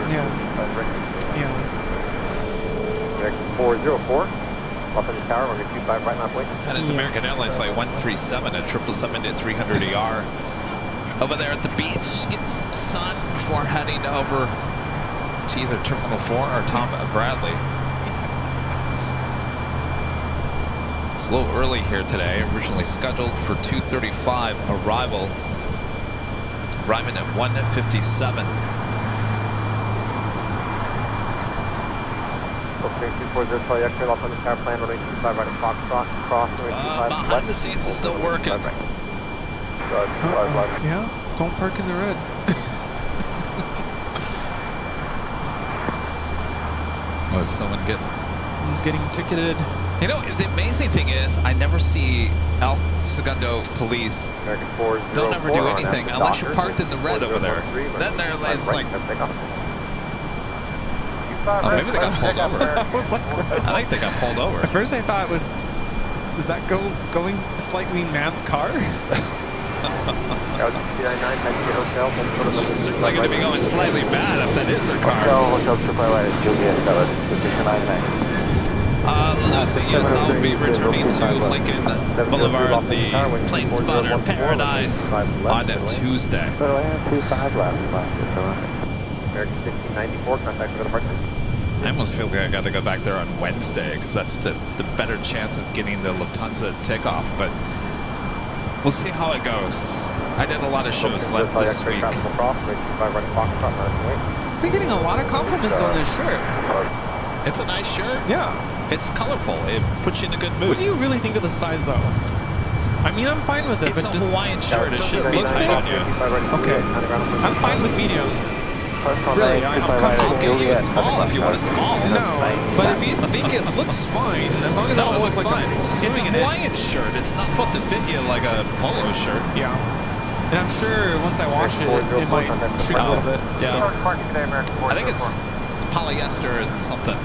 Yeah. American 404, Los Angeles Tower, runway 25 right, left, wait. That is American Airlines Flight 137 at 777-300ER. Over there at the beach, getting some sun before heading over to either Terminal 4 or Tom Bradley. It's a little early here today, originally scheduled for 2:35 arrival. Arriving at 1:57. Okay, 240 Charlie X-ray, Los Angeles Tower, plan runway 25 right, Foxtrot, cross, runway 25 Behind left. the scenes is still working. Yeah, don't park in the red. Was someone getting... Someone's getting ticketed. You know, the amazing thing is I never see El Segundo police American 404 don't ever do on anything that unless you're Docker, parked in the red over there. 4013, Then they're runway it's 25 like, right, that's takeoff. oh, maybe they got pulled over. I was like, I think they got pulled over. at first I thought it was, is that going slightly man's car? It's just certainly going to be going slightly bad if that is their car. Yes, I'll be returning to Lincoln Boulevard, the plane spotter paradise on Tuesday. American 1694, contact for the departure. I almost feel like I got to go back there on Wednesday because that's the better chance of getting the Lufthansa takeoff, but we'll see how it goes. I did a lot of shows left this week. We're getting a lot of compliments on this shirt. It's a nice shirt. Yeah. It's colorful. It puts you in a good mood. What do you really think of the size, though? I mean, I'm fine with it, It's but a Hawaiian shirt. It does shouldn't be look tight big? on you. Okay. I'm fine with medium. Really, I'm I'll comfortable. get you a small if you want a small. No, but if you think it looks fine, as long as I No, don't it look looks like fine. I'm It's a swimming in it. Hawaiian shirt. It's not supposed to fit you like a polo shirt. Yeah. And I'm sure once I wash it, it might shrink a little bit. Yeah. I think it's polyester and something.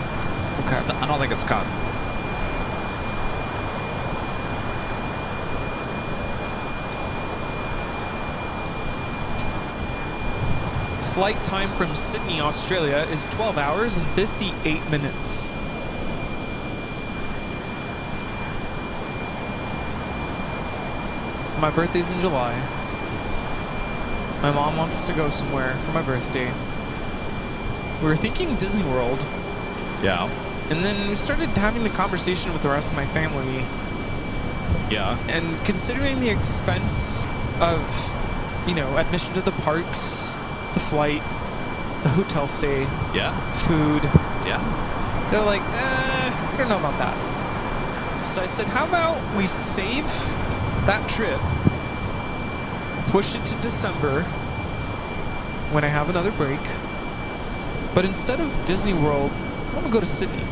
Okay. I don't think it's cotton. Flight time from Sydney, Australia is 12 hours and 58 minutes. So my birthday's in July. My mom wants to go somewhere for my birthday. We were thinking Disney World, Yeah. and then we started having the conversation with the rest of my family. Yeah. And considering the expense of, you know, admission to the parks, the flight, the hotel stay, Yeah. food, Yeah. they're like, I don't know about that. So I said, how about we save that trip, push it to December when I have another break, but instead of Disney World, I want to go to Sydney.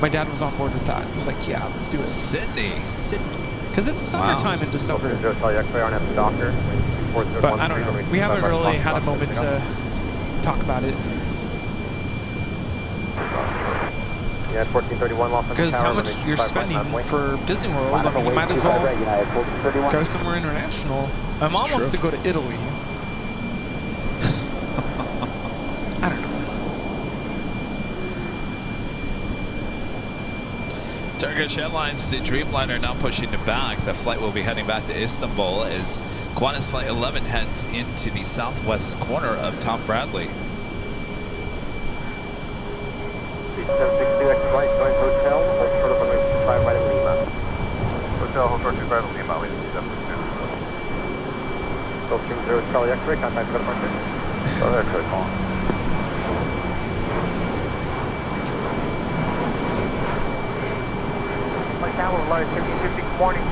My dad was on board with that. He was like, yeah, let's do it. Sydney. Sydney. Because it's summertime in December. But I don't know. We haven't really had a moment to talk about it. Yeah, 1431 Los Angeles. Because how much you're spending for Disney World, I mean, you might as well go somewhere international. My mom wants to go to Italy. I don't know. Turkish Airlines, the Dreamliner now pushing it back. The flight will be heading back to Istanbul as Qantas Flight 11 heads into the southwest corner of Tom Bradley. 762 exit right, going hotel, hold short of 125 right at Lima. Hotel, hold short 25 at Lima, leaving 762. Gulfstream 0 Charlie X-ray, contact for departure. Charlie X-ray, call. Flight Tower, Large 50 morning.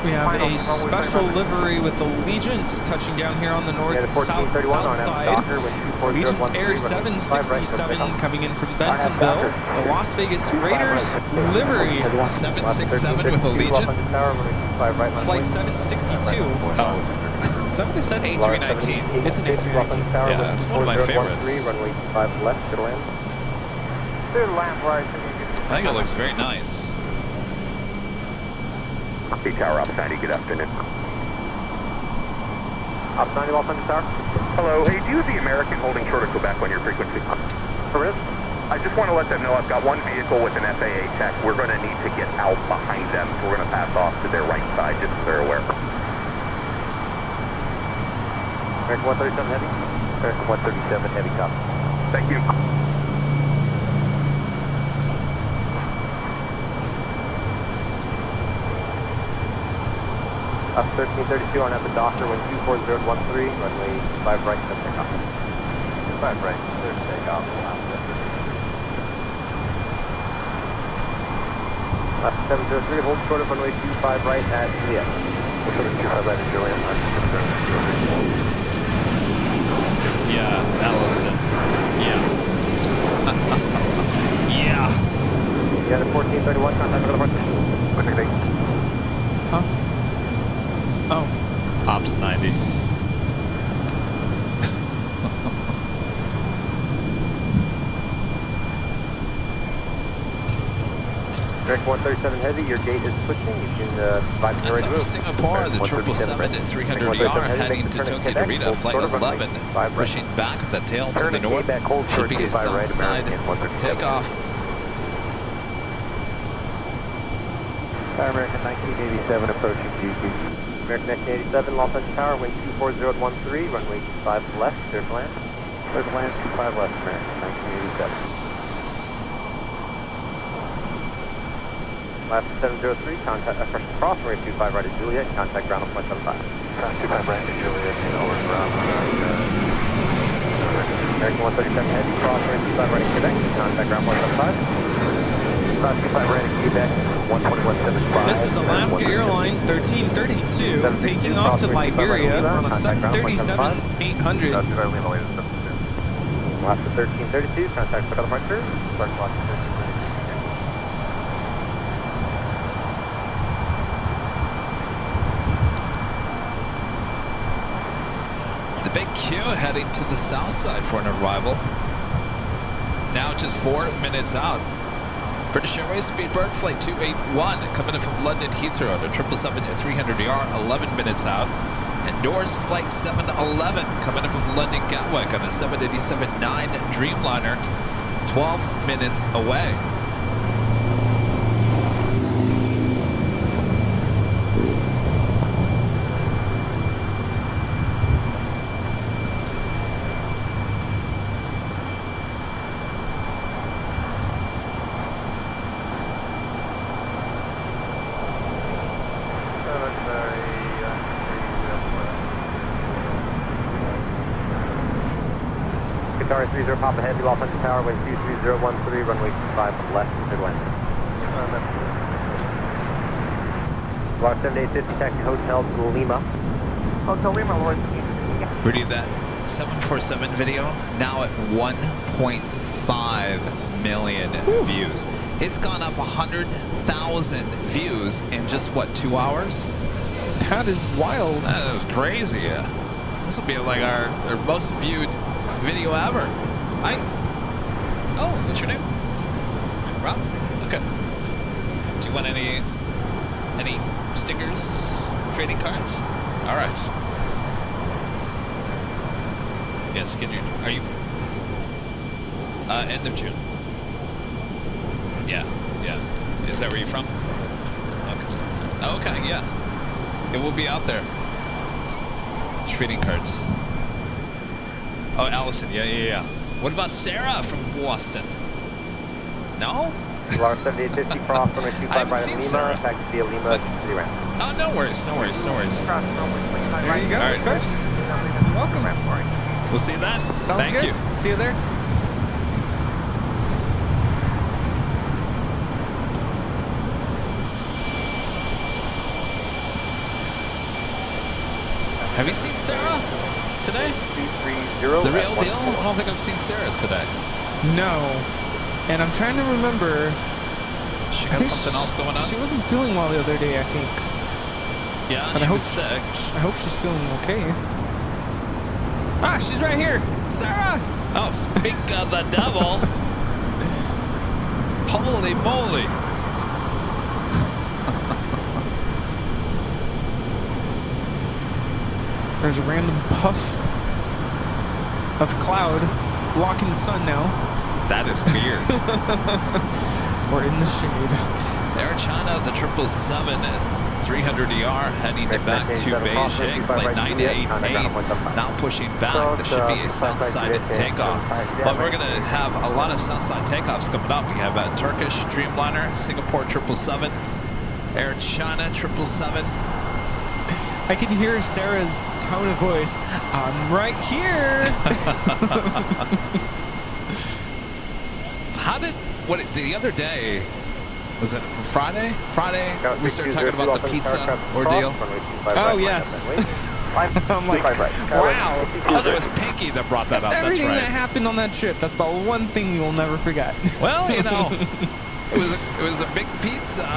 We have a special livery with Allegiant touching down here on the south side. It's Allegiant Air 767 coming in from Bentonville. The Las Vegas Raiders livery. 767 with Allegiant. Flight 762. Oh, Is that what I said? A319. It's an A319. Yeah, it's one of my favorites. Runway 5 left, good land. Clear land, right. I think it looks very nice. Tower, Op 90, good afternoon. Op 90 Los Angeles Tower. Hello, hey, do you have the American holding short of Quebec on your frequency? For risk? I just want to let them know I've got one vehicle with an FAA tech. We're going to need to get out behind them, so we're going to pass off to their right side, just so they're aware. American 137 Heavy. American 137 Heavy, copy. Thank you. Up 1332 on at the Docker, wind 24013, runway 5 right, clear takeoff. 5 right, clear takeoff. Left 703, hold short of runway 25 right at Juliet. Hold short of 25 right at Juliet. Yeah, Allison. Yeah. United 1431, contact for the departure. Huh? Oh. Ops 90. Direct 137 heavy, your gate is pushing. You can vibe to That's right off move. Singapore, the 777 at 300ER heading to Tokyo Narita, flight 11, pushing back with the tail to the north. Should be a south side takeoff. American 1987 approaching GT. American 1987, Los Angeles Tower, wind 24013, runway 25 left, clear to land. Clear to land, 25 left, American 1987. Last 703, contact, first cross, runway 25 right at Juliet, contact ground on point 75. Cross 25 right at Juliet, over ground. American 137 heavy, cross, runway 25 right at Quebec, contact ground point 75. Cross 25 right at Quebec, 12175. This is Alaska Airlines 1332 taking off to Liberia on a 737-800. Last 1332, contact for departure. Start clock 1332. The big Q heading to the south side for an arrival. Now just 4 minutes out. British Airways Speedbird Flight 281 coming in from London Heathrow at a 777 at 300ER, 11 minutes out. And Norse Flight 711 coming in from London Gatwick on a 787-9 Dreamliner, 12 minutes away. Qatar 30 Papa Heavy, Los Angeles Tower, wind 23013, runway 25 left, good wind. Block 7850, taxi hotel to Lima. Hotel Lima, Lord. Rudy, that 747 video now at 1.5 million views. It's gone up 100,000 views in just what, 2 hours? That is wild. That is crazy. This will be like our most viewed video ever. Hi. Oh, what's your name? Rob? Okay. Do you want any stickers, trading cards? All right. Yes, are you end of June? Yeah. Is that where you're from? Okay, yeah. It will be out there. Trading cards. Oh, Allison, yeah. What about Sarah from Boston? No? Block 7850, cross runway 25 right at Lima, taxi via Lima, city ramp. Oh, no worries. There you go. All right, Chris. Welcome. we'll see you then. Sounds Thank good. you. See you there. Have you seen Sarah today? 330. The real deal? I don't think I've seen Sarah today. No. And I'm trying to remember. She I got think something else going on? She wasn't feeling well the other day, I think. Yeah, But she I was hope, sick. I hope she's feeling okay. Ah, she's right here. Sarah! Oh, speak of the devil. Holy moly. There's a random puff of cloud blocking the sun now. That is weird. We're in the shade. Air China, the 777 at 300ER heading back to Beijing, flight 988, now pushing back. This should be a south-side takeoff. But we're going to have a lot of south-side takeoffs coming up. We have a Turkish Dreamliner, Singapore 777, Air China 777. I can hear Sarah's tone of voice. I'm right here. The other day, was it Friday? We started talking about the pizza ordeal. Oh, yes. I'm like, wow. Oh, that was Pinky that brought that up. Everything That's that right. happened on that trip, that's the one thing we will never forget. Well, you know, It was a big pizza.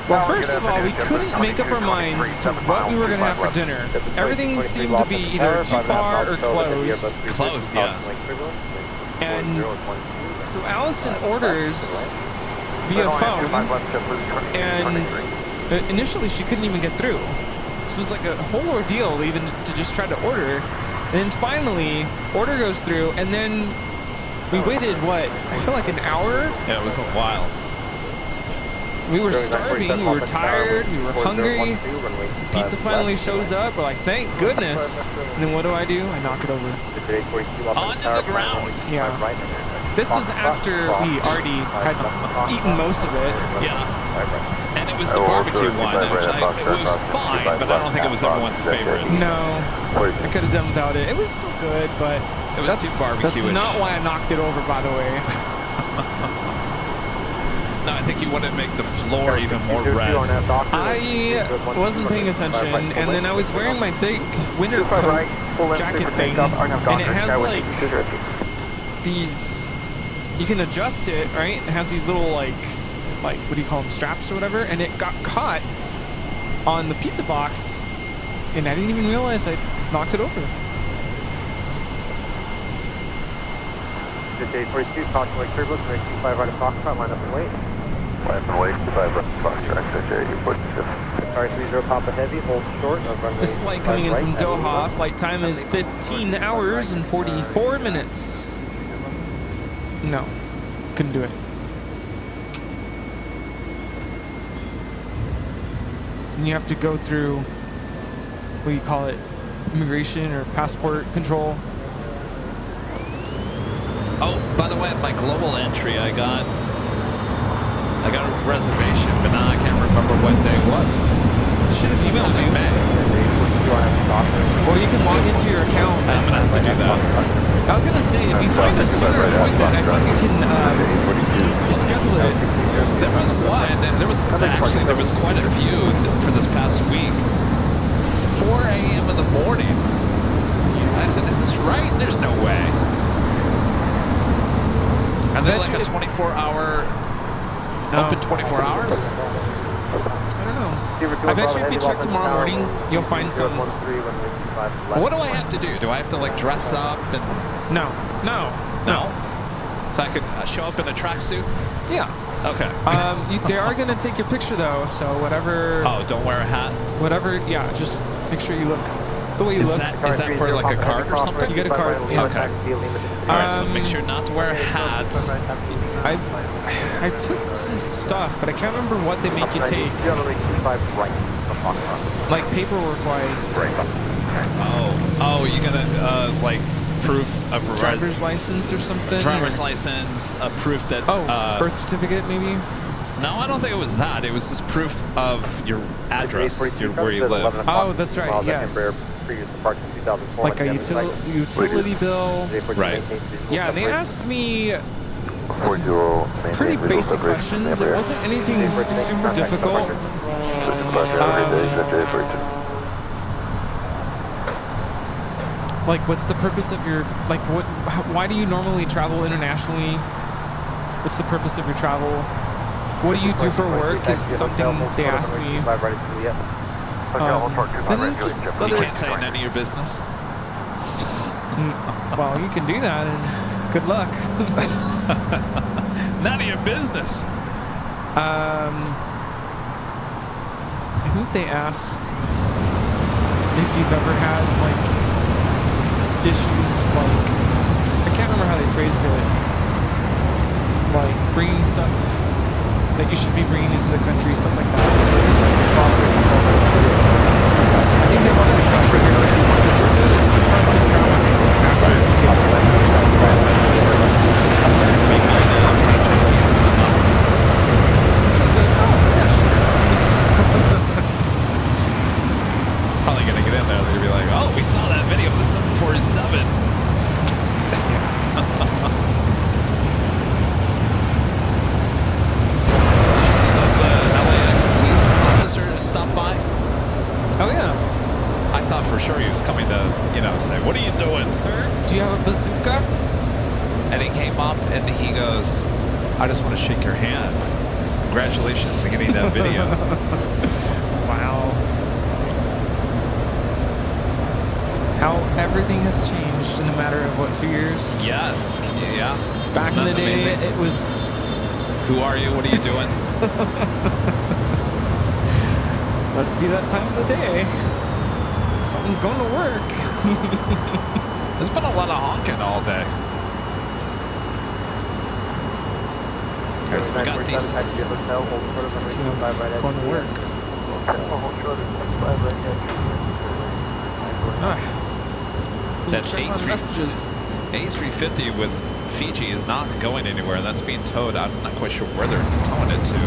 Well, first of all, we couldn't make up our minds to what we were going to have for dinner. Everything seemed to be either too far or closed. Close, yeah. And so Allison orders via phone, and initially she couldn't even get through. So it was like a whole ordeal even to just try to order. And then finally, order goes through, and then we waited, what, I feel like an hour? Yeah, it was a while. We were starving, we were tired, we were hungry. Pizza finally shows up, we're like, thank goodness. And then what do? I knock it over. Onto the ground. Yeah. This was after we already had eaten most of it. Yeah. And it was the barbecue one, which it was fine, but I don't think it was everyone's favorite. No, I could have done without it. It was still good, but It was too barbecue-ish. That's not why I knocked it over, by the way. No, I think you wanted to make the floor even more red. I wasn't paying attention, and then I was wearing my big winter coat jacket thing, and it has like these, you can adjust it, right? It has these little like what do you call them, straps or whatever, and it got caught on the pizza box, and I didn't even realize I knocked it over. Day 42, Caution Lake Turbulence, 25 right approximate, line up and wait. Line up and wait, 25 right approximate, XJ, 46. Sorry, 30 Papa Heavy, hold short of runway. This flight coming in from Doha, flight time is 15 hours and 44 minutes. No, couldn't do it. And you have to go through, what do you call it, immigration or passport control. Oh, by the way, my global entry, I got a reservation, but now I can't remember what day it was. Should have emailed you. May. Or you can log into your account. I'm gonna have to do that. I was gonna say, if you find a sooner appointment, I think you can reschedule it. There was one, and there was quite a few for this past week. 4 a.m. in the morning. I said, is this right? There's no way. And then like a 24-hour, open 24 hours? I don't know. I bet you if you check tomorrow morning, you'll find some. What do I have to do? Do I have to like dress up and? No. So I could show up in a tracksuit? Yeah. Okay. They are gonna take your picture though, so whatever. Oh, don't wear a hat? Whatever, yeah, just make sure you look the way you look. Is that for like a card or something? You get a card. Yeah. Okay. Alright, so make sure not to wear a hat. I took some stuff, but I can't remember what they make you take. Like paperwork wise. Oh, you gonna like proof of driver's license or something? Driver's license, a proof that birth certificate maybe? No, I don't think it was that. It was just proof of your address, where you live. Oh, that's right, yes. Like a utility bill. Right. Yeah, they asked me some pretty basic questions. It wasn't anything super difficult. Like, what's the purpose of your, like, why do you normally travel internationally? What's the purpose of your travel? What do you do for work is something they asked me. Then just you can't say none of your business? Well, you can do that, and good luck. None of your business. I think they asked if you've ever had, like, issues with, like, I can't remember how they phrased it. Like, bringing stuff that you should be bringing into the country, stuff like that. I think they wanted to make sure you're ready because you're good as a trusted travel after you get the Probably gonna get in there. They're gonna be like, "Oh, we saw that video of the 747." Stop by? Oh yeah. I thought for sure he was coming to, say, "What are you doing, sir? Do you have a bazooka?" And he came up and he goes, "I just want to shake your hand." Congratulations on getting that video. Wow. How everything has changed in a matter of, what, 2 years? Yes. Yeah. Back in Isn't the that day, amazing? it was... Who are you? What are you doing? Must be that time of the day. Someone's going to work. There's been a lot of honking all day. Okay, so we got these. Going to work. That Check my messages. A350 with Fiji is not going anywhere. That's being towed. I'm not quite sure where they're towing it to.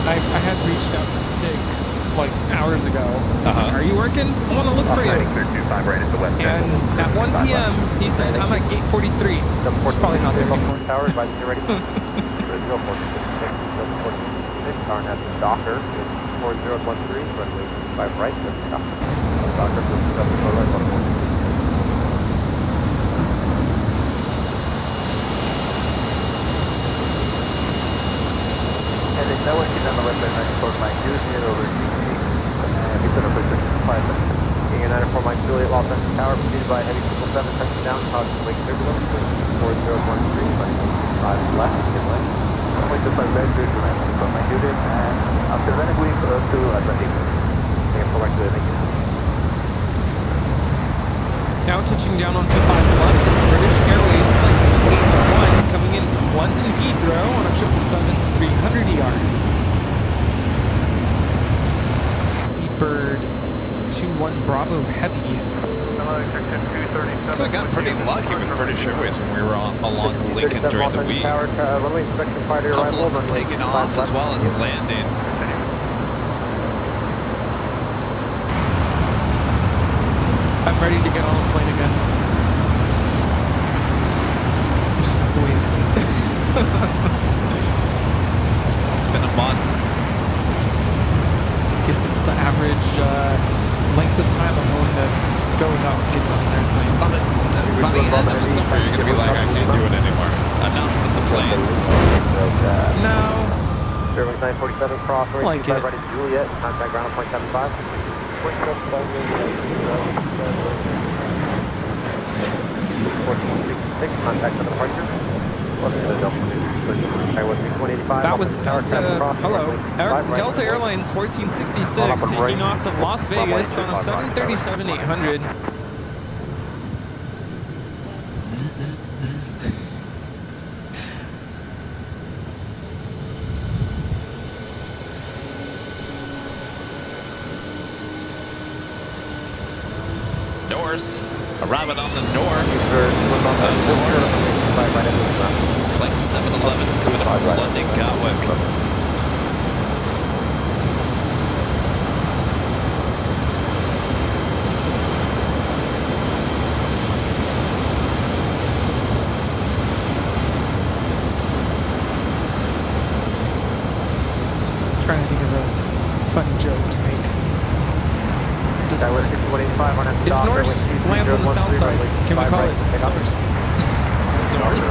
I had reached out to Stig like hours ago. He's like, "Are you working? I want to look for you." Right at the west And at 1 p.m., he said, "I'm at gate 43." It's probably not there anymore. Tower, advise you ready. 0466, 0466, Tarn at the Docker, 4013, runway 5 right, that's the Docker. Docker, right, 114. And there's no one on the west side, 94 Mike, using it over GC, and we put up with 6-5, King 94 Mike, Juliet, Los Angeles Tower, preceded by heavy 777, touching down, causing lake turbulence, 4013, runway 5 left, get left. Runway 25 red, good, right, from my Judith, and after Renegui, to Atlantic. King 4 Mike, thank you. Now touching down on 25 left is British Airways Flight 281 coming in from London Heathrow on a 777-300ER. Speedbird 21 Bravo Heavy. I got pretty lucky with British Airways when we were along Lincoln during the week. A couple of them taking off as well as landing. I'm ready to get on a plane again. I just have to wait. It's been a month. Guess it's the average length of time I'm willing to go without getting on an airplane. By the end of summer, you're going to be like, I can't do it anymore. Enough with the planes. No. Airway 947 cross, Like it. right at Juliet, contact ground 0.75. 1466, contact for the departure. That was Delta. Hello. Delta Airlines 1466 taking off to Las Vegas on a 737-800. Norse. Arriving on the north. Flight 711 coming up from London Gatwick. Trying to think of a funny joke to make. If Norse lands on the south side, can we call it Source? Source?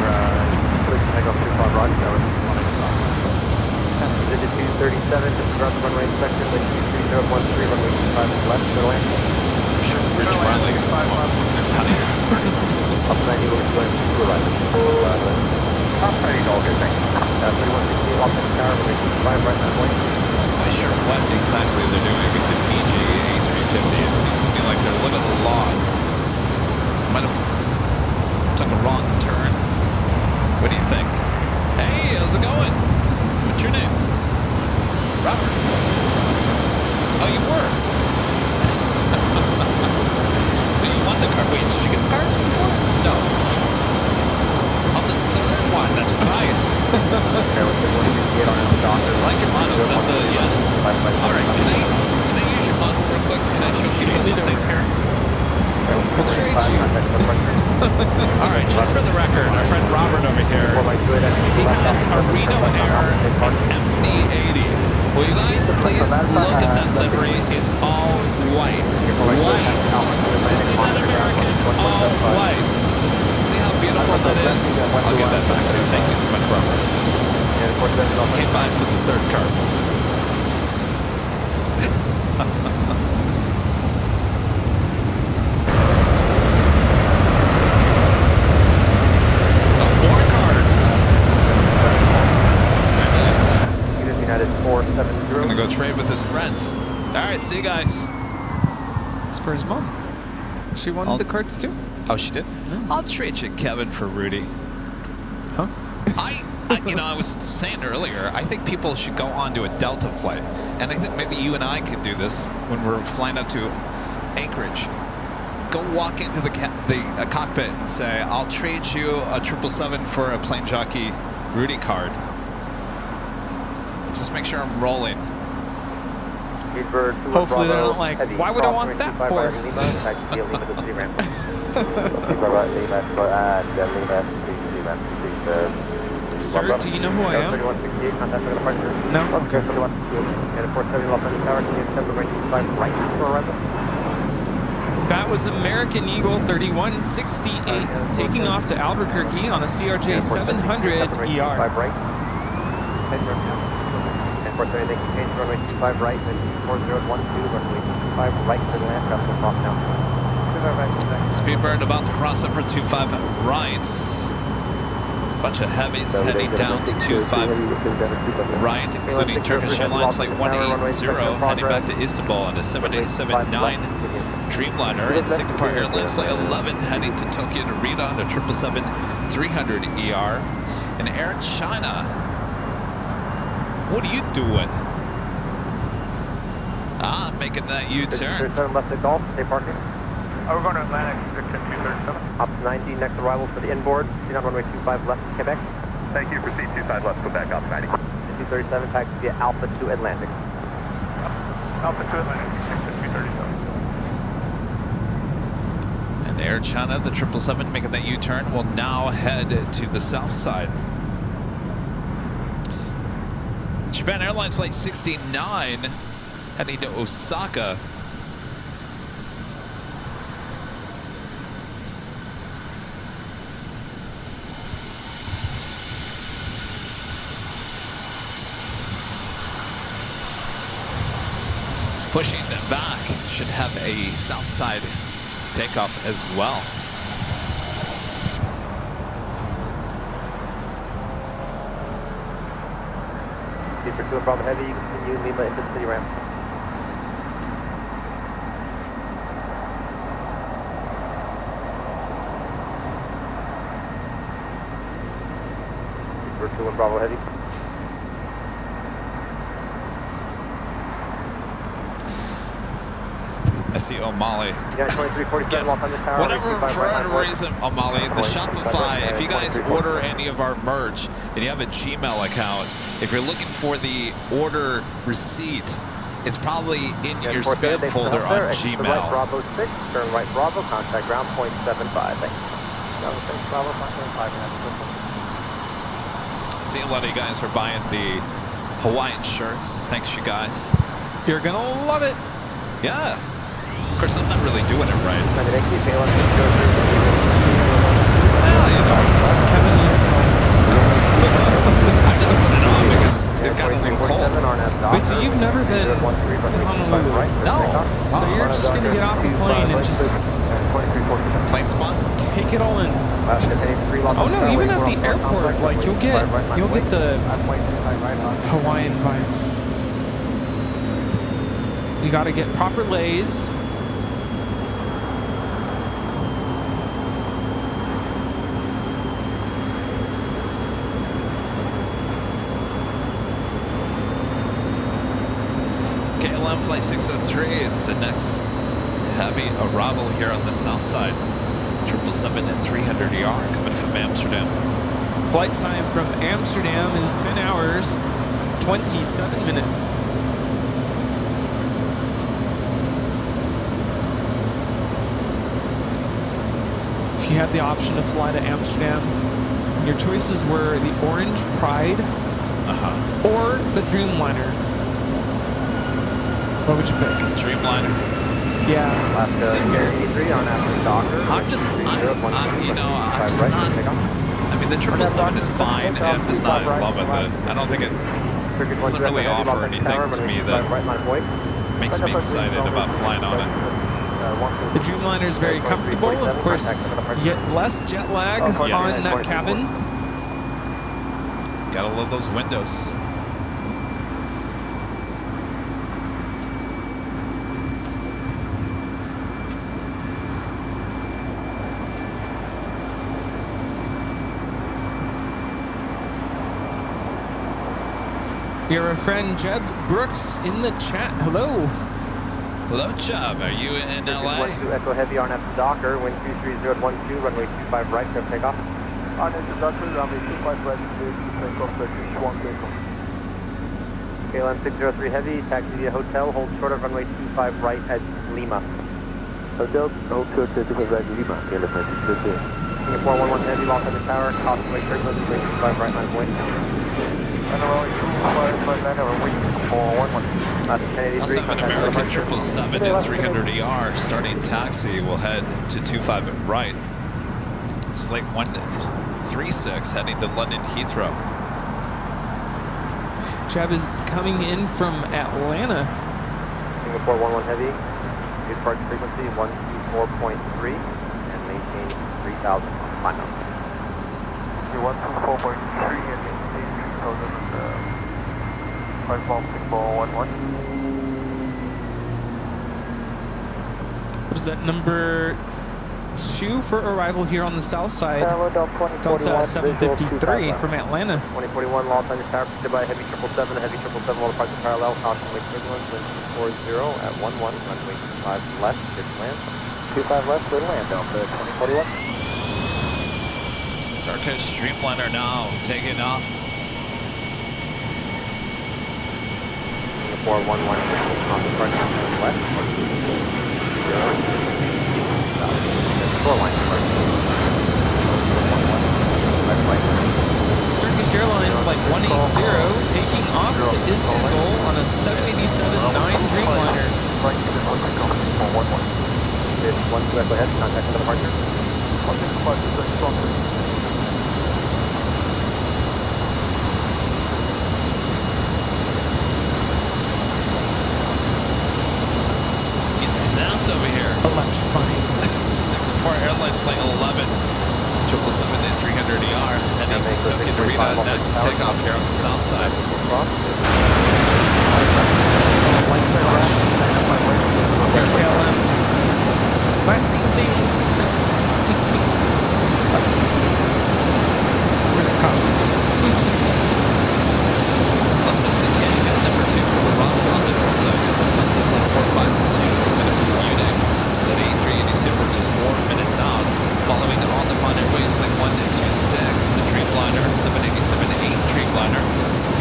Visit 237, just ground runway inspection, like 23013, runway 25 left, to land. I'm sure Rich Riley wants something funny. Up 90, we're going to arrive. Up 30, all good, thanks. 3168, Los Angeles Tower, runway 25 right, that way. I'm not quite sure what exactly they're doing with the Fiji A350. It seems to me like they're a little lost. Might have took a wrong turn. What do you think? Hey, how's it going? What's your name? Robert. Oh, you were? You won the car. Wait, did you get the cards before? No. On the third one, that's right. Like your mono, is that the yes? Alright, can I use your mono real quick? Can I show you something here? We'll trade you. Alright, just for the record, our friend Robert over here, he has a Reno Air MD-80. Will you guys please look at that livery? It's all white. White. To see that American, all white. See how beautiful uniform that is, I'll give that back to you. Thank you so much, Robert. Came by for the third card. More cards. Very nice. United 470. He's gonna go trade with his friends. All right, see you guys. It's for his mom. She wanted the cards too. Oh, she did? I'll trade you Kevin for Rudy. Huh? I was saying earlier, I think people should go on to a Delta flight. And I think maybe you and I could do this when we're flying up to Anchorage. Go walk into the cockpit and say, I'll trade you a 777 for a plane jockey Rudy card. Just make sure I'm rolling. Hopefully they're not like, why would I want that for? Sir, do you know who I am? No? Okay. That was American Eagle 3168 taking off to Albuquerque on a CRJ 700 ER. Runway 25 right, 4012, runway 25 right for the aircraft will cross now. Speedbird about to cross over 25 right. Bunch of heavies heading down to 25 right, including Turkish Airlines Flight 180 heading back to Istanbul on a 7879 Dreamliner, and Singapore Airlines Flight 11 heading to Tokyo Narita on a 777-300 ER. And Air China, what are you doing? Making that U-turn. Left at Golf, stay parking. We're going to Atlantic, 237. Up 90, next arrival for the inboard. You're on runway 25 left, Quebec. Thank you, proceed 25 left, Quebec, up 90. 237, taxi via Alpha to Atlantic. Alpha to Atlantic, 237. And Air China, the 777 making that U-turn, will now head to the south side. Japan Airlines Flight 69 heading to Osaka. Pushing back, should have a south side takeoff as well. For 2 Bravo Heavy, you continue Lima into the city ramp. For 2 Bravo Heavy. I see O'Malley. Yeah, 2347 Yes. off on the tower. Whatever, for whatever reason, O'Malley, the Shopify, if you guys order any of our merch and you have a Gmail account, if you're looking for the order receipt, it's probably in your spam folder on Gmail. Right Bravo 6, turn right Bravo, contact ground point 75. Thanks. Bravo, contact 5. See a lot of you guys for buying the Hawaiian shirts. Thanks, you guys. You're gonna love it. Yeah. Of course, I'm not really doing it right. Well, you know, Kevin needs help. I just put it on because it got a little cold. Wait, so you've never been to Honolulu? No. So you're just gonna get off the plane and just Plane spot? take it all in. Oh no, even at the airport, like you'll get the Hawaiian vibes. You gotta get proper lays. KLM Flight 603 is the next heavy arrival here on the south side. 777 and 300 ER coming from Amsterdam. Flight time from Amsterdam is 10 hours, 27 minutes. If you had the option to fly to Amsterdam, your choices were the Orange Pride or the Dreamliner. What would you pick? Dreamliner. Yeah. Last Same here. 83 on after Docker. I'm just not. I mean, the 777 is fine. I'm just not in love with it. I don't think it doesn't really offer anything to me that makes me excited about flying on it. The Dreamliner is very comfortable. Of course, you get less jet lag on that cabin. Gotta love those windows. Your friend Jeb Brooks in the chat. Hello. Hello, Chubb. Are you in LA? 12 Echo Heavy on after Docker. Wind 230 at 12, runway 25 right, clear takeoff. On introduction, runway 25 right, clear to take off, Turkish 1 takeoff. KLM 603 Heavy, taxi via hotel, hold short of runway 25 right at Lima. Hotel, hold short, take off at Lima, KLM 603. Singapore 11 Heavy, lock on the tower, Cosway turbulence, runway 25 right, line of wind. And runway 25 right, line of wind, 411. Also have an American 777 at 300ER starting taxi. Will head to 25 right. It's flight 136 heading to London Heathrow. Jeb is coming in from Atlanta. Singapore 11 Heavy, departure frequency 124.3 and maintain 3,000 climb out. 124.3 and maintain 3,000 5 Singapore 11. What is that, number 2 for arrival here on the south side? Delta 753 from Atlanta. 2041, lost on your tower, pursued by heavy 777, heavy 777, while departure parallel, caution wake turbulence, wind 240 at 11, runway 25 left, clear to land. 25 left, clear to land, Delta 2041. Turkish Dreamliner now taking off. Singapore 113 on the front west, 4 line Turkish Airlines flight 180 taking off to Istanbul on a 787-9 Dreamliner. It's 12 Echo Head, contact for the departure. 165 Zapped over here. Electrifying. Singapore Airlines flight 11, 777 300ER, heading to Tokyo Narita next. Take off here on the south side. KLM. I've seen things. I've seen things. Where's the cop? Left onto Canada, number 2 for Ron London, also left onto flight 452, coming from Munich. That A380 Super just 4 minutes out. Following on the Pond Airways flight 126, the Dreamliner 787-8 Dreamliner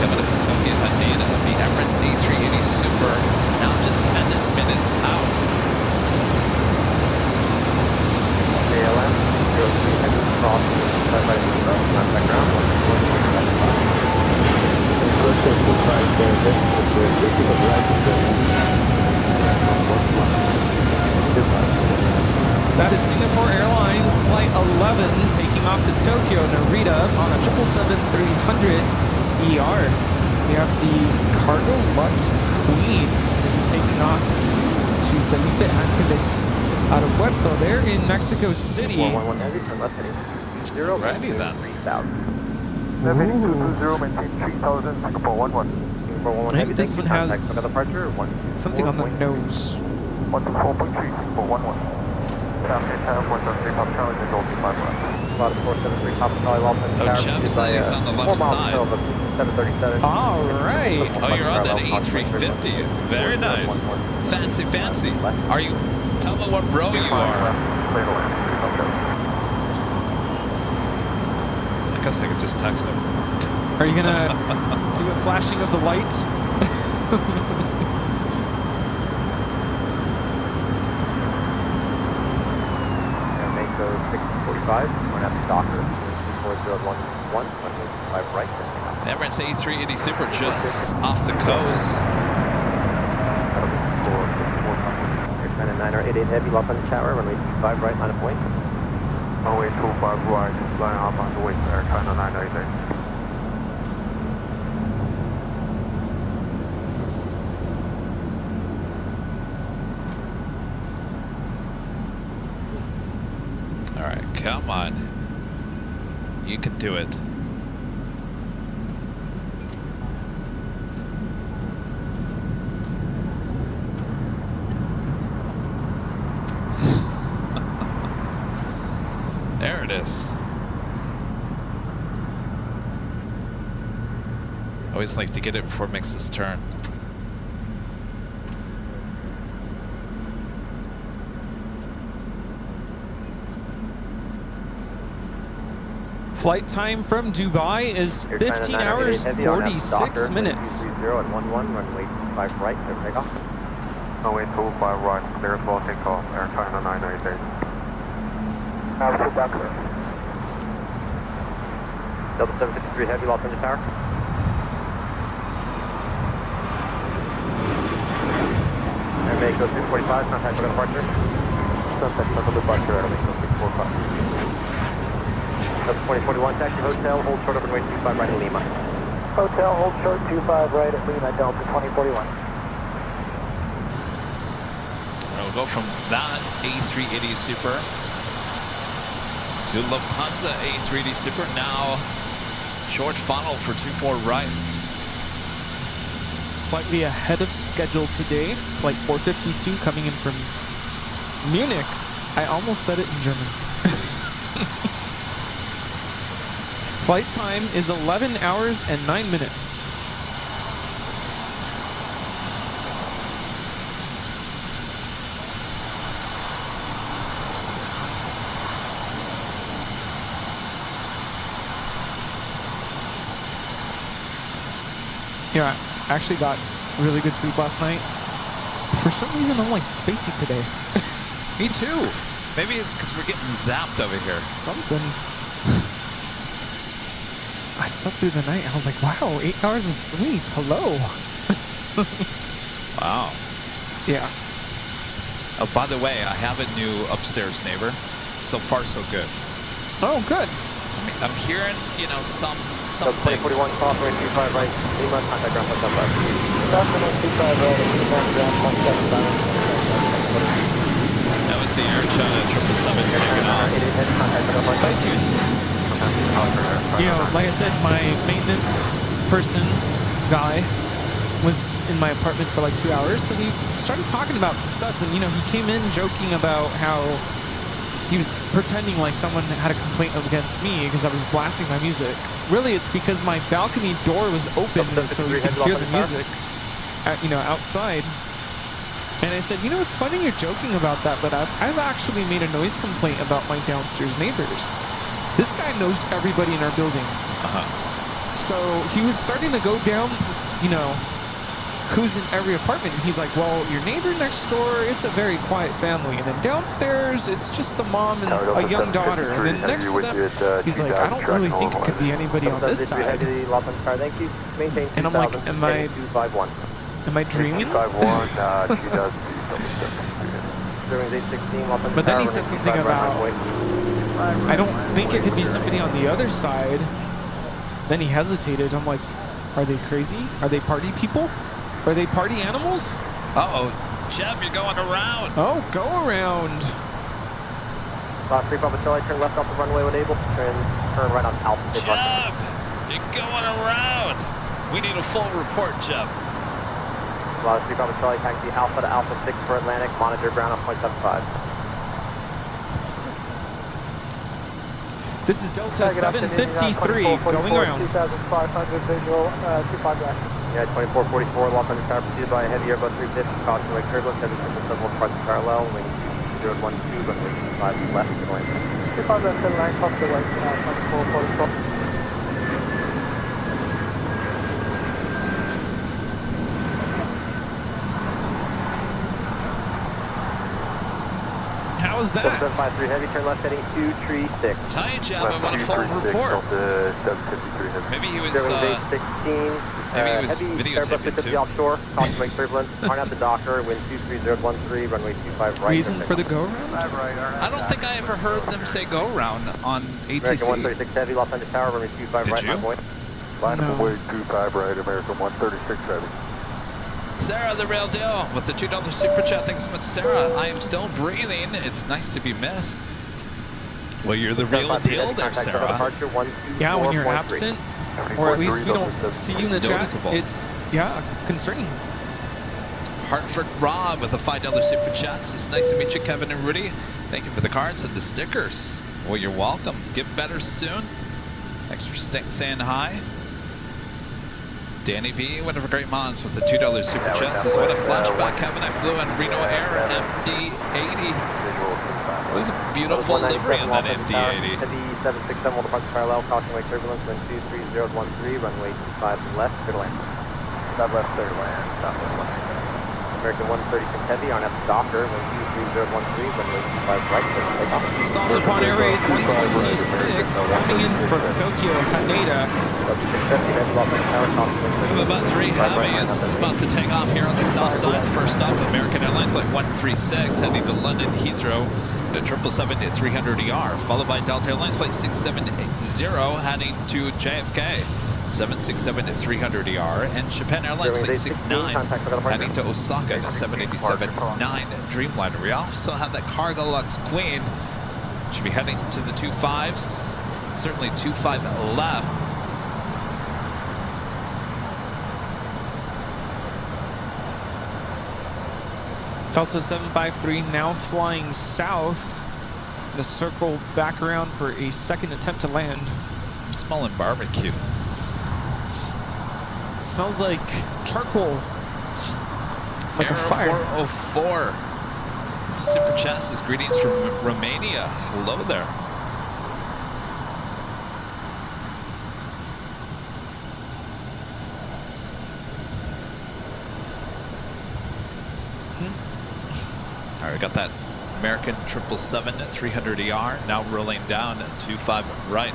coming up from Tokyo, heading the Emirates A380 Super, now just 10 minutes out. KLM 03 Heavy, cross by contact ground, 1 That is Singapore Airlines Flight 11 taking off to Tokyo Narita on a 777-300ER. We have the Cargo Lux Queen taking off to Felipe Angeles Aeropuerto there in Mexico City. 411 Heavy, turn left heading 0, Righty then. 3,000. Heading 220, maintain 3,000, Singapore 11. Singapore 11 I Heavy, think this thank one you. has Contact for departure, something on the nose. 124.3, Singapore 11. Family tower, 473, Pop Tower, and Gold 25 left. About 473, Papa Charlie, Lost on the Oh, tower, Chubb pursued by, says he's on the left 4 miles side. of 737. All right. Oh, you're on that A350. Very nice. Fancy, fancy. Are you? Tell me what row you are. Clear to land. I guess I could just text him. Are you gonna do a flashing of the light? Mako 645, going after Docker, 4011, 125 right. Emirates A380 Super just off the coast. That'll be for 4 Air Niner 88 Heavy, Los Angeles Tower, runway 25 right, line of point. Runway 25 right, line up on the way to Air China 988. All right, come on. You can do it. There it is. I always like to get it before it makes this turn. Flight time from Dubai is 15 hours 46 minutes. 230 at 11, runway 25 right, clear takeoff. Runway 25 right, clear for takeoff, Air China 988. Delta 753 Heavy, Los Angeles Tower. Air Mexico 645, contact for departure. Contact for departure, Air Mexico 645. Delta 2041, taxi hotel, hold short over runway 25 right at Lima. Hotel, hold short 25 right at Lima, Delta 2041. We'll go from that A380 Super to Lufthansa A380 Super. Now short funnel for 24 right. Slightly ahead of schedule today. Flight 452 coming in from Munich. I almost said it in German. Flight time is 11 hours and 9 minutes. Yeah, I actually got really good sleep last night. For some reason, I'm like spacey today. Me too. Maybe it's because we're getting zapped over here. Something. I slept through the night. I was like, wow, 8 hours of sleep. Hello. Wow. Yeah. Oh, by the way, I have a new upstairs neighbor. So far, so good. Oh, good. I'm hearing, you know, some Delta things. 2041, call for 25 right, Lima, contact ground 175. Delta 25 right at Lima, ground 175. That was the Air China 777 taking off. Tight tune. You know, like I said, my maintenance person, guy, was in my apartment for like 2 hours, so we started talking about some stuff, and you know, he came in joking about how he was pretending like someone had a complaint against me because I was blasting my music. Really, it's because my balcony door was open, so you could hear the music, you know, outside. And I said, you know, it's funny you're joking about that, but I've actually made a noise complaint about my downstairs neighbors. This guy knows everybody in our building. So he was starting to go down, you know, who's in every apartment. And he's like, well, your neighbor next door, it's a very quiet family. And then downstairs, it's just the mom and a young daughter. And then next to them, he's like, I don't really think it could be anybody on this side. Thank you. Maintain And I'm like, am I dreaming? But then he said something about, I don't think it could be somebody on the other side. Then he hesitated. I'm like, are they crazy? Are they party people? Are they party animals? Uh-oh. Jeb, you're going around. Oh, go around. Last 3 Papa Charlie, turn left off the runway when able. Turn right on Alpha. Jeb, you're going around. We need a full report, Jeb. Last 3 Papa Charlie, taxi Alpha to Alpha 6 for Atlantic. Monitor ground on 0.75. This is Delta 753 going around. 2,500 visual, 25 right. Yeah, 2444, Los Angeles Tower, preceded by a heavy Airbus 350, caution wake turbulence, heavy turbulence several parts parallel, wing 012, runway 5 left, going. 25 left, 79, cross the right, 2444. How is that? 753 heavy, turn left heading 236. Tell you, Jeb, I want a full report. Maybe he was, 16, Maybe he was heavy videotaping Airbus 650 too. offshore, caution wake turbulence, aren't at the Docker, wind 23013, runway 25 right. Reason for the go round? I don't think I ever heard them say go round on American ATC. 136 heavy, Los Angeles Tower, runway 25 Did right, you? my point. Line No. up away 25 right, American 136 heavy. Sarah, the real deal, with the $2 super chat. Thanks so much, Sarah. I am still breathing. It's nice to be missed. Well, you're the real deal there, Sarah. Departure 1, 2, Yeah, when you're 4.3. absent, or at least we don't see you in the chat, Noticeable. it's, yeah, concerning. Hartford Rob with the $5 super chats. It's nice to meet you, Kevin and Rudy. Thank you for the cards and the stickers. Well, you're welcome. Get better soon. Thanks for saying hi. Danny B, one of our great mods with the $2 super chat. Says, what a flashback, Kevin. I flew on Reno Air MD-80. It was a beautiful livery on that MD-80. Heavy 767 will depart parallel, caution wake turbulence, wind 23013, runway 25 left, clear to land. Stop left, clear to land. Stop left, land. American 136 heavy, on at the Docker, wind 23013, runway 25 right, clear to take off. Solid upon Airways 126, coming in from Tokyo, Haneda. We have about 3 heavies about to take off here on the south side. First up, American Airlines Flight 136 heading to London Heathrow at 777-300ER, followed by Delta Airlines Flight 670 heading to JFK 767-300ER, and Japan Airlines Flight 69 heading to Osaka at 787-9 Dreamliner. We also have that Cargolux Queen, should be heading to the 25s, certainly 25 left. Delta 753 now flying south. To circle back around for a second attempt to land. I'm smelling barbecue. It smells like charcoal. Like a fire. 404. Super chat says greetings from Romania. Hello there. All right, got that American 777-300ER now rolling down at 25 right.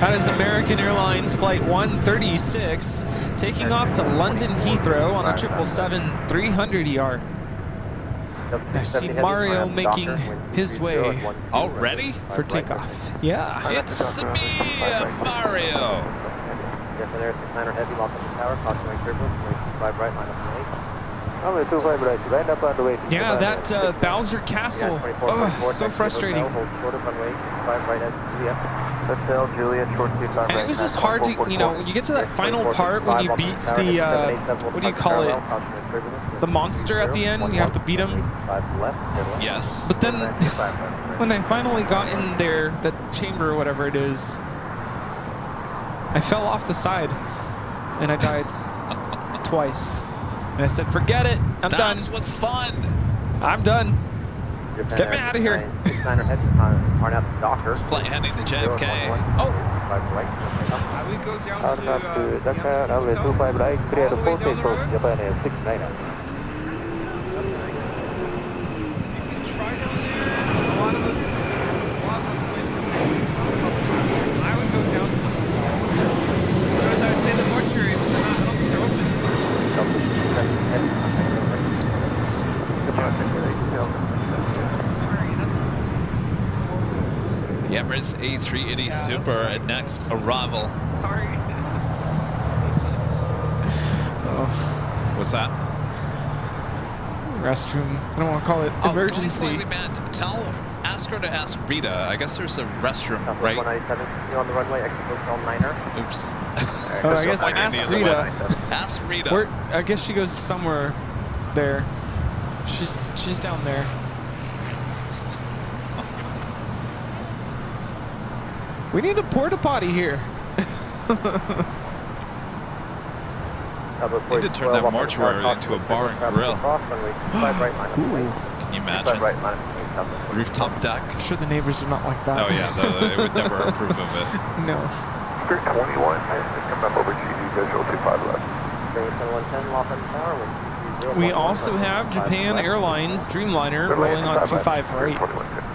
That is American Airlines Flight 136 taking off to London Heathrow on a 777-300ER. I see Mario making his way Already? for takeoff. Yeah. It's me, Mario. Heavy, Los Angeles Tower, caution wake turbulence, wind 25 right, minus 8. Runway 25 right, land up on the way. Yeah, that Bowser Castle. Oh, so frustrating. Hold short of runway 25 right at Juliet. Hotel Juliet, short 25 right. And it was just hard to, you know, when you get to that final part when you beat the, what do you call it? The monster at the end, you have to beat him. Yes. But then, when I finally got in there, the chamber or whatever it is, I fell off the side and I died twice. And I said, forget it, I'm done. That's what's fun. I'm done. Get me out of here. Flight heading to JFK. Oh. I would go down to the Dakar, runway hotel. 25 right, clear to All the way 4 down the road. Japan Air 69. That's right. You can try down there. A lot of those places say I would go down to the hotel. Otherwise, I would say the mortuary, but they're not, I don't think they're open. Sorry, The Emirates A380 Super at next arrival. sorry. Oh, What's that? restroom. I don't want to call it emergency. Really slightly, man. Ask her to ask Rita. I guess there's a restroom, right? 197, on the runway, exit hotel Niner. Oops. Oh, I guess Pointing the ask other Rita. way. Ask Rita. Where, I guess she goes somewhere there. She's down there. We need a porta potty here. Need to turn that mortuary into a bar and grill. Cross, runway 25 right, line up the way. Can you 25 imagine? right, line up the way, southwest. Rooftop deck? I'm sure the neighbors would not like that. Oh yeah, they would never approve of it. No. Spirit 21, just come up over GD visual 25 left. Runway 2110, Los Angeles Tower, wind 230. We also have Japan Airlines Dreamliner rolling on 25 right. 2110.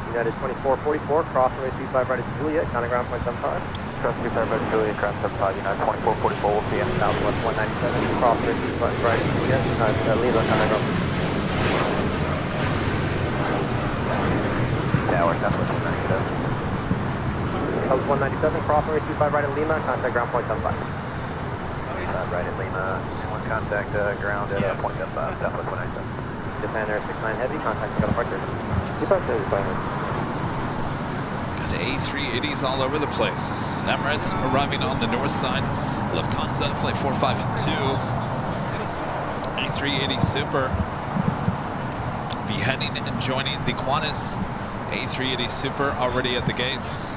United 2444, cross runway 25 right at Juliet, counting ground point 75. Cross 25 right, Juliet, ground 75, United 2444, we'll see you. Southwest 197, cross runway 25 right at Juliet, Lima, counting ground point. Tower, Southwest 197. Southwest 197, cross runway 25 right at Lima, contact ground point 75. Right at Lima, one contact ground at point 75, Southwest 197. Japan Air 69 Heavy, contact the departure. Got A380s all over the place. Emirates arriving on the north side. Lufthansa, flight 452. A380 Super. Be heading and joining the Qantas A380 Super already at the gates.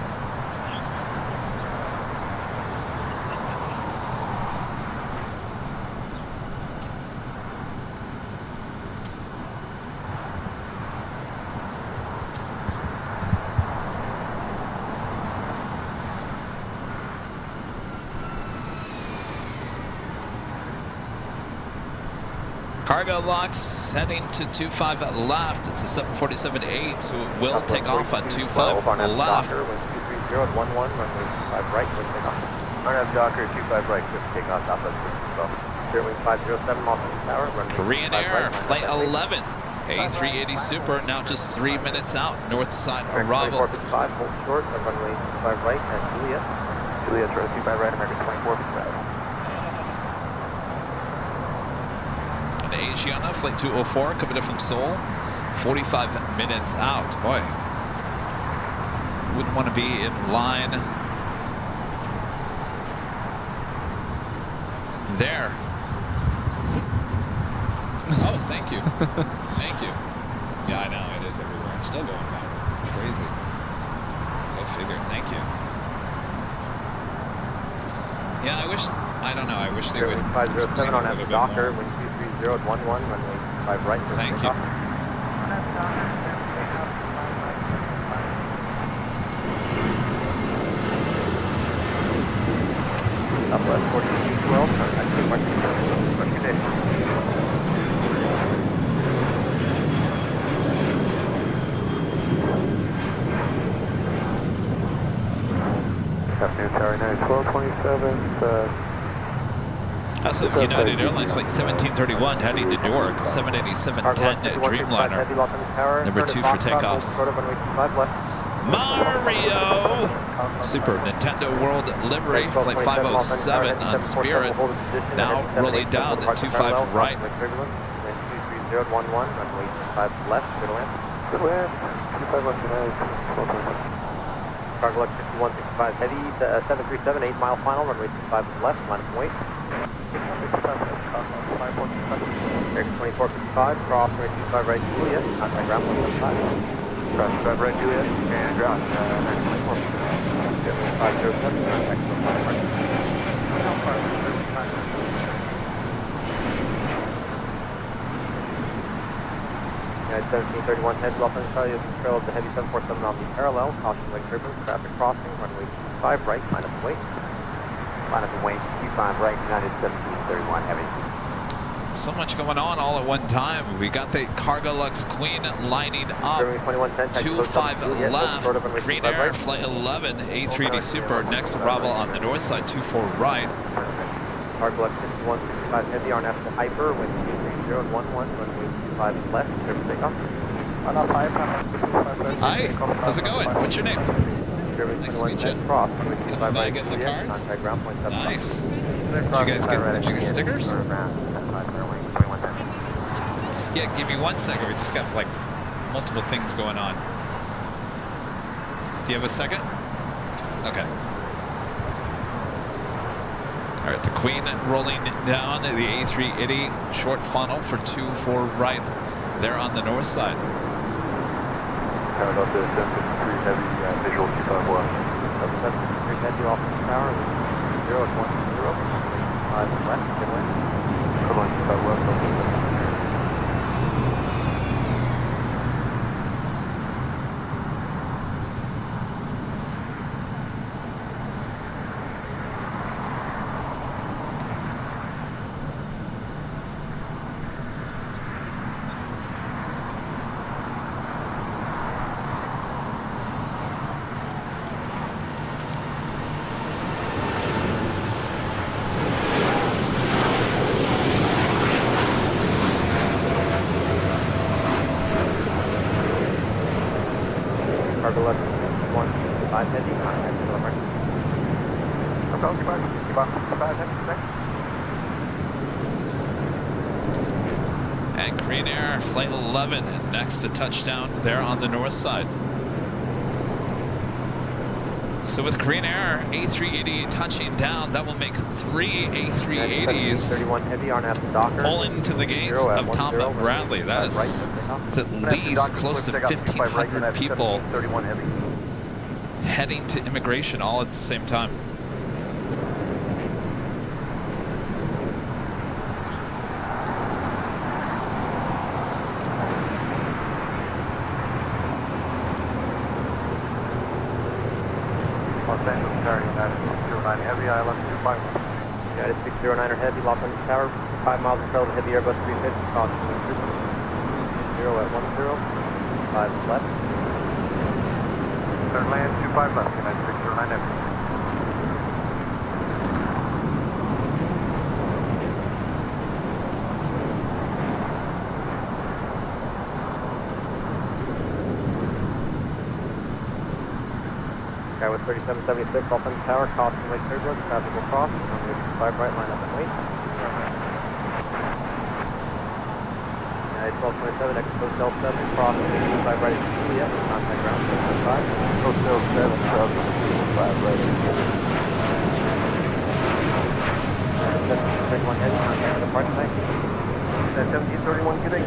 Cargo locks heading to 25 left. It's a 747-8, so it will take off at 25 left. Wind 230 at 11, runway 25 right, clear takeoff. RNF Docker, 25 right, clear for takeoff, Southwest 0 wind 507, Los Angeles Tower, runway Korean 25 Air, right, flight 11. A380 Super, now just 3 minutes out. North side arrival. 2455, hold short, runway 25 right at Juliet. Juliet's right, 25 right, American 2455. Asiana, flight 204, coming in from Seoul. 45 minutes out. Boy, wouldn't want to be in line there. Oh, thank you. Thank you. Yeah, I know, it is everywhere. It's still going viral. It's crazy. Go figure. Thank you. Yeah, I don't know. I wish they would. 507 on a F little bit Docker, more. wind 230 at 11, runway 25 right, clear for Thank you. takeoff. Southwest 4212, contact the departure. Good day. Afternoon, Tower 9, 1227, That's a United Airlines flight 1731 heading to Newark, 787-10 Dreamliner. Number 2 for takeoff. Mario! Super Nintendo World livery, flight 507 on Spirit. Now rolling down to 25 right. 230 at 11, runway 25 left, clear to land. good land, 25 left tonight, 1227. Cargo Lux 5165 Heavy, 737, 8 mile final, runway 25 left, line up and wait. Air 2455, cross runway 25 right, Juliet, contact ground 115. Cross 25 right, Juliet, and ground, 507, contact 25 right. United 1731 heads Los Angeles Charlie, trail of the heavy 747 on the parallel, caution leg turbulence, traffic crossing, runway 25 right, line up and wait. Line up and wait, 25 right, United 1731 heavy. So much going on all at one time. We got the Cargo Lux Queen lining up. 25 left. Green Air, flight 11, A380 Super. Next arrival on the north side, 24 right. Cargo Lux 5165 heavy, RNF to Hyper, wind 230 at 11, runway 25 left, clear for takeoff. Hi, how's it going? What's your name? Nice to meet you. Cross, Coming by getting the cards? contact ground point 75. Nice. Did you get stickers? Yeah, give me 1 second. We just got like multiple things going on. Do you have a second? Okay. All right, the Queen rolling down the A380 short funnel for 24 right there on the north side. Tower Delta 753 Heavy, visual 25 west. 753 Heavy, off the tower, 0 at 10, 5 left, good wind. Code 25 west, Delta 7. Cargo left 125 Heavy, contact to the mark. Okay, 25 Heavy, thanks. And Green Air Flight 11 next to touchdown there on the north side. So with Green Air A380 touching down, that will make 3 A380s 31 Heavy on at the Docker. pull into the gates of Tom Bradley. That is it's at least close to 1,500 people 31 Heavy. heading to immigration all at the same time. Los Angeles Tower United 609 Heavy, ILS 25. United 609er Heavy, Los Angeles Tower, 5 miles until the Heavy Airbus 350, caution 0 at 10, 5 left. Third land 25 left, United 609 Heavy. Guy with 3776, Los Angeles Tower, caution Lake Turbulence, traffic will cross, runway 5 right, line up and wait. United 1227, Expo Del 7, cross 5 right at Juliet, contact ground 715. Hotel 7, South 5 right. 1731 Heavy, contact the parking site. 1731, good day.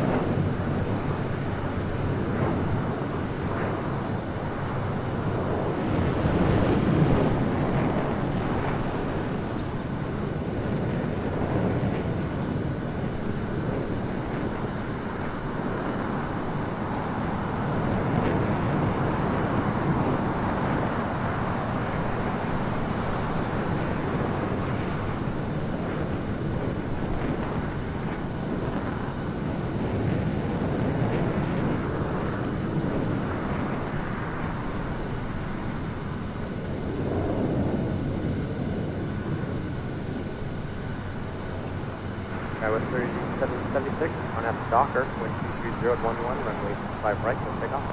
Guy with 3776 on at the Docker, wind 230 at 11, runway 5 right, we'll take off.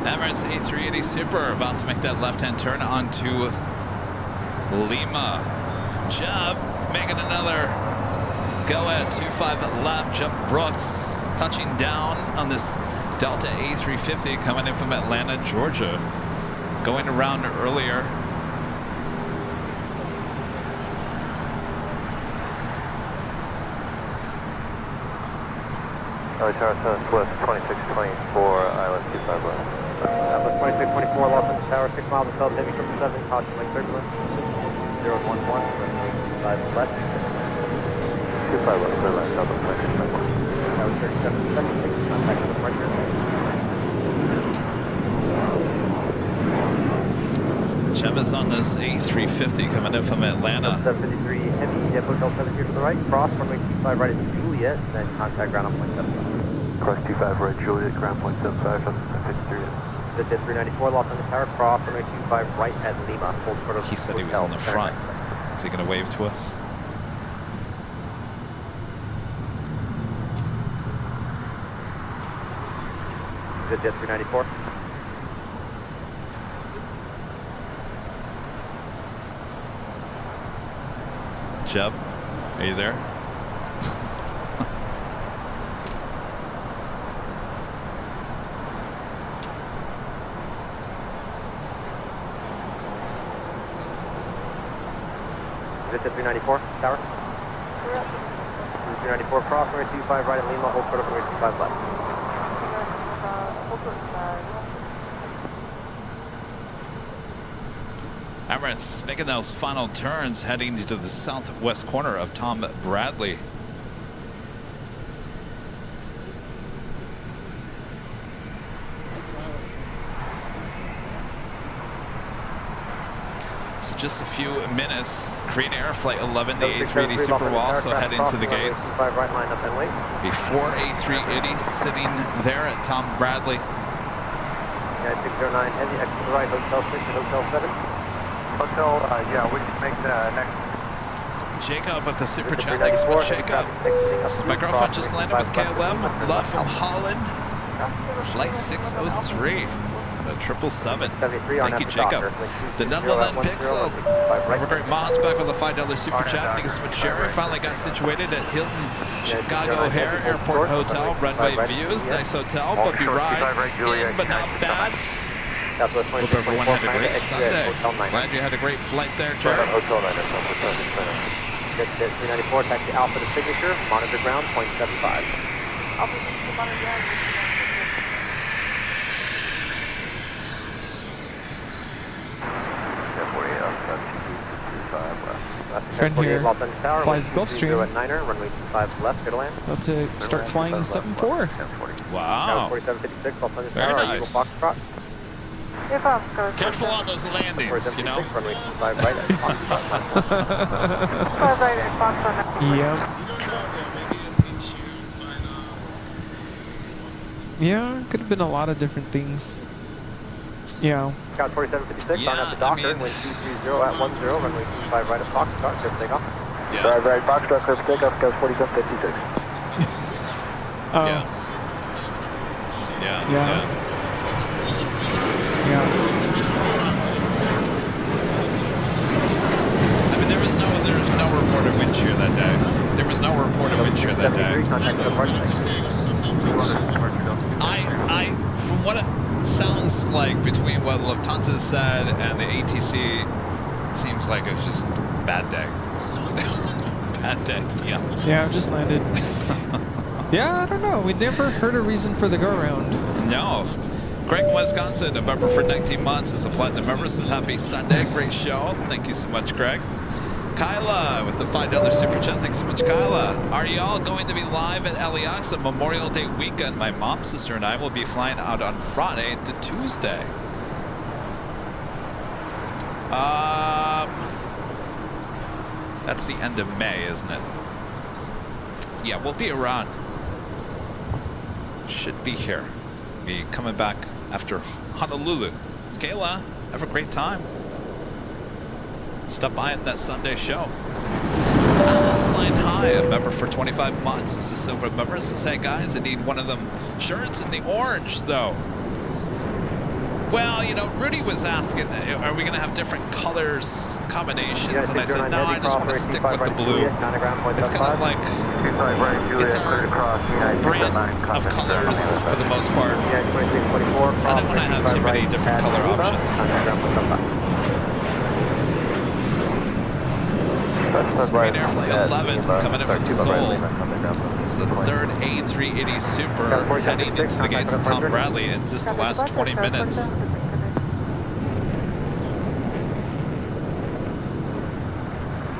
Emirates A380 Super about to make that left-hand turn onto Lima. Jeb making another go at 25 left. Jeb Brooks touching down on this Delta A350 coming in from Atlanta, Georgia. Going around earlier. LA Tower Southwest 2624, ILS 25 left. Southwest 2624, Los Angeles Tower, 6 miles until Heavy 777, caution Lake Turbulence. 0 at 11, runway 5 left. 25 left, clear line, Southwest 2624. That was 3776, contact the departure. Jeb is on this A350 coming in from Atlanta. 753 Heavy, Hotel 7 here to the right, cross, runway 25 right at Juliet, then contact ground on point 75. Cross 25 right, Juliet, ground point 75, 53. The 394, Los Angeles Tower, cross, runway 25 right at Lima, hold short of He said he was on the front. Is he going to wave to us? The 394. Jeb, are you there? Visit 394, tower. 394, cross runway 25 right at Lima, hold short of runway 25 left. Emirates making those final turns, heading to the southwest corner of Tom Bradley. So just a few minutes. Korean Air Flight 11, the A380 Super will also head into the gates. Right line up and wait. Before A380 sitting there at Tom Bradley. Yeah, 609, heavy exit right, hotel 6 and hotel 7. Hotel, yeah, we can make the next. Jacob with the super chat. Thanks so much, Jacob. This is my girlfriend just landed with KLM. Love from Holland. Flight 603. The 777. Thank you, Jacob. The Netherlands Pixel. Have a great Moss back with a $5 super chat. Thank you so much, Sherry. Finally got situated at Hilton Chicago O'Hare Airport Hotel. Runway views. Nice hotel. Bumpy ride. In, but not bad. Hope everyone had a great Sunday. Glad you had a great flight there, Jerry. Hotel 9, 394, taxi Alpha to signature, monitor ground, 0.75. Alpha to monitor ground. Friend here flies Gulfstream. At Niner, runway 25 left, clear to land. About to start flying the 74. Wow. 4756, Los Angeles Very Tower, nice. Eagle Foxtrot. Careful on those landings, you know. Runway 25 right at Foxtrot. Yep. Yeah, could have been a lot of different things. Yeah. Scout 4756, Yeah, on at the docker, I mean- wind 230 at 10, runway 25 right at Foxtrot, clear for takeoff. Yeah. Right, Foxtrot, clear for takeoff, Scout 4756. Oh, Yeah. Yeah. Yeah. yeah. I mean, there was no reported wind shear that day. There was no reported wind shear that day. 73, contact the approach. From what it sounds like between what Lufthansa said and the ATC, it seems like it was just bad day. Bad day. Yeah. Yeah, I've just landed. Yeah, I don't know. We never heard a reason for the go-around. No. Greg in Wisconsin, a member for 19 months, is a platinum member. Says happy Sunday. Great show. Thank you so much, Greg. Kyla with the $5 super chat. Thanks so much, Kyla. Are y'all going to be live at LAX on Memorial Day weekend? My mom, sister, and I will be flying out on Friday to Tuesday. That's the end of May, isn't it? Yeah, we'll be around. Should be here. Be coming back after Honolulu. Kayla, have a great time. Stop by at that Sunday show. Alice Flying High, a member for 25 months. This is Silver member. Says, hey guys, I need one of them shirts in the orange though. Well, you know, Rudy was asking, are we going to have different colors, combinations? And I said, no, I just want to stick with the blue. It's kind of like, it's our brand of colors for the most part. I don't want to have too many different color options. This is Korean Air Flight 11 coming in from Seoul. This is the third A380 Super heading into the gates of Tom Bradley in just the last 20 minutes.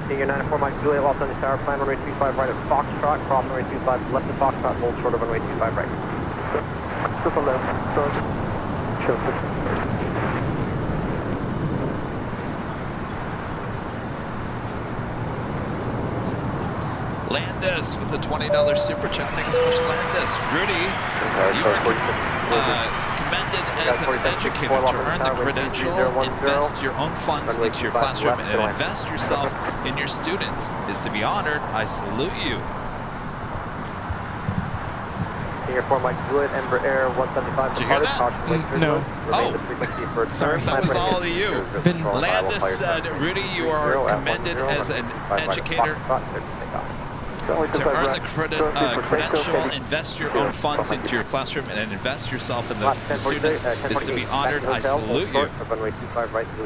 Senior 94 Mike Juliet, Los Angeles Tower, plan runway 25 right at Foxtrot, cross runway 25 left at Foxtrot, hold short of runway 25 right. Triple left, Landis with the $20 super chat. Thank you so much, Landis. Rudy, you are commended as an educator to earn the credential, invest your own funds into your classroom, and invest yourself in your students. Is to be honored. I salute you. Senior 4 Mike Juliet, Ember Air 175. Did you hear that? No. Oh, sorry. that was all to you. Landis said, Rudy, you are commended as an educator. To earn the credential, invest your own funds into your classroom and invest yourself in the students. Is to be honored. I salute you.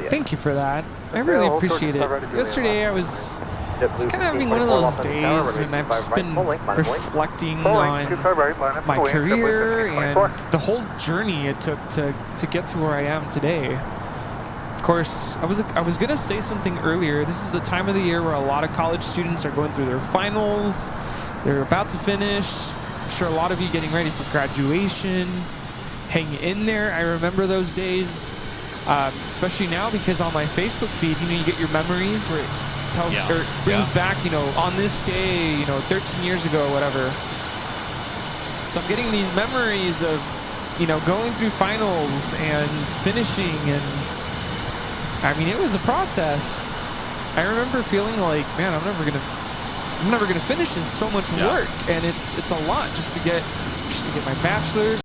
Thank you for that. I really appreciate it. Yesterday I was It's kind of having one of those days, and I've just been reflecting on my career and the whole journey it took to get to where I am today. Of course, I was gonna say something earlier. This is the time of the year where a lot of college students are going through their finals. They're about to finish. I'm sure a lot of you getting ready for graduation. Hang in there. I remember those days, especially now because on my Facebook feed, you get your memories where it tells or brings back, on this day, 13 years ago, whatever. So I'm getting these memories of, going through finals and finishing, and I mean, it was a process. I remember feeling like, man, I'm never gonna finish this. So much work, and it's a lot just to get my bachelor's.